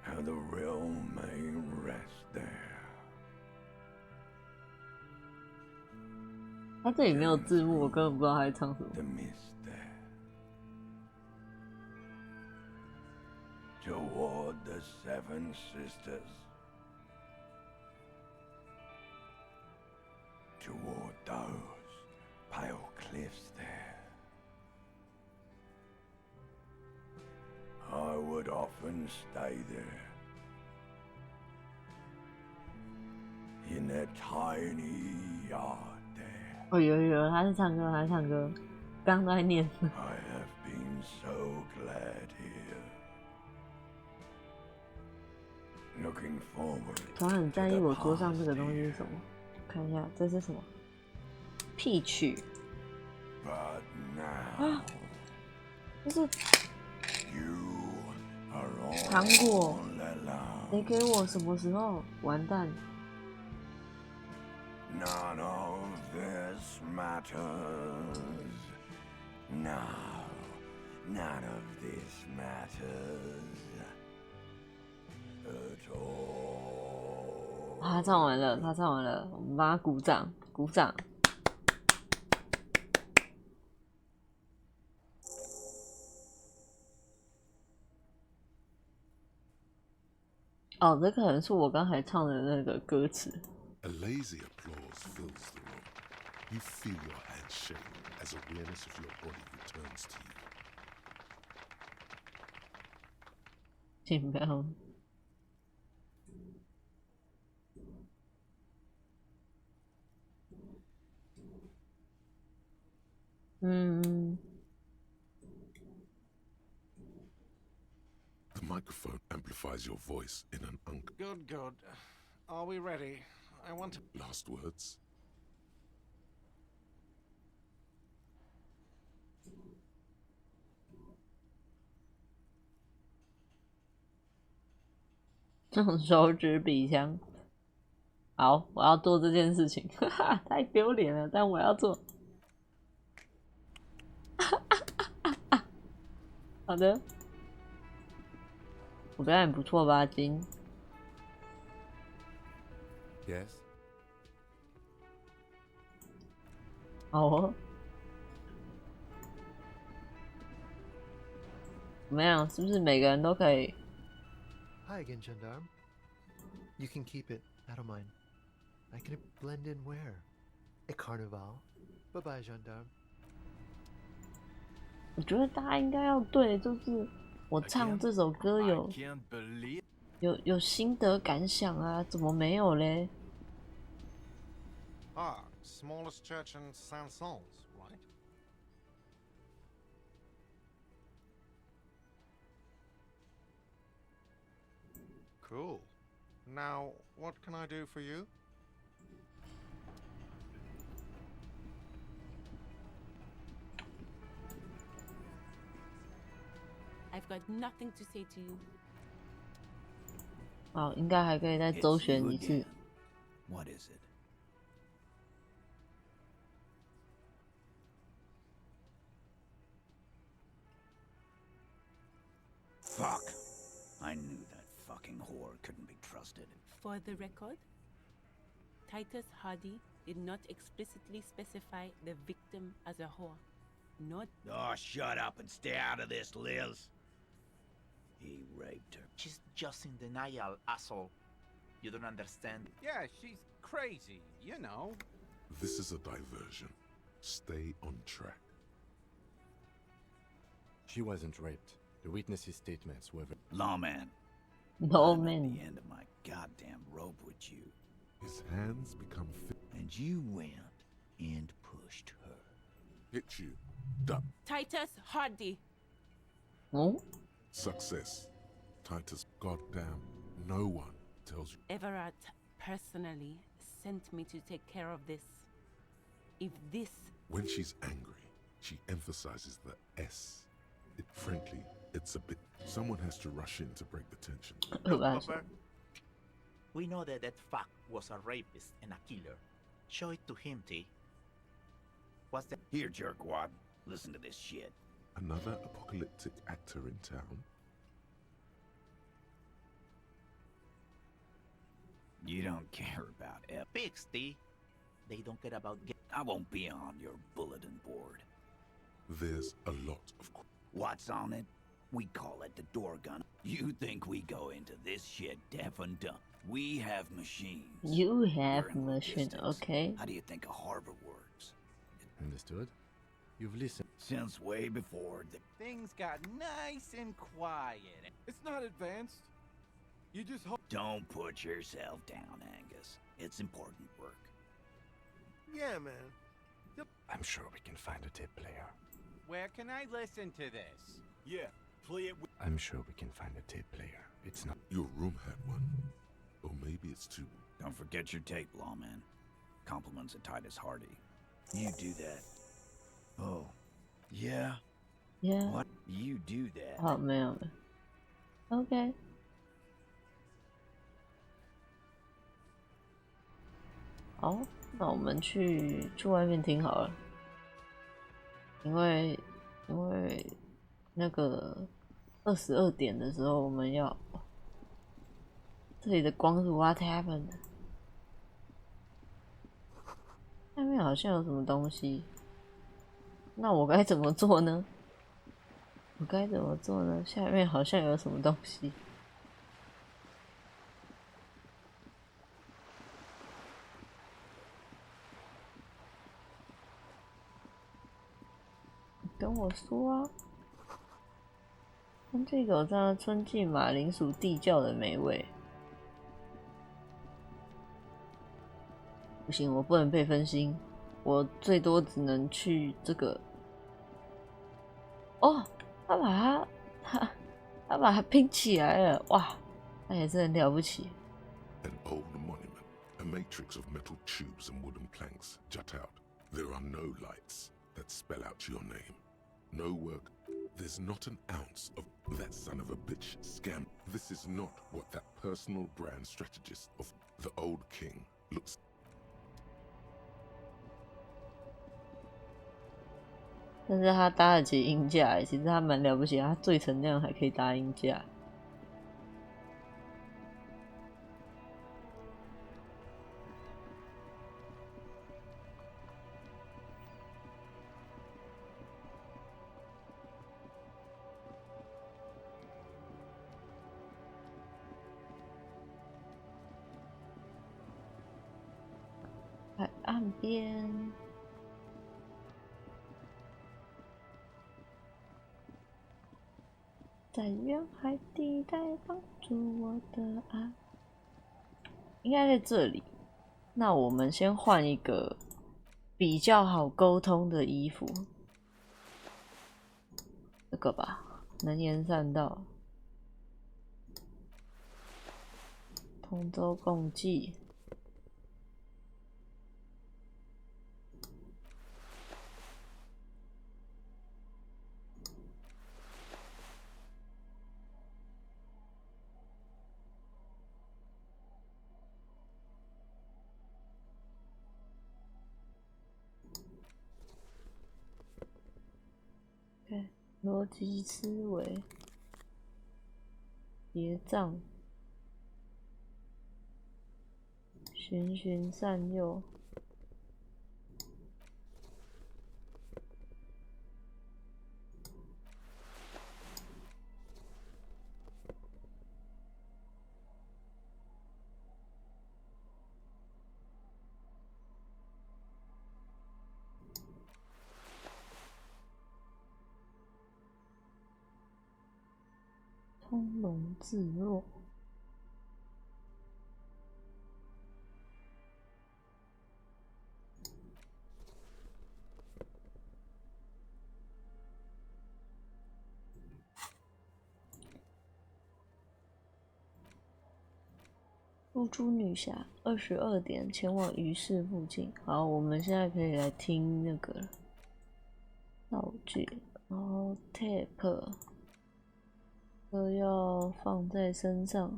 how the realm may rest there. 他这里没有字幕，我根本不知道他在唱什么。 The mist there, toward the 7 sisters, toward those pale cliffs there. I would often stay there, in that tiny yard there. 哦，有，他是唱歌，刚刚都在念。I have been so glad here, looking forward. 突然很在意我桌上这个东西是什么？看一下，这是什么？屁曲。啊，这是糖果。你给我什么时候？完蛋。 None of this matters. No, none of this matters at all. 他唱完了，我们帮他鼓掌。哦，这可能是我刚才唱的那个歌词。A lazy applause fills the room. You feel your hands shake as awareness of your body returns to you. 请不要。The microphone amplifies your voice in an Good, good. Are we ready? I want to... Last words? 用手指比枪。好，我要做这件事情，哈哈，太丢脸了，但我要做。好的，我表演不错吧，金 ？Yes。好哦。怎么样？是不是每个人都可以 Hi again, gendarme. You can keep it. I don't mind. I can blend in where? At Carnival. Bye bye, gendarme. 我觉得大家应该要对，就是我唱这首歌有心得感想啊，怎么没有嘞？ smallest church in Saint-Saëns, right? Cool. Now, what can I do for you? I've got nothing to say to you. 好，应该还可以再周旋一次。What is it? Fuck! I knew that fucking whore couldn't be trusted. For the record, Titus Hardy did not explicitly specify the victim as a whore. Not. Oh, shut up and stay out of this, Liz. He raped her. She's just in denial, asshole. You don't understand. Yeah, she's crazy, you know. This is a diversion. Stay on track. She wasn't raped. The witnesses' statements were... Lawman. Lawman. I'm at the end of my goddamn rope with you. His hands become thick. And you went and pushed her. Hit you. Duck. Titus Hardy. Oh? Success. Titus, goddamn, no one tells you. Everard personally sent me to take care of this. If this... When she's angry, she emphasizes the S. Frankly, it's a bit... Someone has to rush in to break the tension. We know that fuck was a rapist and a killer. Show it to him, T. What's that? Here, jerkwad. Listen to this shit. Another apocalyptic actor in town? You don't care about pigs, T. They don't care about... I won't be on your bulletin board. There's a lot of... What's on it? We call it the door gun. You think we go into this shit deaf and dumb? We have machines. You have machines, okay. How do you think a harbor works? Understood. You've listened. Since way before the... Things got nice and quiet. It's not advanced. You just hope... Don't put yourself down, Angus. It's important work. Yeah, man. I'm sure we can find a tape player. Where can I listen to this? Yeah, play it with... I'm sure we can find a tape player. It's not... Your room had one. Or maybe it's too... Don't forget your tape, lawman. Compliments of Titus Hardy. You do that. Oh. Yeah? Yeah. What? You do that. Oh, man. Okay. 好，那我们去外面听好了，因为那个22点的时候我们要，这里的光是 What happened？ 下面好像有什么东西，那我该怎么做呢？下面好像有什么东西。我说啊，跟这个这样春季马铃薯地窖的美味。不行，我不能被分心，我最多只能去这个。哦，他把它拼起来了，哇，那也是很了不起。An old monument, a matrix of metal tubes and wooden planks jut out. There are no lights that spell out your name. No work. There's not an ounce of that son of a bitch scam. This is not what that personal brand strategist of the old king looks. 但是他搭得起鹰架，其实他蛮了不起，他醉成那样还可以搭鹰架。海岸边。在远海地带帮助我的爱，应该在这里。那我们先换一个比较好沟通的衣服，这个吧，能言善道，同舟共济。逻辑思维，结账，循循善诱，从容自若。露珠女侠22点前往鱼市附近。好，我们现在可以来听那个道具，然后 tape 都要放在身上。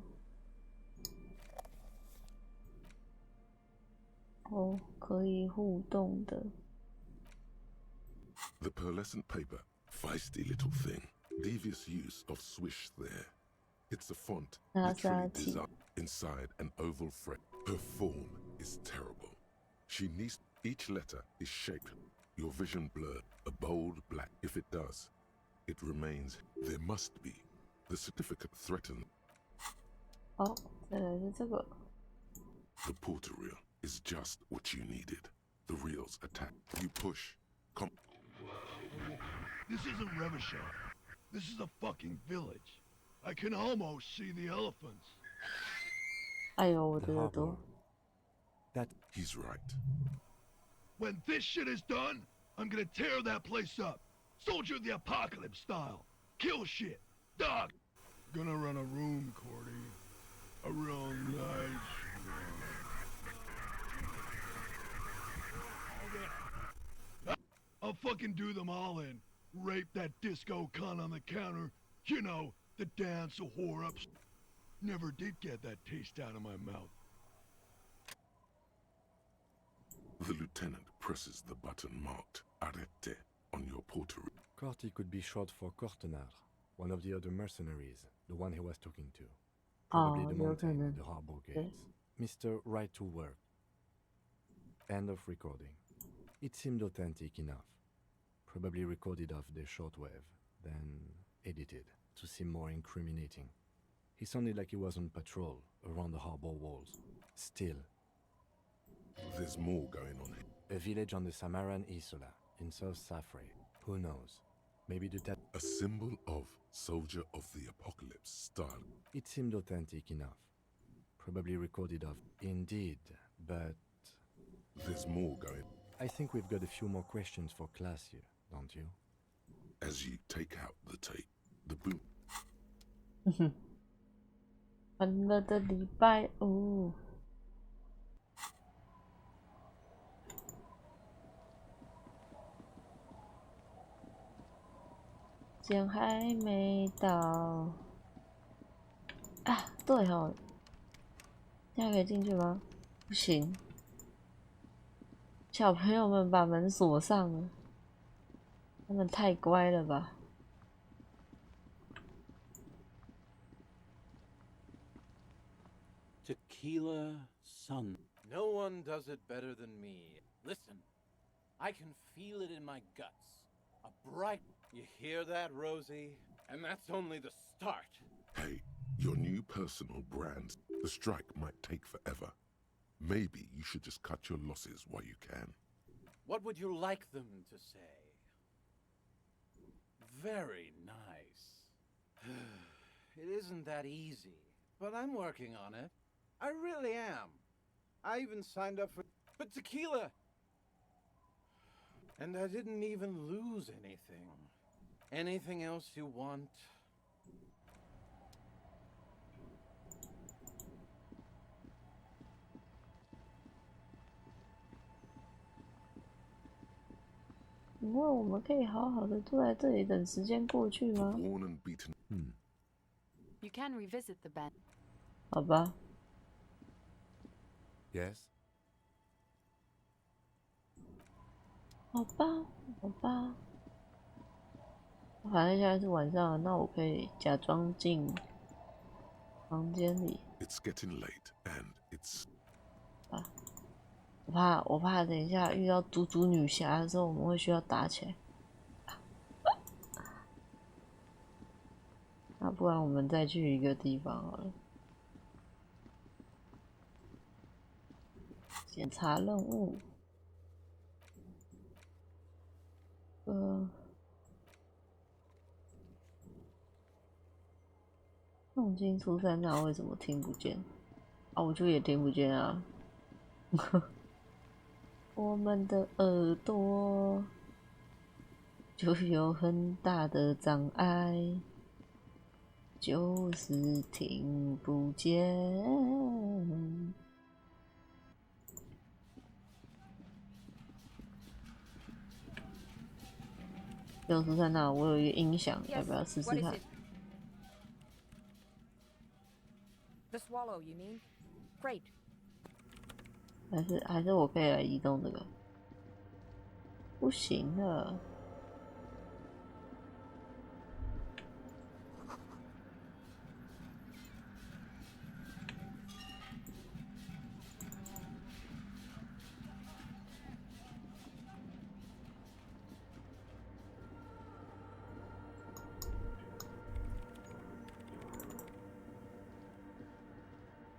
哦，可以互动的。The pearlescent paper, feisty little thing. Devious use of swish there. It's a font, literally designed inside an oval frame. Her form is terrible. She needs each letter is shaped. Your vision blurred, a bold black. If it does, it remains. There must be. The certificate threatens. 好，再来是这个。The porter reel is just what you needed. The reels attack. You push. This isn't Revachol. This is a fucking village. I can almost see the elephants. 哎呦，我的耳朵。That he's right. When this shit is done, I'm gonna tear that place up. Soldier of the apocalypse style. Kill shit. Dog. Gonna run a room, Cordy. A real nice room. I'll fucking do them all in. Rape that disco cunt on the counter. You know, the dance of whore-ups. Never did get that taste out of my mouth. The lieutenant presses the button marked Arrête on your porter. Corty could be short for Cortenard, one of the other mercenaries, the one he was talking to. Probably the mountain, the harbor gates. Mr. Right to Work. End of recording. It seemed authentic enough. Probably recorded off the shortwave, then edited to seem more incriminating. He sounded like he was on patrol around the harbor walls. Still. There's more going on here. A village on the Samaran Isola, in South Safre. Who knows? Maybe the A symbol of Soldier of the Apocalypse style. It seemed authentic enough. Probably recorded of. Indeed, but... There's more going. I think we've got a few more questions for class here, don't you? As you take out the tape, the boom. 欢乐的礼拜五。剑还没到啊！对哦，现在可以进去吗？不行，小朋友们把门锁上了，他们太乖了吧？Tequila sun. No one does it better than me. Listen, I can feel it in my guts. A bright... You hear that, Rosie? And that's only the start. Hey, your new personal brand. The strike might take forever. Maybe you should just cut your losses while you can. What would you like them to say? Very nice. It isn't that easy, but I'm working on it. I really am. I even signed up for tequila. And I didn't even lose anything. Anything else you want?因为我们可以好好的坐在这里等时间过去吗？ You can revisit the bed. 好吧。Yes. 好吧，好吧。反正现在是晚上了，那我可以假装进房间里。It's getting late and it's. 我怕等一下遇到猪猪女侠的时候，我们会需要打起来。那不然我们再去一个地方好了。检查任务。重金出在那，为什么听不见？啊，我就也听不见啊。我们的耳朵就有很大的障碍，就是听不见。就是在那，我有一个音响，要不要试试看？ The swallow, you mean? Great. 还是我可以来移动这个？不行了。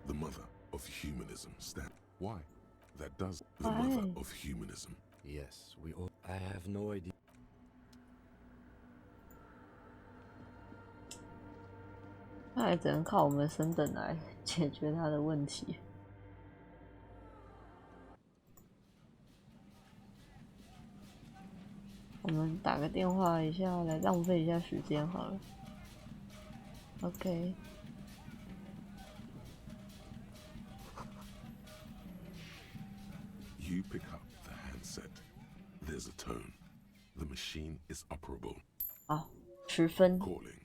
The mother of humanism stand. Why? That does the mother of humanism. Yes, we all. I have no idea. 那还只能靠我们升等来解决他的问题。我们打个电话一下，来浪费一下时间好了。OK。 You pick up the handset. There's a tone. The machine is operable. 好，10分。 Calling.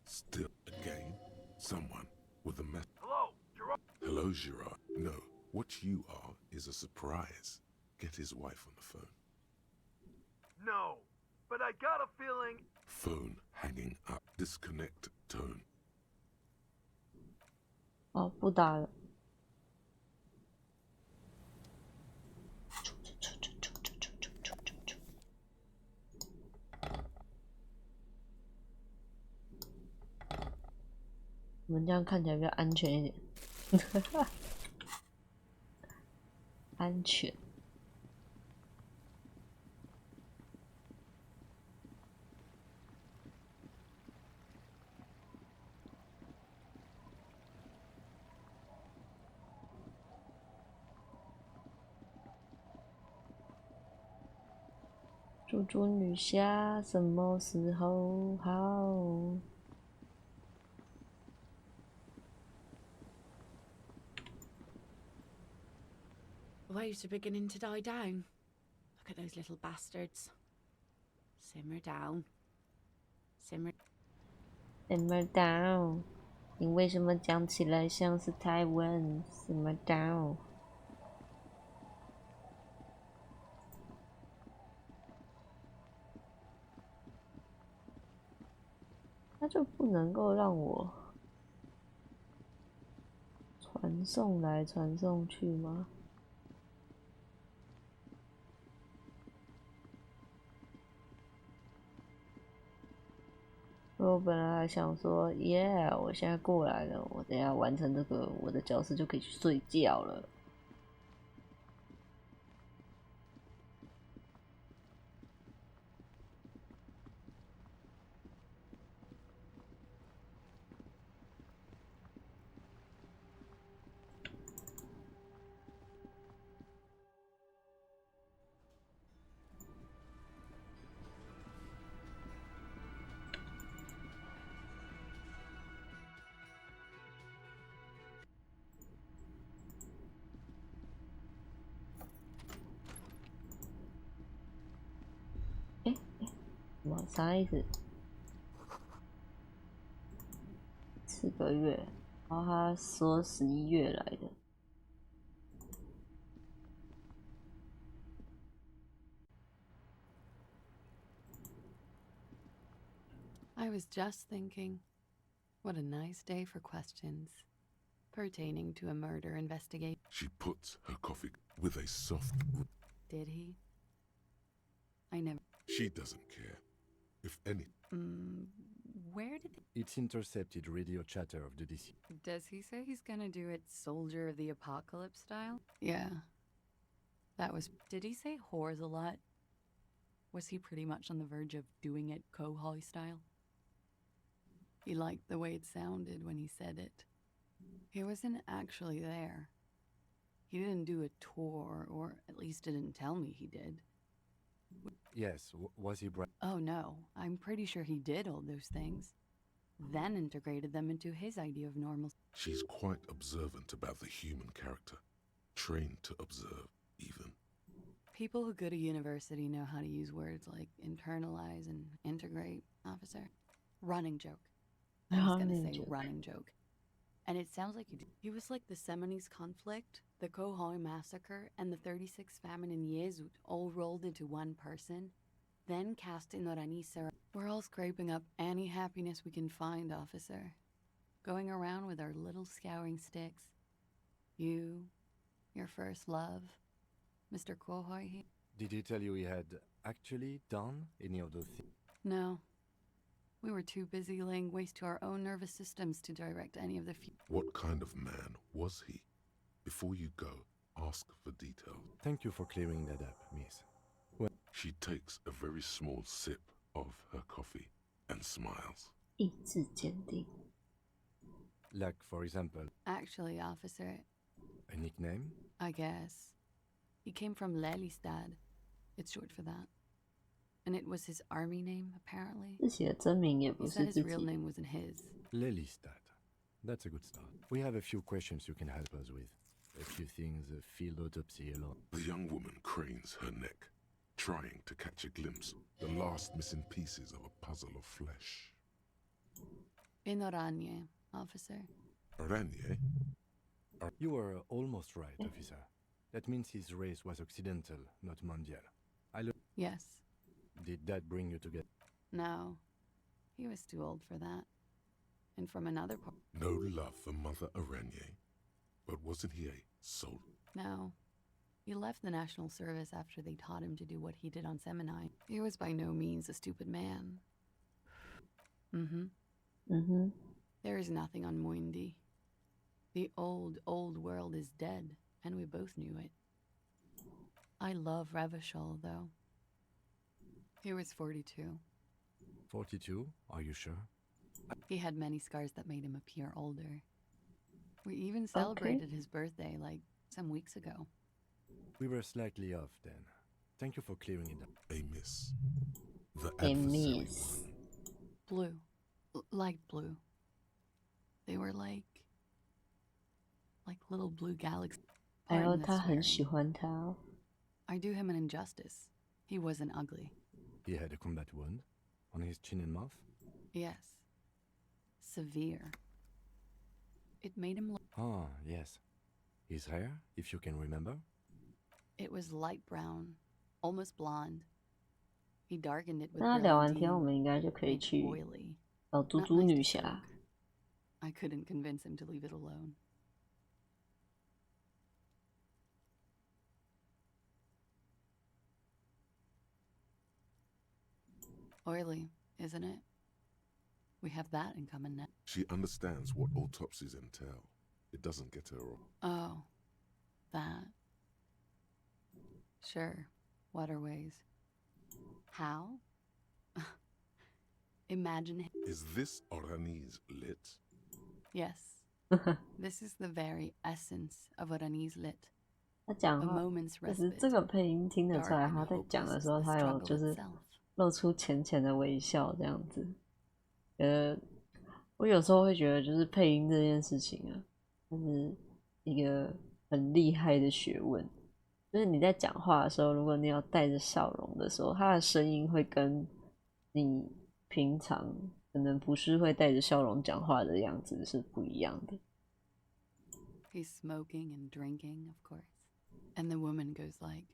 Still again. Someone with a mess. Hello, Gerard. Hello, Gerard. No, what you are is a surprise. Get his wife on the phone. No, but I got a feeling. Phone hanging up. Disconnect tone. 哦，不打了。 我们这样看起来比较安全一点，安全。猪猪女侠什么时候好？ The waves are beginning to die down. Look at those little bastards. Simmer down. Simmer. Simmer down. 你为什么讲起来像是台湾 ？Simmer down. 他就不能够让我传送来传送去吗？我本来还想说，耶，我现在过来了，我等一下完成这个，我的角色就可以去睡觉了。啥意思？4个月，然后他说11月来的。I was just thinking, what a nice day for questions pertaining to a murder investigation. She puts her coffee with a soft. Did he? I never. She doesn't care. If any. Where did It's intercepted radio chatter of the DC. Does he say he's gonna do it Soldier of the Apocalypse style? Yeah. That was. Did he say whores a lot? Was he pretty much on the verge of doing it Kohoi style? He liked the way it sounded when he said it. He wasn't actually there. He didn't do a tour, or at least didn't tell me he did. Yes, was he Oh no, I'm pretty sure he did all those things. Then integrated them into his idea of normal. She's quite observant about the human character. Trained to observe, even. People who go to university know how to use words like internalize and integrate, officer. Running joke. I was gonna say running joke. And it sounds like you do. He was like the Seminoles conflict, the Kohoi massacre, and the 36 famine in Yezut all rolled into one person, then cast in Oranisa. We're all scraping up any happiness we can find, officer. Going around with our little scouring sticks. You, your first love, Mr. Kohoi. Did he tell you he had actually done any of those things? No. We were too busy laying waste to our own nervous systems to direct any of the What kind of man was he? Before you go, ask for details. Thank you for clearing that up, miss. Well, she takes a very small sip of her coffee and smiles. 意志坚定. Like, for example... Actually, officer... A nickname? I guess. He came from Lelystad. It's short for that. And it was his army name, apparently. He said his real name wasn't his. Lelystad. That's a good start. We have a few questions you can help us with. A few things, a field autopsy alone. The young woman cranes her neck, trying to catch a glimpse, the last missing pieces of a puzzle of flesh. In Oranje, officer. Oranje? You were almost right, officer. That means his race was occidental, not mondial. Yes. Did that bring you together? No. He was too old for that. And from another part. No love for Mother Oranje. But wasn't he a soldier? No. He left the National Service after they taught him to do what he did on Seminai. He was by no means a stupid man. There is nothing on Muindi. The old world is dead, and we both knew it. I love Revachol, though. He was 42. 42? Are you sure? He had many scars that made him appear older. We even celebrated his birthday, like, some weeks ago. We were slightly off then. Thank you for clearing it up. A miss. The A adversary miss. won. Blue. Light blue. They were like little blue galaxies. 还有 Pardon the 他很 swearing. 喜欢他哦。 I do him an injustice. He wasn't ugly. He had a combat wound on his chin and mouth? Yes. Severe. It made him look... Ah, yes. His hair, if you can remember? It was light brown, almost blonde. He darkened it with 那聊完天， brilliantine, 我们应该就可以 made 去 oily. 找猪 Not 猪 nice 女 to 侠。 stroke. I couldn't convince him to leave it alone. Oily, isn't it? We have that in common now. She understands what autopsies entail. It doesn't get her off. Oh, that. Sure, waterways. How? Imagine him. Is this Oranese lit? Yes. This is the very essence of Oranese lit. 他讲 A 话 moment's 就是 respite. 这个配音听得出来， Dark and 他在讲的 hopeless 时候， as the 他有 struggle 就是 itself. 露出浅浅的微笑这样子。我有时候会觉得，就是配音这件事情啊，它是一个很厉害的学问。就是你在讲话的时候，如果你要带着笑容的时候，他的声音会跟你平常可能不是会带着笑容讲话的样子是不一样的。 He's smoking and drinking, of course. And the woman goes like,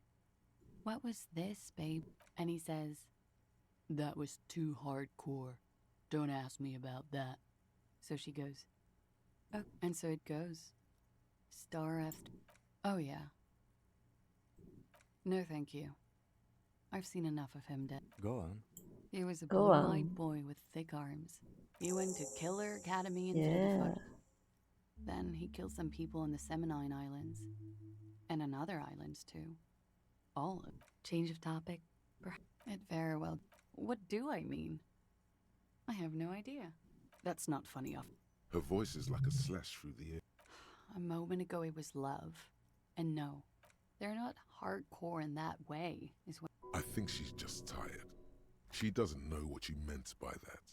"What was this, babe?" And he says, "That was too hardcore. Don't ask me about that." So she goes, "Oh," and so it goes. Star after... Oh, yeah. No, thank you. I've seen enough of him dead. Go on. He was a Go on. blue-eyed boy with thick arms. He went to Killer Academy instead of Yeah. Fort. Then he killed some people in the Seminine Islands. And on other islands, too. All of... Change of topic? It very well... What do I mean? I have no idea. That's not funny off. Her voice is like a slash through the air. A moment ago it was love. And no, they're not hardcore in that way, is what... I think she's just tired. She doesn't know what you meant by that.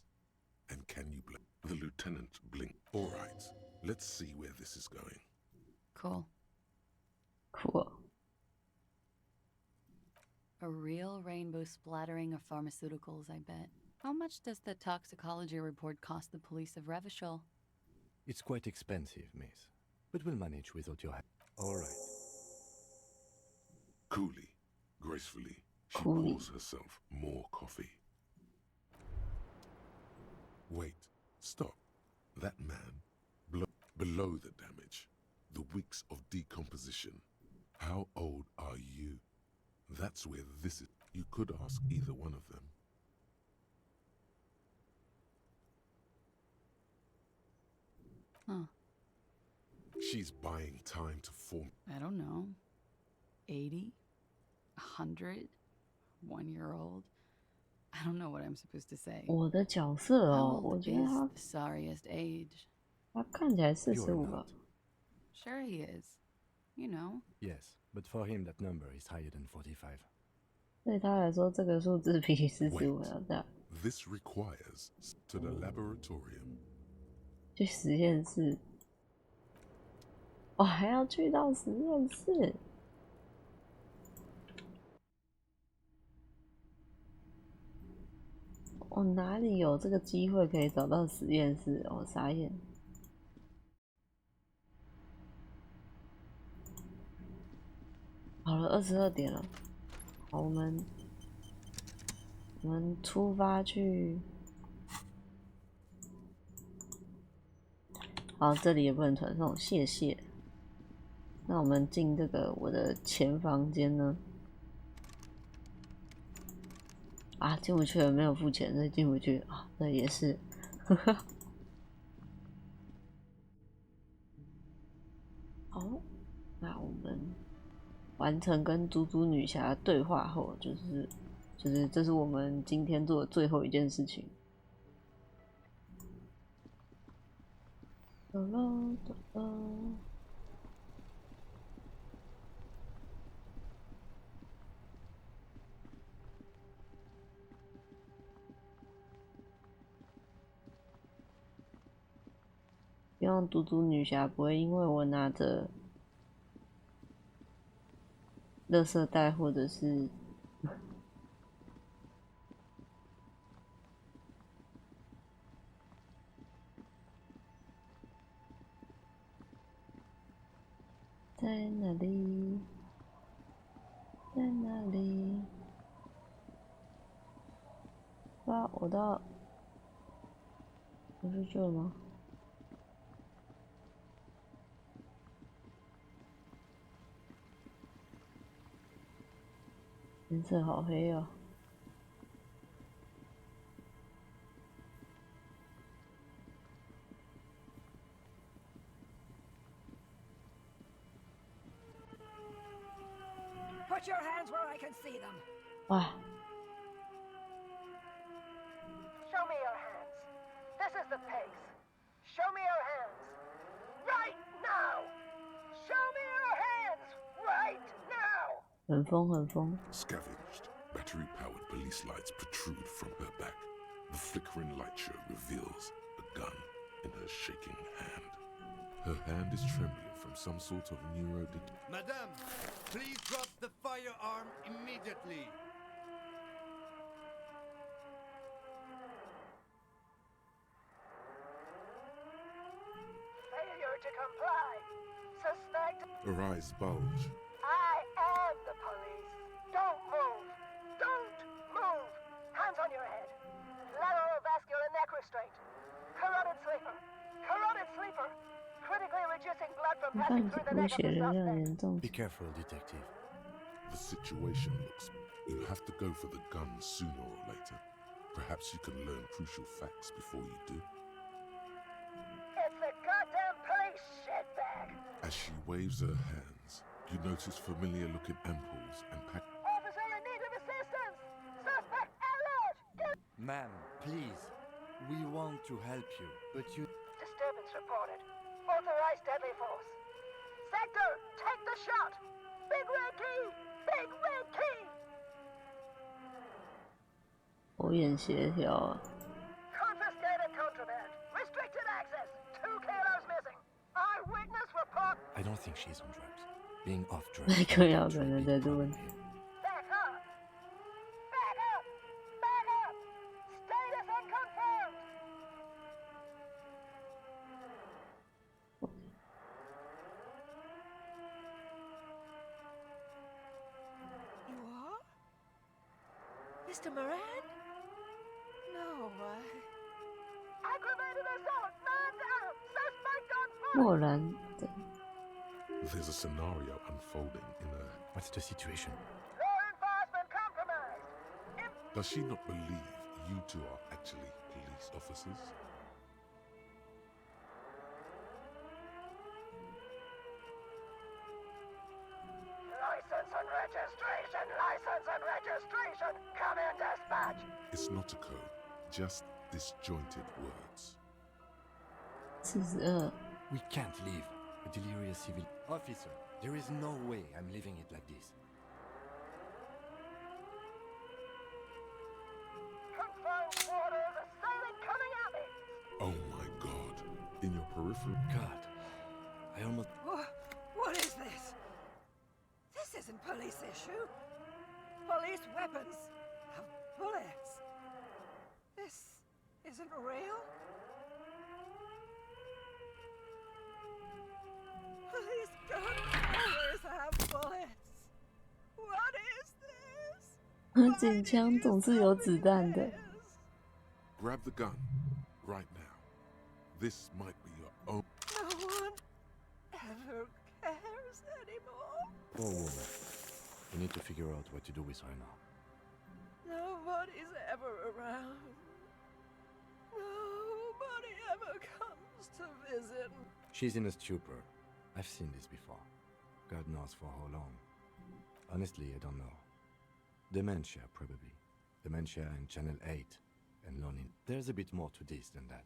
And can you blink? The lieutenant blinked. All right, let's see where this is going. Cool. Cool. A real rainbow splattering of pharmaceuticals, I bet. How much does the toxicology report cost the police of Revachol? It's quite expensive, miss. But we'll manage without your help. All right. Coolly, gracefully, she Coolly. pours herself more coffee. Wait, stop. That man, below the damage, the weeks of decomposition. How old are you? That's where this is. You could ask either one of them. Huh. She's buying time to form. I don't know. 80? 100? 1-year-old? I don't know what I'm supposed to say. 我的角色 How 哦，我 old 觉得 is 他 the sorriest age? 他看起来 You're 45 not. 吧。 Sure he is. You know. Yes, but for him that number is higher than 45. 对他来说，这个数字比45 Wait. 还要大。 This requires to the laboratorium. 去实验室，我还要去到实验室。我哪里有这个机会可以找到实验室？我傻眼。好了，22点了。好，我们出发去。好，这里也不能传送，谢谢。那我们进这个我的前房间呢？啊，进不去了，没有付钱，所以进不去啊。这也是，好，那我们完成跟猪猪女侠对话后，就是这是我们今天做的最后一件事情。哒啦哒啦。希望独独女侠不会因为我拿着垃圾袋或者是在哪里？在哪里？哇，我到，不是这吗？颜色好黑哦。Put your hands where I can see them. 哇！ Show me your hands. This is the pace. Show me your hands. Right now. Show me your hands. Right now. 很疯，很疯。 Scavenged, battery-powered police lights protrude from her back. The flickering light show reveals a gun in her shaking hand. Her hand is trembling from some sort of Madame, please drop the firearm immediately. Failure to comply. Suspect. Her eyes bulge. I am the police. Don't move. Don't move. Hands on your head. Lateral vascular neck restraint. Carotid sleeper. Carotid sleeper. Critically reducing blood from passing through the neck of the suspect. Be careful, detective. The situation looks... You have to go for the gun sooner or later. Perhaps you can learn crucial facts before you do. It's the goddamn police, shitbag! As she waves her hands, you notice familiar-looking ampoules and pack... Officer in need of assistance! Suspect alert! Ma'am, please. We want to help you, but you... Disturbance reported. Authorized deadly force. Sector, take the shot! Big red key! Big red key! 我眼协调啊。 Confiscated contraband. Restricted access. 2 kilos missing. Eyewitness report. I don't think she's on drugs. Being off drugs... 那个要可能在这问题。 Back up! Back up! Back up! Status unconfirmed! You are? Mr. Moran? No, Aggravated assault! Man down! Suspect on foot! 漠然的。 There's a scenario unfolding in her... What's the situation? Law enforcement compromised! Does she not believe you two are actually police officers? License and registration! License and registration! Come in, dispatch! It's not a code, just disjointed words. 42. We can't leave. A delirious civil... Officer, there is no way I'm leaving it like this. Confirmed orders! Assailant coming at me! Oh my god. In your peripheral... God. I almost... What is this? This isn't police issue. Police weapons have bullets. This isn't real. Police guns always have bullets. What is this? 警枪总是有子弹的。 Grab the gun, right now. This might be your own... No one ever cares anymore. Whoa, whoa, whoa. We need to figure out what to do with her now. Nobody's ever around. Nobody ever comes to visit. She's in a stupor. I've seen this before. God knows for how long. Honestly, I don't know. Dementia, probably. Dementia and Channel 8. And loaning. There's a bit more to this than that.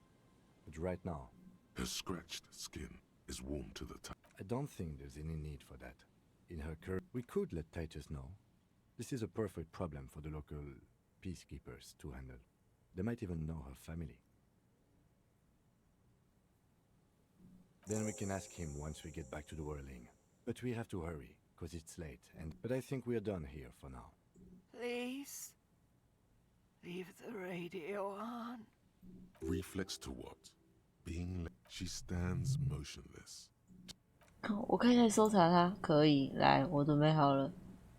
But right now... Her scratched skin is warm to the touch. I don't think there's any need for that. In her curve, we could let Titus know. This is a perfect problem for the local peacekeepers to handle. They might even know her family. Then we can ask him once we get back to the whirling. But we have to hurry, because it's late, but I think we're done here for now. Please, leave the radio on. Reflex to what? Being late. She stands motionless. 我可以来搜查他，可以来，我准备好了。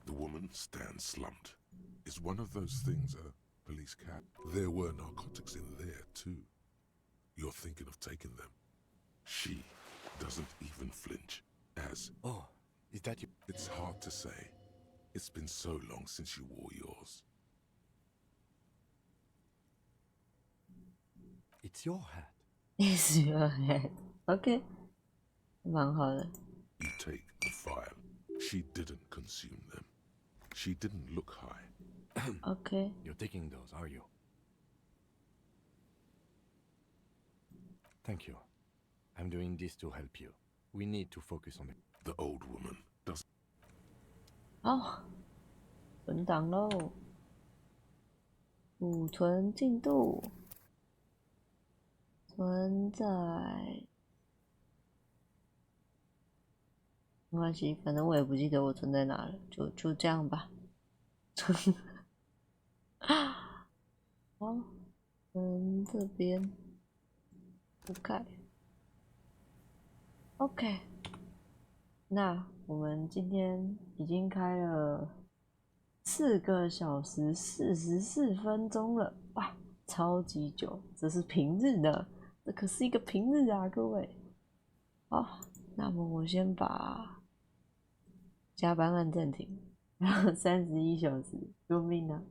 The woman stands slumped. Is one of those things a police cat? There were narcotics in there too. You're thinking of taking them. She doesn't even flinch. As oh, is that you? It's hard to say. It's been so long since you wore yours. It's your hat. It's your hat. Okay. 蛮好的。You take the file. She didn't consume them. She didn't look high. Okay. You're taking those, are you? Thank you. I'm doing this to help you. We need to focus on it. The old woman does. 好，存档喽。储存进度，存在。没关系，反正我也不记得我存在哪了，就这样吧。好，这边不盖。OK， 那我们今天已经开了4个小时44分钟了，哇，超级久！这是平日的，这可是一个平日啊，各位。好，那么我先把加班按暂停，然后31小时，救命啊！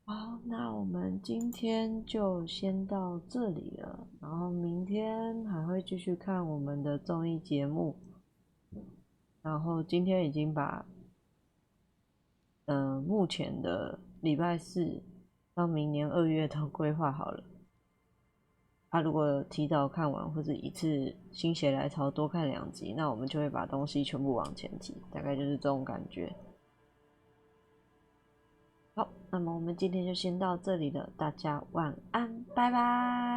好，那我们今天就先到这里了，然后明天还会继续看我们的综艺节目，然后今天已经把目前的礼拜4到明年2月都规划好了。如果提早看完或者一次心血来潮多看2集，那我们就会把东西全部往前提，大概就是这种感觉。好，那么我们今天就先到这里了，大家晚安，拜拜。